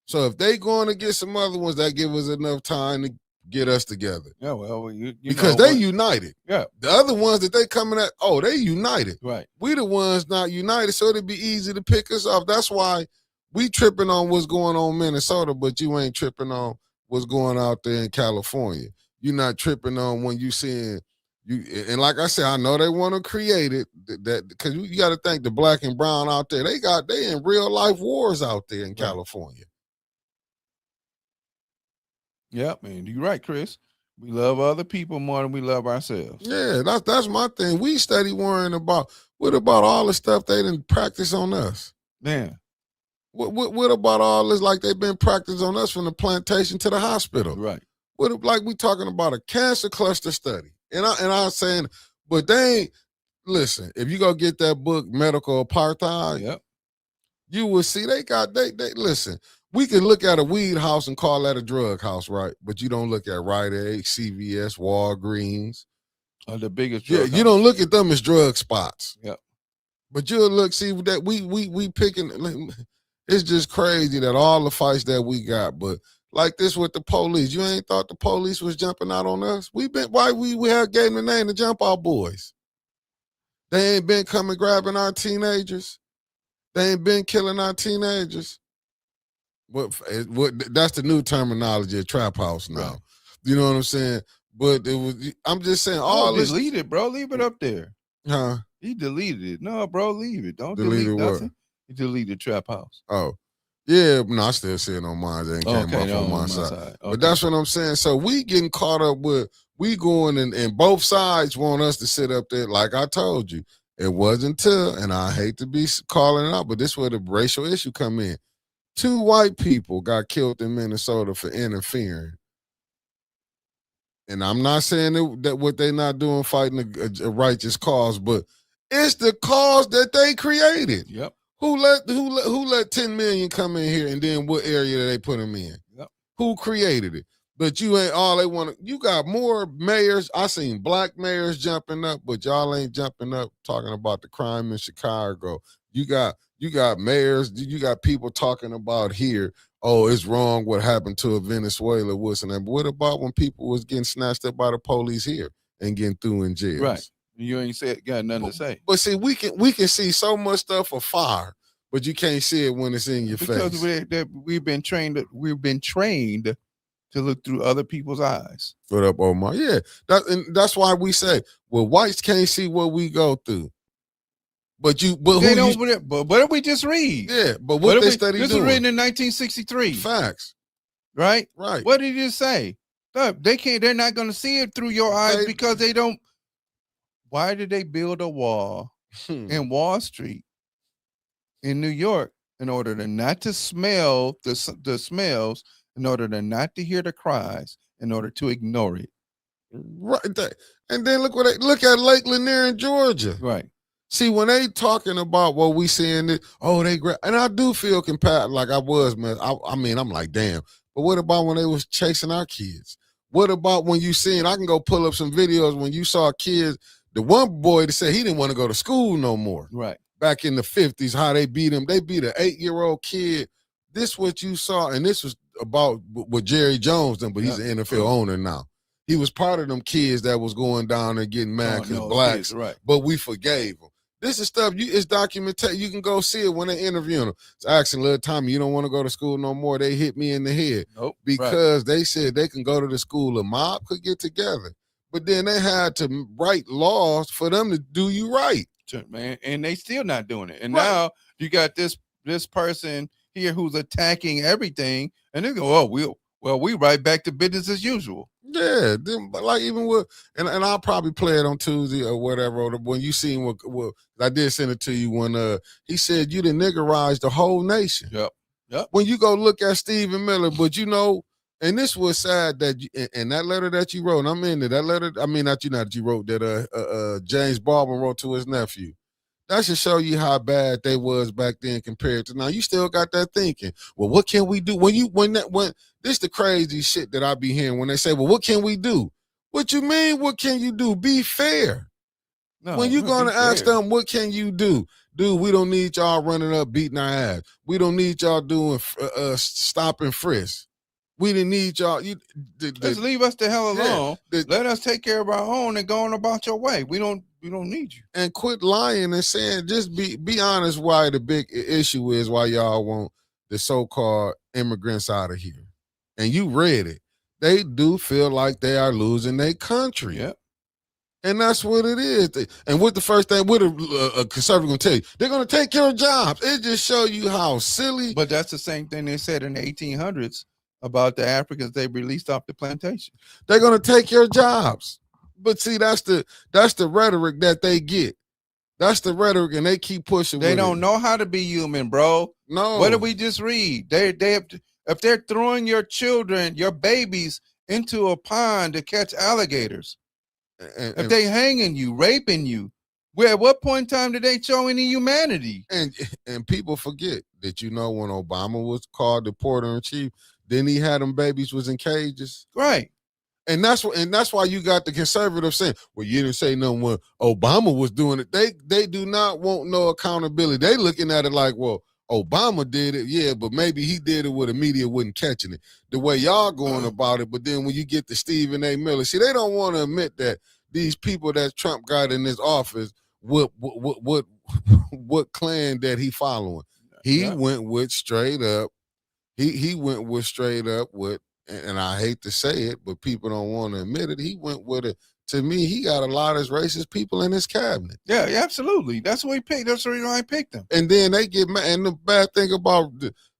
Speaker 2: So if they going to get some other ones, that give us enough time to get us together.
Speaker 1: Yeah, well,
Speaker 2: because they united.
Speaker 1: Yeah.
Speaker 2: The other ones that they coming at, they united.
Speaker 1: Right.
Speaker 2: We the ones not united, so it'd be easy to pick us off. That's why we tripping on what's going on in Minnesota, but you ain't tripping on what's going out there in California. You're not tripping on when you seeing you. And like I said, I know they want to create it that because you got to think the black and brown out there. They in real life wars out there in California.
Speaker 1: Yeah, man, you're right, Chris. We love other people more than we love ourselves.
Speaker 2: Yeah, that's my thing. We steady worrying about what about all the stuff they didn't practice on us.
Speaker 1: Man.
Speaker 2: What about all this like they've been practicing on us from the plantation to the hospital?
Speaker 1: Right.
Speaker 2: What like we talking about a cancer cluster study. And I'm saying, but they ain't, listen, if you go get that book, Medical Apartheid,
Speaker 1: yep,
Speaker 2: you will see they listen. We can look at a weed house and call that a drug house, right? But you don't look at Rite Aid, CVS, Walgreens.
Speaker 1: The biggest drug house.
Speaker 2: You don't look at them as drug spots.
Speaker 1: Yeah.
Speaker 2: But you'll look, see that we picking, it's just crazy that all the fights that we got, but like this with the police. You ain't thought the police was jumping out on us? Why we had gave them the name to Jump Out Boys? They ain't been coming grabbing our teenagers. They ain't been killing our teenagers. That's the new terminology of trap house now.
Speaker 1: Right.
Speaker 2: You know what I'm saying? But I'm just saying all this.
Speaker 1: Delete it, bro. Leave it up there.
Speaker 2: Huh?
Speaker 1: He deleted it. No, bro, leave it. Don't
Speaker 2: Delete
Speaker 1: delete
Speaker 2: what?
Speaker 1: nothing. He deleted Trap House.
Speaker 2: Oh. Yeah, no, I still see it on mine. It ain't came off on my side.
Speaker 1: Okay.
Speaker 2: But that's what I'm saying. So we getting caught up with, we going and both sides want us to sit up there. Like I told you, it wasn't until, and I hate to be calling it out, but this is where the racial issue come in. 2 white people got killed in Minnesota for interfering. And I'm not saying that what they not doing fighting a righteous cause, but it's the cause that they created.
Speaker 1: Yep.
Speaker 2: Who let 10 million come in here, and then what area did they put them in?
Speaker 1: Yep.
Speaker 2: Who created it? But you ain't all they want to. You got more mayors. I seen black mayors jumping up, but y'all ain't jumping up talking about the crime in Chicago. You got mayors. You got people talking about here. Oh, it's wrong what happened to a Venezuela, what's and that. But what about when people was getting snatched up by the police here and getting through in jails?
Speaker 1: Right. You ain't got nothing to say.
Speaker 2: But see, we can see so much stuff afar, but you can't see it when it's in your face.
Speaker 1: Because we've been trained to look through other people's eyes.
Speaker 2: Put up, Omar. Yeah, that's why we say, well, whites can't see what we go through. But what did we just read? Yeah, but what they study
Speaker 1: this
Speaker 2: doing?
Speaker 1: was written in 1963.
Speaker 2: Facts.
Speaker 1: Right?
Speaker 2: Right.
Speaker 1: What did it say? Look, they're not going to see it through your eyes because they don't. Why did they build a wall in Wall Street in New York in order to not to smell the smells, in order to not to hear the cries, in order to ignore it?
Speaker 2: Right. And then look at Lake Lanier in Georgia.
Speaker 1: Right.
Speaker 2: See, when they talking about what we seeing it, and I do feel compassionate, like I was, man. I mean, I'm like, damn. But what about when they was chasing our kids? What about when you seen, I can go pull up some videos when you saw kids, the one boy that said he didn't want to go to school no more.
Speaker 1: Right.
Speaker 2: Back in the 50s, how they beat him. They beat an 8-year-old kid. This what you saw, and this was about with Jerry Jones, but he's an NFL owner now. He was part of them kids that was going down and getting mad because blacks,
Speaker 1: right.
Speaker 2: But we forgave them. This is stuff, it's documentation. You can go see it when they interview them. It's asking little Tommy, you don't want to go to school no more. They hit me in the head.
Speaker 1: Nope.
Speaker 2: Because they said they can go to the school. A mob could get together. But then they had to write laws for them to do you right.
Speaker 1: Man, and they still not doing it. And now you got this person here who's attacking everything, and they go, we right back to business as usual.
Speaker 2: Yeah, but like even with, and I'll probably play it on Tuesday or whatever. Or when you seen what I did send it to you when he said you the niggerized the whole nation.
Speaker 1: Yep.
Speaker 2: When you go look at Stephen Miller, but you know, and this was sad that in that letter that you wrote, and I'm into that letter. I mean, not you wrote that James Baldwin wrote to his nephew. That should show you how bad they was back then compared to now. You still got that thinking. Well, what can we do when this the crazy shit that I be hearing when they say, well, what can we do? What you mean? What can you do? Be fair. No, when you gonna ask them, what can you do? Dude, we don't need y'all running up, beating our ass. We don't need y'all doing stop and frisk. We didn't need y'all.
Speaker 1: Just leave us the hell alone. Let us take care of our own and go on about your way. We don't need you.
Speaker 2: And quit lying and saying, just be honest why the big issue is why y'all want the so-called immigrants out of here. And you read it. They do feel like they are losing their country.
Speaker 1: Yep.
Speaker 2: And that's what it is. And what the first thing, what a conservative going to tell you, they're going to take care of jobs. It just show you how silly.
Speaker 1: But that's the same thing they said in the 1800s about the Africans they released off the plantation.
Speaker 2: They're going to take your jobs. But see, that's the rhetoric that they get. That's the rhetoric, and they keep pushing.
Speaker 1: They don't know how to be human, bro.
Speaker 2: No.
Speaker 1: What did we just read? They have to, if they're throwing your children, your babies into a pond to catch alligators, if they hanging you, raping you, at what point in time did they show any humanity?
Speaker 2: And people forget that, you know, when Obama was called the porter in chief, then he had them babies was in cages.
Speaker 1: Right.
Speaker 2: And that's why you got the conservatives saying, well, you didn't say nothing when Obama was doing it. They do not want no accountability. They looking at it like, well, Obama did it, yeah, but maybe he did it where the media wasn't catching it. The way y'all going about it, but then when you get to Stephen A. Miller, see, they don't want to admit that these people that Trump got in his office, what clan that he following. He went with straight up. He went with straight up with, and I hate to say it, but people don't want to admit it. He went with it. To me, he got a lot of racist people in his cabinet.
Speaker 1: Yeah, absolutely. That's what he picked. That's the reason I picked him.
Speaker 2: And then they get mad. And the bad thing about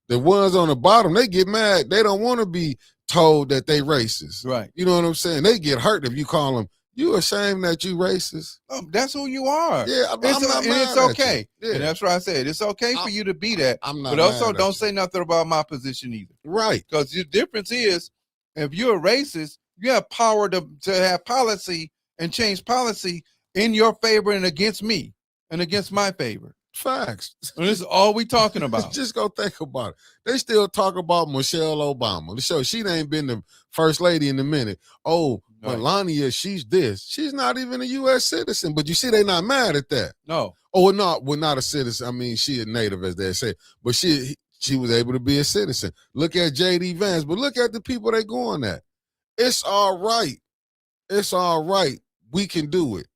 Speaker 2: the ones on the bottom, they get mad. They don't want to be told that they racist.
Speaker 1: Right.
Speaker 2: You know what I'm saying? They get hurt if you call them, you ashamed that you racist?
Speaker 1: Oh, that's who you are.
Speaker 2: Yeah, I'm not mad
Speaker 1: it's
Speaker 2: at
Speaker 1: okay.
Speaker 2: you. Yeah.
Speaker 1: And that's what I said. It's okay for you to be that.
Speaker 2: I'm not
Speaker 1: but also
Speaker 2: mad at
Speaker 1: don't
Speaker 2: you.
Speaker 1: say nothing about my position either.
Speaker 2: Right.
Speaker 1: Because the difference is, if you're a racist, you have power to have policy and change policy in your favor and against me and against my favor.
Speaker 2: Facts.
Speaker 1: And this is all we talking about.
Speaker 2: Just go think about it. They still talk about Michelle Obama. The show, she ain't been the first lady in a minute. Oh,
Speaker 1: Right.
Speaker 2: Melania, she's this. She's not even a U.S. citizen. But you see, they not mad at that.
Speaker 1: No.
Speaker 2: Oh, we're not a citizen. I mean, she a native, as they say. But she was able to be a citizen. Look at J.D. Vance. But look at the people they going at. It's all right. It's all right. We can do it.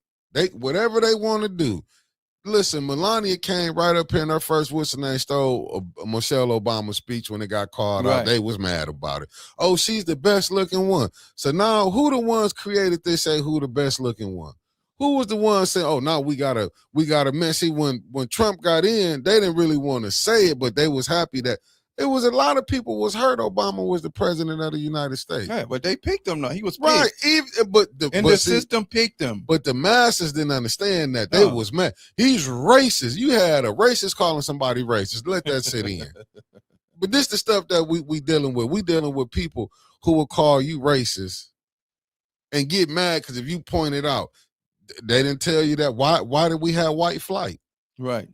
Speaker 2: Whatever they want to do. Listen, Melania came right up here in her first name stole a Michelle Obama speech when it got called out. They was mad about it. Oh, she's the best looking one. So now who the ones created this say who the best looking one? Who was the one saying, oh, now we gotta mess? See, when Trump got in, they didn't really want to say it, but they was happy that it was a lot of people was hurt Obama was the president of the United States.
Speaker 1: Yeah, but they picked him. No, he was picked.
Speaker 2: Right.
Speaker 1: The system picked him.
Speaker 2: But the masses didn't understand that. They was mad. He's racist. You had a racist calling somebody racist. Let that sit in. But this the stuff that we dealing with. We dealing with people who will call you racist and get mad because if you point it out, they didn't tell you that. Why did we have white flight?
Speaker 1: Right.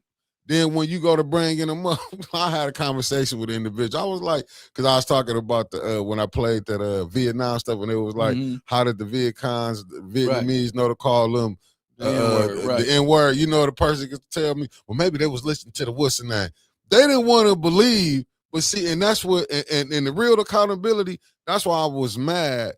Speaker 2: Then when you go to bringing them up, I had a conversation with an individual. I was like, because I was talking about the when I played that Vietnam stuff, and it was like, how did the Vietnamese know to call them the N-word? You know, the person could tell me, well, maybe they was listening to the what's the name. They didn't want to believe, but see, and that's what, and the real accountability, that's why I was mad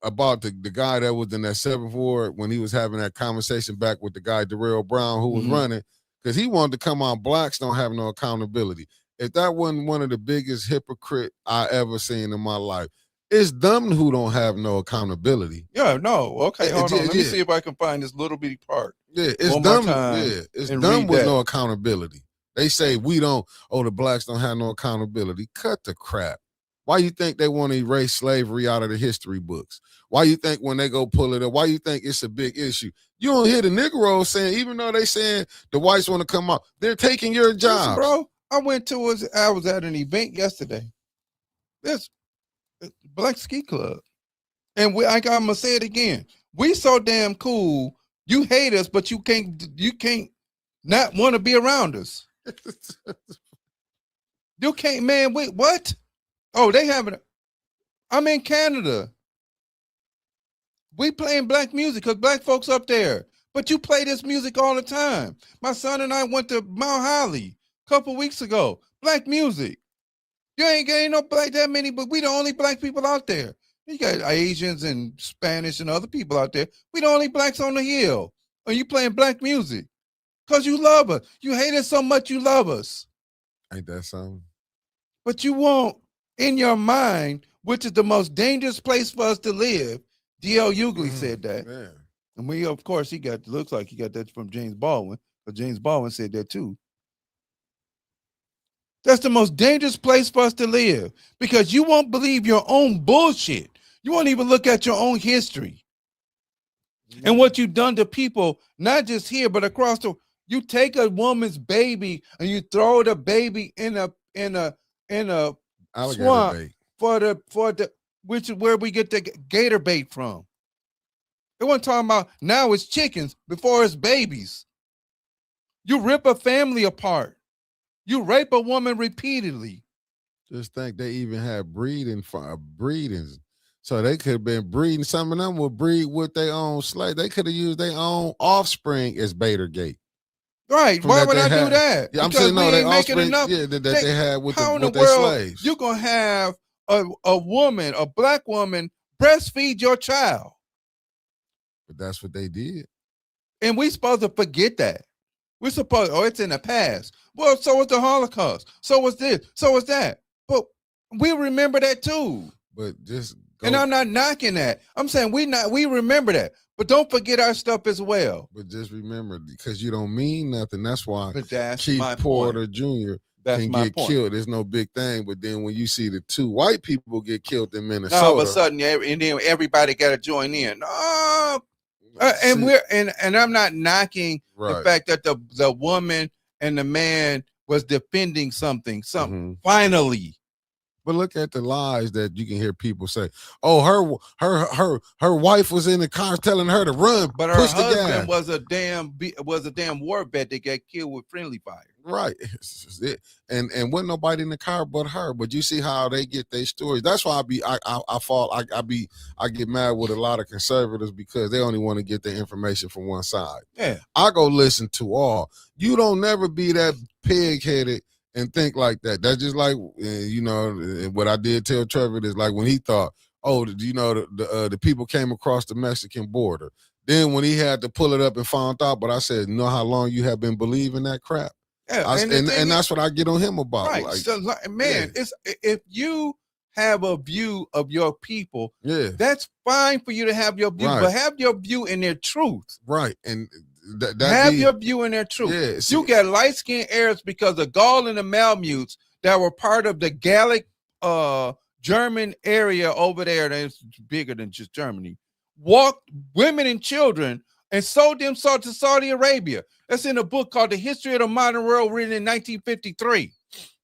Speaker 2: about the guy that was in that 7th Ward when he was having that conversation back with the guy, Darrell Brown, who was running. Because he wanted to come out, blacks don't have no accountability. If that wasn't one of the biggest hypocrite I ever seen in my life, it's them who don't have no accountability.
Speaker 1: Yeah, no. Okay, hold on. Let me see if I can find this little bitty part.
Speaker 2: Yeah, it's them. Yeah, it's them with no accountability. They say the blacks don't have no accountability. Cut the crap. Why you think they want to erase slavery out of the history books? Why you think when they go pull it up, why you think it's a big issue? You don't hear the Negroes saying, even though they saying the whites want to come out, they're taking your job.
Speaker 1: Bro, I was at an event yesterday. This Black Ski Club. And I'm gonna say it again. We so damn cool. You hate us, but you can't not want to be around us. You can't, man. Wait, what? Oh, they having I'm in Canada. We playing black music because black folks up there. But you play this music all the time. My son and I went to Mount Holly a couple weeks ago. Black music. You ain't no black that many, but we the only black people out there. You got Asians and Spanish and other people out there. We the only blacks on the hill. And you playing black music because you love us. You hate us so much you love us.
Speaker 2: Ain't that something?
Speaker 1: But you won't, in your mind, which is the most dangerous place for us to live. D.L. Hughley said that.
Speaker 2: Man.
Speaker 1: And we, of course, looks like he got that from James Baldwin, but James Baldwin said that too. That's the most dangerous place for us to live because you won't believe your own bullshit. You won't even look at your own history and what you've done to people, not just here, but across the. You take a woman's baby and you throw the baby in a swamp
Speaker 2: bait.
Speaker 1: for the which is where we get the gator bait from. They weren't talking about now it's chickens before it's babies. You rip a family apart. You rape a woman repeatedly.
Speaker 2: Just think they even had breedings. So they could have been breeding. Some of them would breed with their own slave. They could have used their own offspring as Baitergate.
Speaker 1: Right.
Speaker 2: From
Speaker 1: Why
Speaker 2: that
Speaker 1: would
Speaker 2: they
Speaker 1: I do
Speaker 2: had.
Speaker 1: that?
Speaker 2: Yeah, I'm
Speaker 1: Because
Speaker 2: saying
Speaker 1: we
Speaker 2: no, they
Speaker 1: ain't making
Speaker 2: offspring,
Speaker 1: enough.
Speaker 2: yeah, that they had with
Speaker 1: How in the
Speaker 2: their
Speaker 1: world
Speaker 2: slaves.
Speaker 1: you gonna have a woman, a black woman, breastfeed your child?
Speaker 2: But that's what they did.
Speaker 1: And we supposed to forget that. We're supposed, oh, it's in the past. Well, so was the Holocaust. So was this. So was that. But we remember that too.
Speaker 2: But just go.
Speaker 1: And I'm not knocking that. I'm saying we remember that. But don't forget our stuff as well.
Speaker 2: But just remember, because you don't mean nothing. That's why
Speaker 1: But that's
Speaker 2: Keith
Speaker 1: my
Speaker 2: Porter
Speaker 1: point.
Speaker 2: Jr.
Speaker 1: That's
Speaker 2: can
Speaker 1: my
Speaker 2: get
Speaker 1: point.
Speaker 2: killed. There's no big thing. But then when you see the two white people get killed in Minnesota,
Speaker 1: Now all of a sudden, and then everybody got to join in. And I'm not knocking the fact that the woman and the man was defending something. Finally.
Speaker 2: But look at the lies that you can hear people say. Oh, her wife was in the car telling her to run,
Speaker 1: but her husband was a damn war vet that got killed with friendly fire.
Speaker 2: Right, and wasn't nobody in the car but her. But you see how they get their stories. That's why I get mad with a lot of conservatives because they only want to get their information from one side.
Speaker 1: Yeah,
Speaker 2: I go listen to all. You don't never be that pig-headed and think like that. That's just like, you know, what I did tell Trevor is like when he thought, oh, you know, the people came across the Mexican border. Then when he had to pull it up and found out, but I said, you know how long you have been believing that crap?
Speaker 1: Yeah,
Speaker 2: and that's what I get on him about.
Speaker 1: Right.
Speaker 2: Like,
Speaker 1: so, man, it's if you have a view of your people, that's fine for you to have your view, but have your view in their truth.
Speaker 2: Right. And
Speaker 1: your view in their truth.
Speaker 2: Yeah,
Speaker 1: you got light-skinned Arabs because of Gaul and the Malamutes that were part of the Gallic German area over there that's bigger than just Germany. Walked women and children and sold them to Saudi Arabia. That's in a book called The History of the Modern World, written in 1953.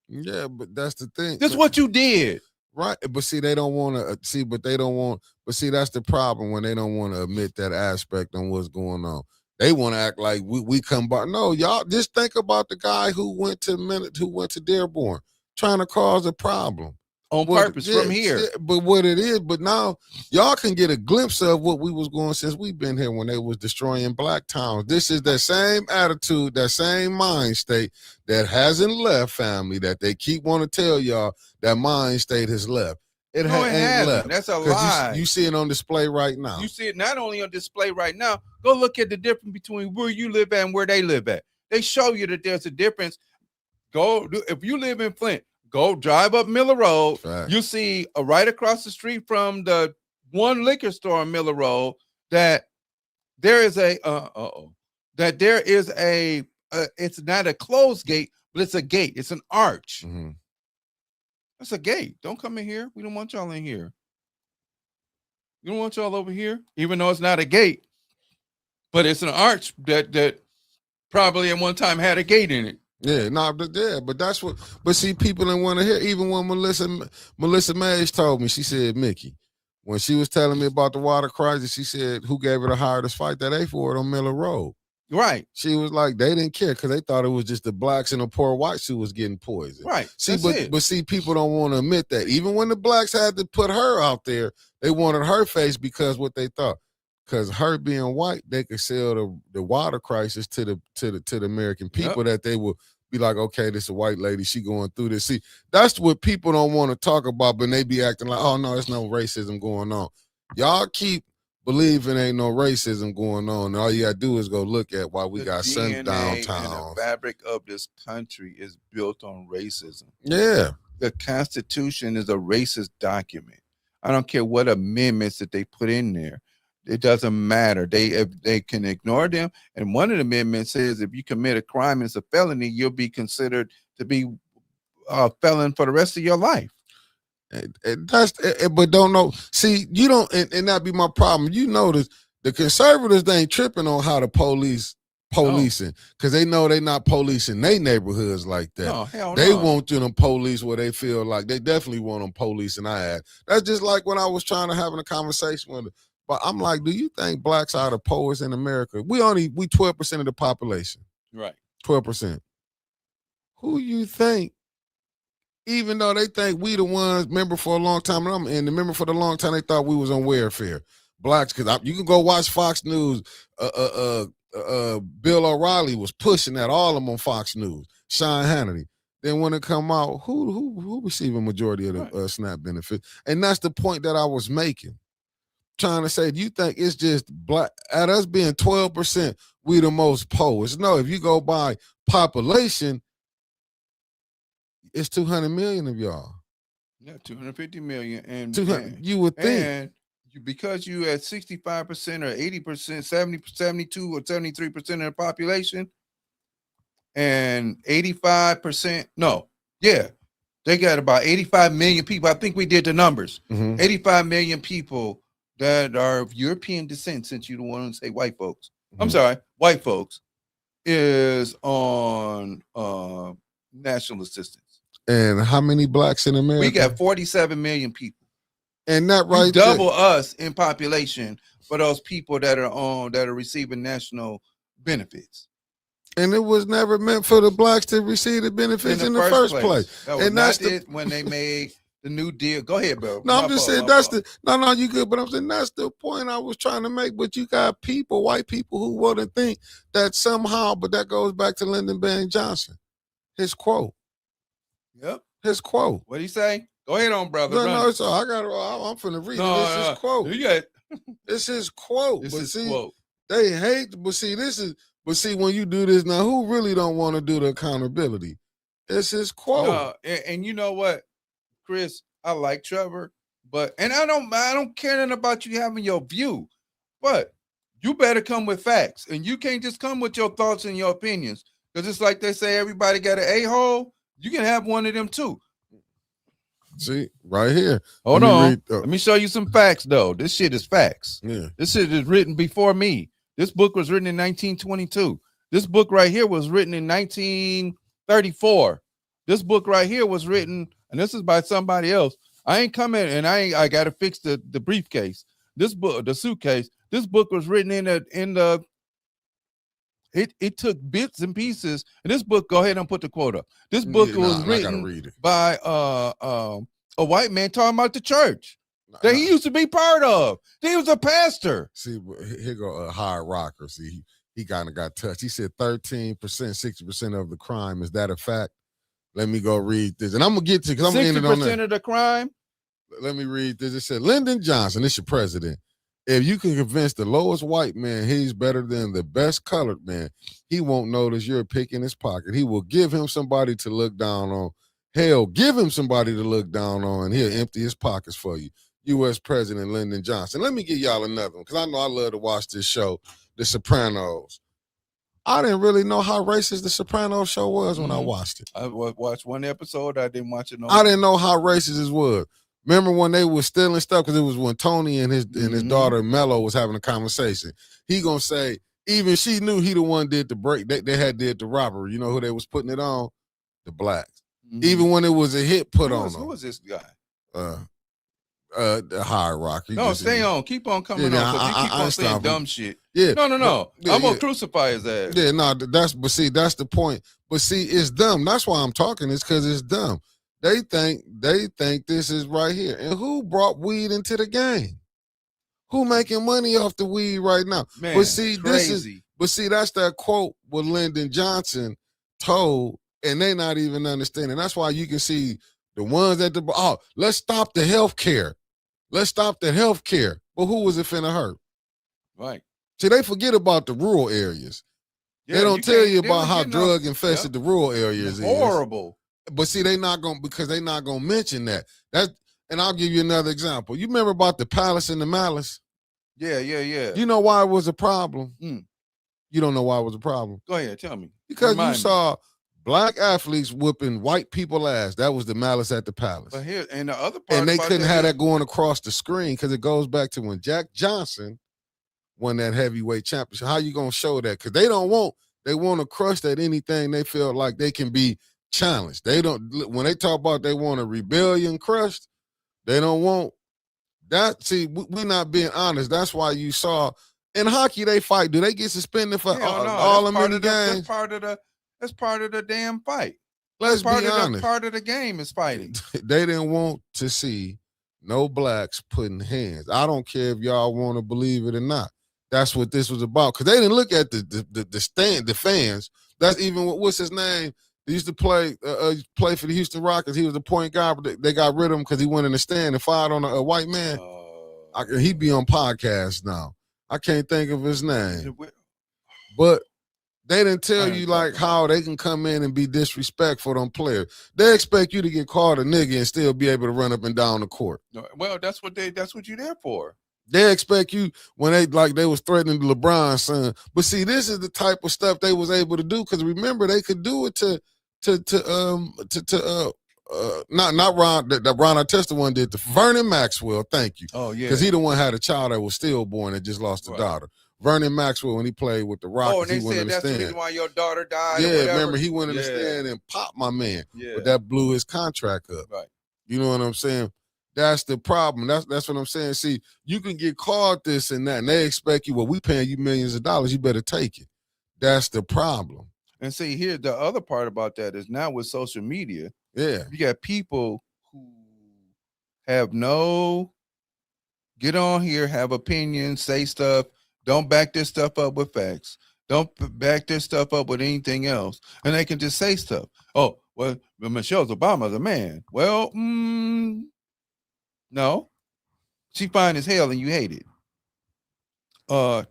Speaker 2: Yeah, but that's the thing.
Speaker 1: This is what you did.
Speaker 2: Right. But see, they don't want to see, but see, that's the problem when they don't want to admit that aspect on what's going on. They want to act like we come by. No, y'all just think about the guy who went to Dearborn trying to cause a problem.
Speaker 1: On purpose from here.
Speaker 2: But what it is, but now y'all can get a glimpse of what we was going since we've been here when they was destroying black towns. This is that same attitude, that same mind state that hasn't left, family, that they keep wanting to tell y'all that mind state has left. It ain't left.
Speaker 1: That's a lie.
Speaker 2: You see it on display right now.
Speaker 1: You see it not only on display right now. Go look at the difference between where you live at and where they live at. They show you that there's a difference. If you live in Flint, go drive up Miller Road.
Speaker 2: Fact.
Speaker 1: You see right across the street from the one liquor store on Miller Road that there is it's not a closed gate, but it's a gate. It's an arch.
Speaker 2: Mm-hmm.
Speaker 1: That's a gate. Don't come in here. We don't want y'all in here. You don't want y'all over here, even though it's not a gate, but it's an arch that probably at one time had a gate in it.
Speaker 2: Yeah, but that's what. But see, people didn't want to hear. Even when Melissa Mays told me, she said, Mickey, when she was telling me about the water crisis, she said, who gave her the hardest fight? That A4 on Miller Road.
Speaker 1: Right.
Speaker 2: She was like, they didn't care because they thought it was just the blacks and the poor whites who was getting poisoned.
Speaker 1: Right.
Speaker 2: See, but see, people don't want to admit that. Even when the blacks had to put her out there, they wanted her face because what they thought. Because her being white, they could sell the water crisis to the American people, that they would be like, okay, this is a white lady, she going through this. See, that's what people don't want to talk about, but they be acting like, oh no, there's no racism going on. Y'all keep believing ain't no racism going on. And all you gotta do is go look at why we got sundown towns.
Speaker 1: And the fabric of this country is built on racism.
Speaker 2: Yeah.
Speaker 1: The Constitution is a racist document. I don't care what amendments that they put in there. It doesn't matter. They can ignore them. And one of the amendments says if you commit a crime and it's a felony, you'll be considered to be a felon for the rest of your life.
Speaker 2: But don't know. See, you don't, and that be my problem. You notice the conservatives, they ain't tripping on how the policing, because they know they not policing their neighborhoods like that.
Speaker 1: No, hell
Speaker 2: they
Speaker 1: no.
Speaker 2: want them police where they feel like they definitely want them policing our ass. That's just like when I was trying to have a conversation with them. But I'm like, do you think blacks are the poorest in America? We 12% of the population.
Speaker 1: Right.
Speaker 2: 12%. Who you think? Even though they think we the ones, remember for a long time, and remember for the long time they thought we was on welfare. Blacks, because you can go watch Fox News. Bill O'Reilly was pushing that, all of them on Fox News, Sean Hannity. Then when it come out, who receiving majority of the SNAP benefits? And that's the point that I was making. Trying to say, do you think it's just black, at us being 12%, we the most poor? No, if you go by population, it's 200 million of y'all.
Speaker 1: Yeah, 250 million. And
Speaker 2: you would think.
Speaker 1: And because you at 65% or 80%, 70, 72 or 73% of the population, and 85%, they got about 85 million people. I think we did the numbers. 85 million people that are of European descent, since you don't want to say white folks. I'm sorry, white folks is on national assistance.
Speaker 2: And how many blacks in America?
Speaker 1: We got 47 million people.
Speaker 2: And that right
Speaker 1: double us in population for those people that are receiving national benefits.
Speaker 2: And it was never meant for the blacks to receive the benefits in the first place.
Speaker 1: That was and that's when they made the New Deal. Go ahead, bro.
Speaker 2: No, I'm just saying you good, but I'm saying that's the point I was trying to make. But you got people, white people, who wouldn't think that somehow, but that goes back to Lyndon B. Johnson. His quote.
Speaker 1: Yep.
Speaker 2: His quote.
Speaker 1: What'd he say? Go ahead on, brother.
Speaker 2: No, it's all, I'm finna read it. It's his quote. It's his quote.
Speaker 1: It's his quote.
Speaker 2: They hate, but see, when you do this now, who really don't want to do the accountability? It's his quote.
Speaker 1: And you know what, Chris, I like Trevor, and I don't care nothing about you having your view, but you better come with facts, and you can't just come with your thoughts and your opinions, because it's like they say everybody got an a-hole. You can have one of them too.
Speaker 2: See, right here.
Speaker 1: Hold on. Let me show you some facts, though. This shit is facts.
Speaker 2: Yeah.
Speaker 1: This shit is written before me. This book was written in 1922. This book right here was written in 1934. This book right here was written, and this is by somebody else. I ain't coming, and I got to fix the briefcase. This book, the suitcase. This book was written It took bits and pieces. And this book, go ahead and put the quote up. This book was written by a white man talking about the church that he used to be part of. He was a pastor.
Speaker 2: See, here go a hard rocker. See, he kind of got touched. He said 13%, 60% of the crime. Is that a fact? Let me go read this. And I'm going to get to, because I'm going to end it on that.
Speaker 1: 60% of the crime?
Speaker 2: Let me read this. It said, Lyndon Johnson, this your president. If you can convince the lowest white man he's better than the best colored man, he won't notice you're a pick in his pocket. He will give him somebody to look down on. Hell, give him somebody to look down on, and he'll empty his pockets for you. U.S. President Lyndon Johnson. Let me give y'all another one, because I know I love to watch this show, The Sopranos. I didn't really know how racist The Sopranos show was when I watched it.
Speaker 1: I watched one episode. I didn't watch it.
Speaker 2: I didn't know how racist it was. Remember when they were stealing stuff, because it was when Tony and his daughter Mello was having a conversation. He gonna say even she knew he the one did the break. They had did the robbery. You know who they was putting it on? The blacks. Even when it was a hit put on them.
Speaker 1: Who was this guy?
Speaker 2: The hard rock.
Speaker 1: No, stay on. Keep on coming on. Because he keep on saying dumb shit.
Speaker 2: Yeah.
Speaker 1: No. I'm gonna crucify his ass.
Speaker 2: Yeah, no, that's the point. But see, it's dumb. That's why I'm talking. It's because it's dumb. They think this is right here. And who brought weed into the game? Who making money off the weed right now?
Speaker 1: Man,
Speaker 2: but see,
Speaker 1: crazy.
Speaker 2: That's that quote what Lyndon Johnson told, and they not even understanding. That's why you can see the ones at let's stop the health care. Let's stop the health care. But who was it finna hurt?
Speaker 1: Right.
Speaker 2: See, they forget about the rural areas. Yeah, they don't tell you about how drug infested the rural areas is.
Speaker 1: Horrible.
Speaker 2: But see, they're not gonna mention that. And I'll give you another example. You remember about the Palace and the Malice?
Speaker 1: Yeah.
Speaker 2: You know why it was a problem? You don't know why it was a problem?
Speaker 1: Go ahead, tell me.
Speaker 2: Because you saw black athletes whooping white people ass. That was the Malice at the Palace.
Speaker 1: But here, and the other part,
Speaker 2: and they couldn't have that going across the screen, because it goes back to when Jack Johnson won that heavyweight championship. How you gonna show that? Because they want to crush that anything they feel like they can be challenged. They don't, when they talk about they want a rebellion crushed, they don't want that. See, we're not being honest. That's why you saw in hockey they fight. Do they get suspended for all the many games?
Speaker 1: That's part of the damn fight.
Speaker 2: Let's be honest.
Speaker 1: Part of the game is fighting.
Speaker 2: They didn't want to see no blacks putting hands. I don't care if y'all want to believe it or not. That's what this was about. Because they didn't look at the fans. That's even what's his name? He used to play for the Houston Rockets. He was the point guard, but they got rid of him because he went in the stand and fired on a white man. He be on podcasts now. I can't think of his name. But they didn't tell you like how they can come in and be disrespectful to them players. They expect you to get called a nigga and still be able to run up and down the court.
Speaker 1: Well, that's what you're there for.
Speaker 2: They expect you when they was threatening LeBron's son. But see, this is the type of stuff they was able to do because remember they could do it not Ron that Ron Artest one did to Vernon Maxwell. Thank you.
Speaker 1: Oh yeah,
Speaker 2: because he the one had a child that was stillborn and just lost a daughter. Vernon Maxwell when he played with the Rockets.
Speaker 1: Oh, and they
Speaker 2: he went
Speaker 1: said
Speaker 2: in the
Speaker 1: that's the
Speaker 2: stand.
Speaker 1: reason why your daughter died.
Speaker 2: Yeah, remember he went in the stand and popped my man.
Speaker 1: Yeah,
Speaker 2: but that blew his contract up.
Speaker 1: Right.
Speaker 2: You know what I'm saying? That's the problem. That's what I'm saying. See, you can get called this and that, and they expect you. Well, we paying you millions of dollars. You better take it. That's the problem.
Speaker 1: And see, here the other part about that is now with social media.
Speaker 2: Yeah,
Speaker 1: you got people who have get on here, have opinions, say stuff, don't back this stuff up with facts, don't back this stuff up with anything else, and they can just say stuff. Oh, well, Michelle Obama's a man. Well, no, she fine as hell and you hate it.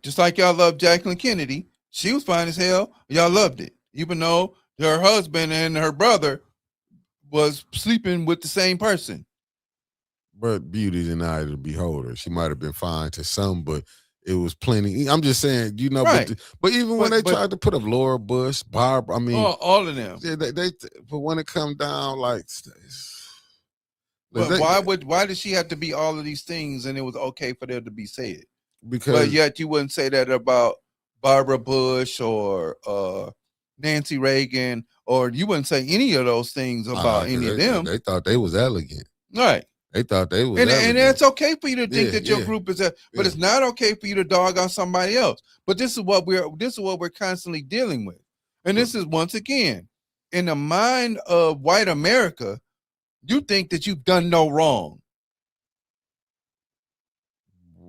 Speaker 1: Just like y'all love Jacqueline Kennedy, she was fine as hell, y'all loved it, even though her husband and her brother was sleeping with the same person.
Speaker 2: But beauty's in the eye of the beholder. She might have been fine to some, but it was plenty. I'm just saying, you know,
Speaker 1: right.
Speaker 2: but even when they tried to put up Laura Bush, Barbara, I mean,
Speaker 1: all of them.
Speaker 2: Yeah, but when it comes down, like,
Speaker 1: but why did she have to be all of these things and it was okay for them to be said?
Speaker 2: Because
Speaker 1: but yet you wouldn't say that about Barbara Bush or Nancy Reagan, or you wouldn't say any of those things about any of them.
Speaker 2: They thought they was elegant.
Speaker 1: Right.
Speaker 2: They thought they was
Speaker 1: and it's okay for you to think that your group is but it's not okay for you to dog on somebody else. But this is what we're constantly dealing with. And this is once again, in the mind of white America, you think that you've done no wrong.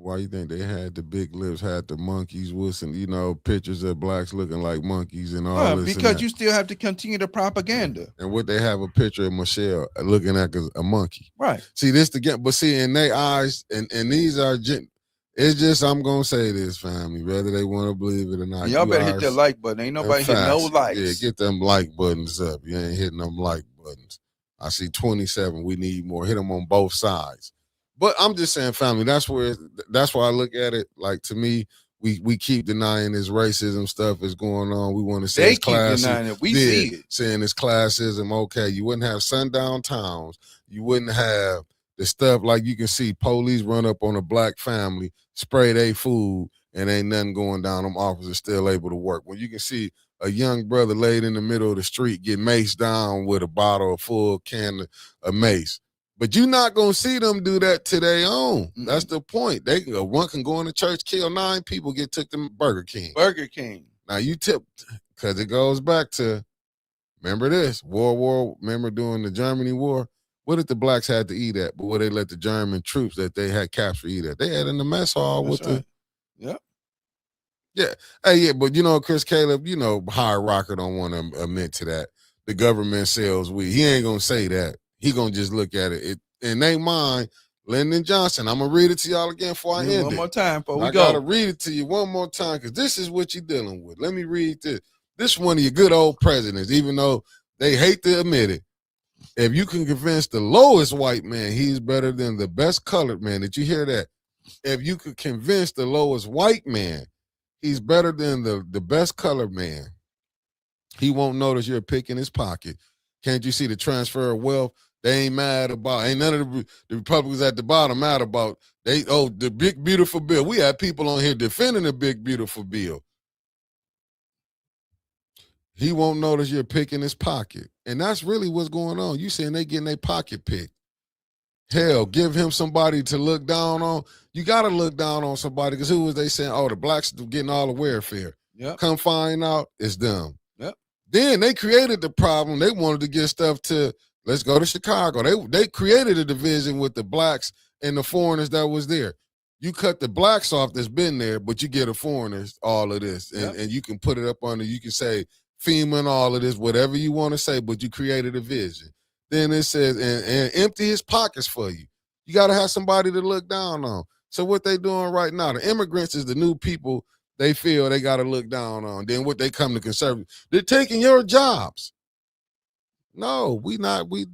Speaker 2: Why you think they had the big lips, had the monkeys whistling, you know, pictures of blacks looking like monkeys and all this?
Speaker 1: Because you still have to continue the propaganda.
Speaker 2: And what they have a picture of Michelle looking at a monkey.
Speaker 1: Right.
Speaker 2: See, this again, but see, in their eyes, and these are, it's just, I'm going to say this, family, whether they want to believe it or not.
Speaker 1: Y'all better hit that like button. Ain't nobody hitting no likes.
Speaker 2: Yeah, get them like buttons up. You ain't hitting them like buttons. I see 27. We need more. Hit them on both sides. But I'm just saying, family, that's why I look at it. Like, to me, we keep denying this racism stuff is going on. We want to say it's classism. They keep denying it. We see it. Saying it's classism. Okay, you wouldn't have sundown towns. You wouldn't have the stuff like you can see police run up on a black family, spray their food, and ain't nothing going down. Them officers still able to work. When you can see a young brother laid in the middle of the street get maced down with a bottle of full can of mace. But you're not going to see them do that to their own. Mm-hmm. That's the point. One can go in the church, kill 9 people, get took to Burger King.
Speaker 1: Burger King.
Speaker 2: Now you tip, because it goes back to, remember this, remember during the Germany war? What did the blacks had to eat at? But what they let the German troops that they had captured eat at? They had in the mess hall with the.
Speaker 1: Yep.
Speaker 2: Yeah. Hey, yeah, but you know, Chris Caleb, you know, Hard Rocker don't want to admit to that. The government sells weed. He ain't going to say that. He gonna just look at it. In their mind, Lyndon Johnson. I'm gonna read it to y'all again before I end it.
Speaker 1: One more time before we go.
Speaker 2: I gotta read it to you one more time because this is what you're dealing with. Let me read this. This is one of your good old presidents, even though they hate to admit it. If you can convince the lowest white man he's better than the best colored man, did you hear that? If you could convince the lowest white man he's better than the best colored man, he won't notice you're picking his pocket. Can't you see the transfer of wealth? They ain't mad about, ain't none of the Republicans at the bottom mad about, the big, beautiful bill. We have people on here defending the big, beautiful bill. He won't notice you're picking his pocket. And that's really what's going on. You saying they getting their pocket picked. Hell, give him somebody to look down on. You got to look down on somebody because who was they saying, oh, the blacks are getting all the welfare.
Speaker 1: Yep.
Speaker 2: Come find out, it's them.
Speaker 1: Yep.
Speaker 2: Then they created the problem. They wanted to get stuff to, let's go to Chicago. They created a division with the blacks and the foreigners that was there. You cut the blacks off that's been there, but you get a foreigners all of this. And you can put it up under, you can say FEMA and all of this, whatever you want to say, but you created a vision. Then it says, and empty his pockets for you. You got to have somebody to look down on. So what they doing right now, the immigrants is the new people they feel they got to look down on. Then what they come to conservative, they're taking your jobs. No, we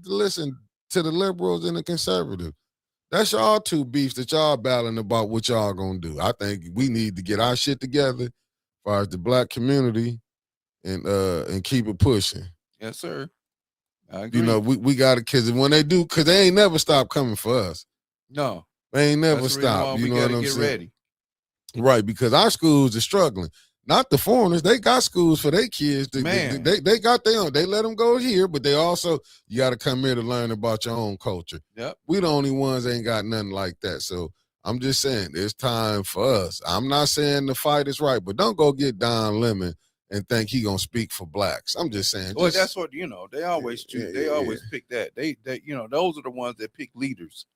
Speaker 2: listen to the liberals and the conservative. That's y'all two beefs that y'all battling about what y'all gonna do. I think we need to get our shit together as far as the black community and keep it pushing.
Speaker 1: Yes, sir. I agree.
Speaker 2: You know, we got to, because when they do, because they ain't never stop coming for us.
Speaker 1: No.
Speaker 2: They ain't never
Speaker 1: That's the reason why
Speaker 2: stop.
Speaker 1: we
Speaker 2: You know what
Speaker 1: gotta
Speaker 2: I'm
Speaker 1: get
Speaker 2: saying?
Speaker 1: ready.
Speaker 2: Right, because our schools are struggling. Not the foreigners. They got schools for their kids.
Speaker 1: Man.
Speaker 2: They got their own. They let them go here, but they also, you got to come here to learn about your own culture.
Speaker 1: Yep.
Speaker 2: We the only ones that ain't got nothing like that. So I'm just saying, it's time for us. I'm not saying the fight is right, but don't go get Don Lemon and think he gonna speak for blacks. I'm just saying.
Speaker 1: Well, that's what, they always choose. They always pick that. They those are the ones that pick leaders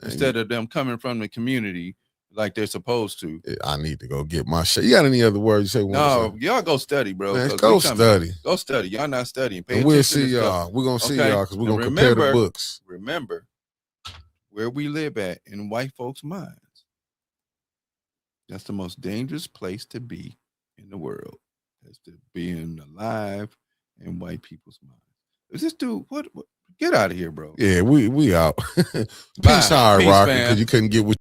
Speaker 1: instead of them coming from the community like they're supposed to.
Speaker 2: I need to go get my shit. You got any other words you say?
Speaker 1: No, y'all go study, bro.
Speaker 2: Man, go study.
Speaker 1: Go study. Y'all not studying.
Speaker 2: And we'll see y'all. We're going to see y'all because we're going to compare the books.
Speaker 1: Remember where we live at in white folks' minds. That's the most dangerous place to be in the world. That's to being alive in white people's minds. Is this dude, what? Get out of here, bro.
Speaker 2: Yeah, we out. Peace, high rocket, because you couldn't get what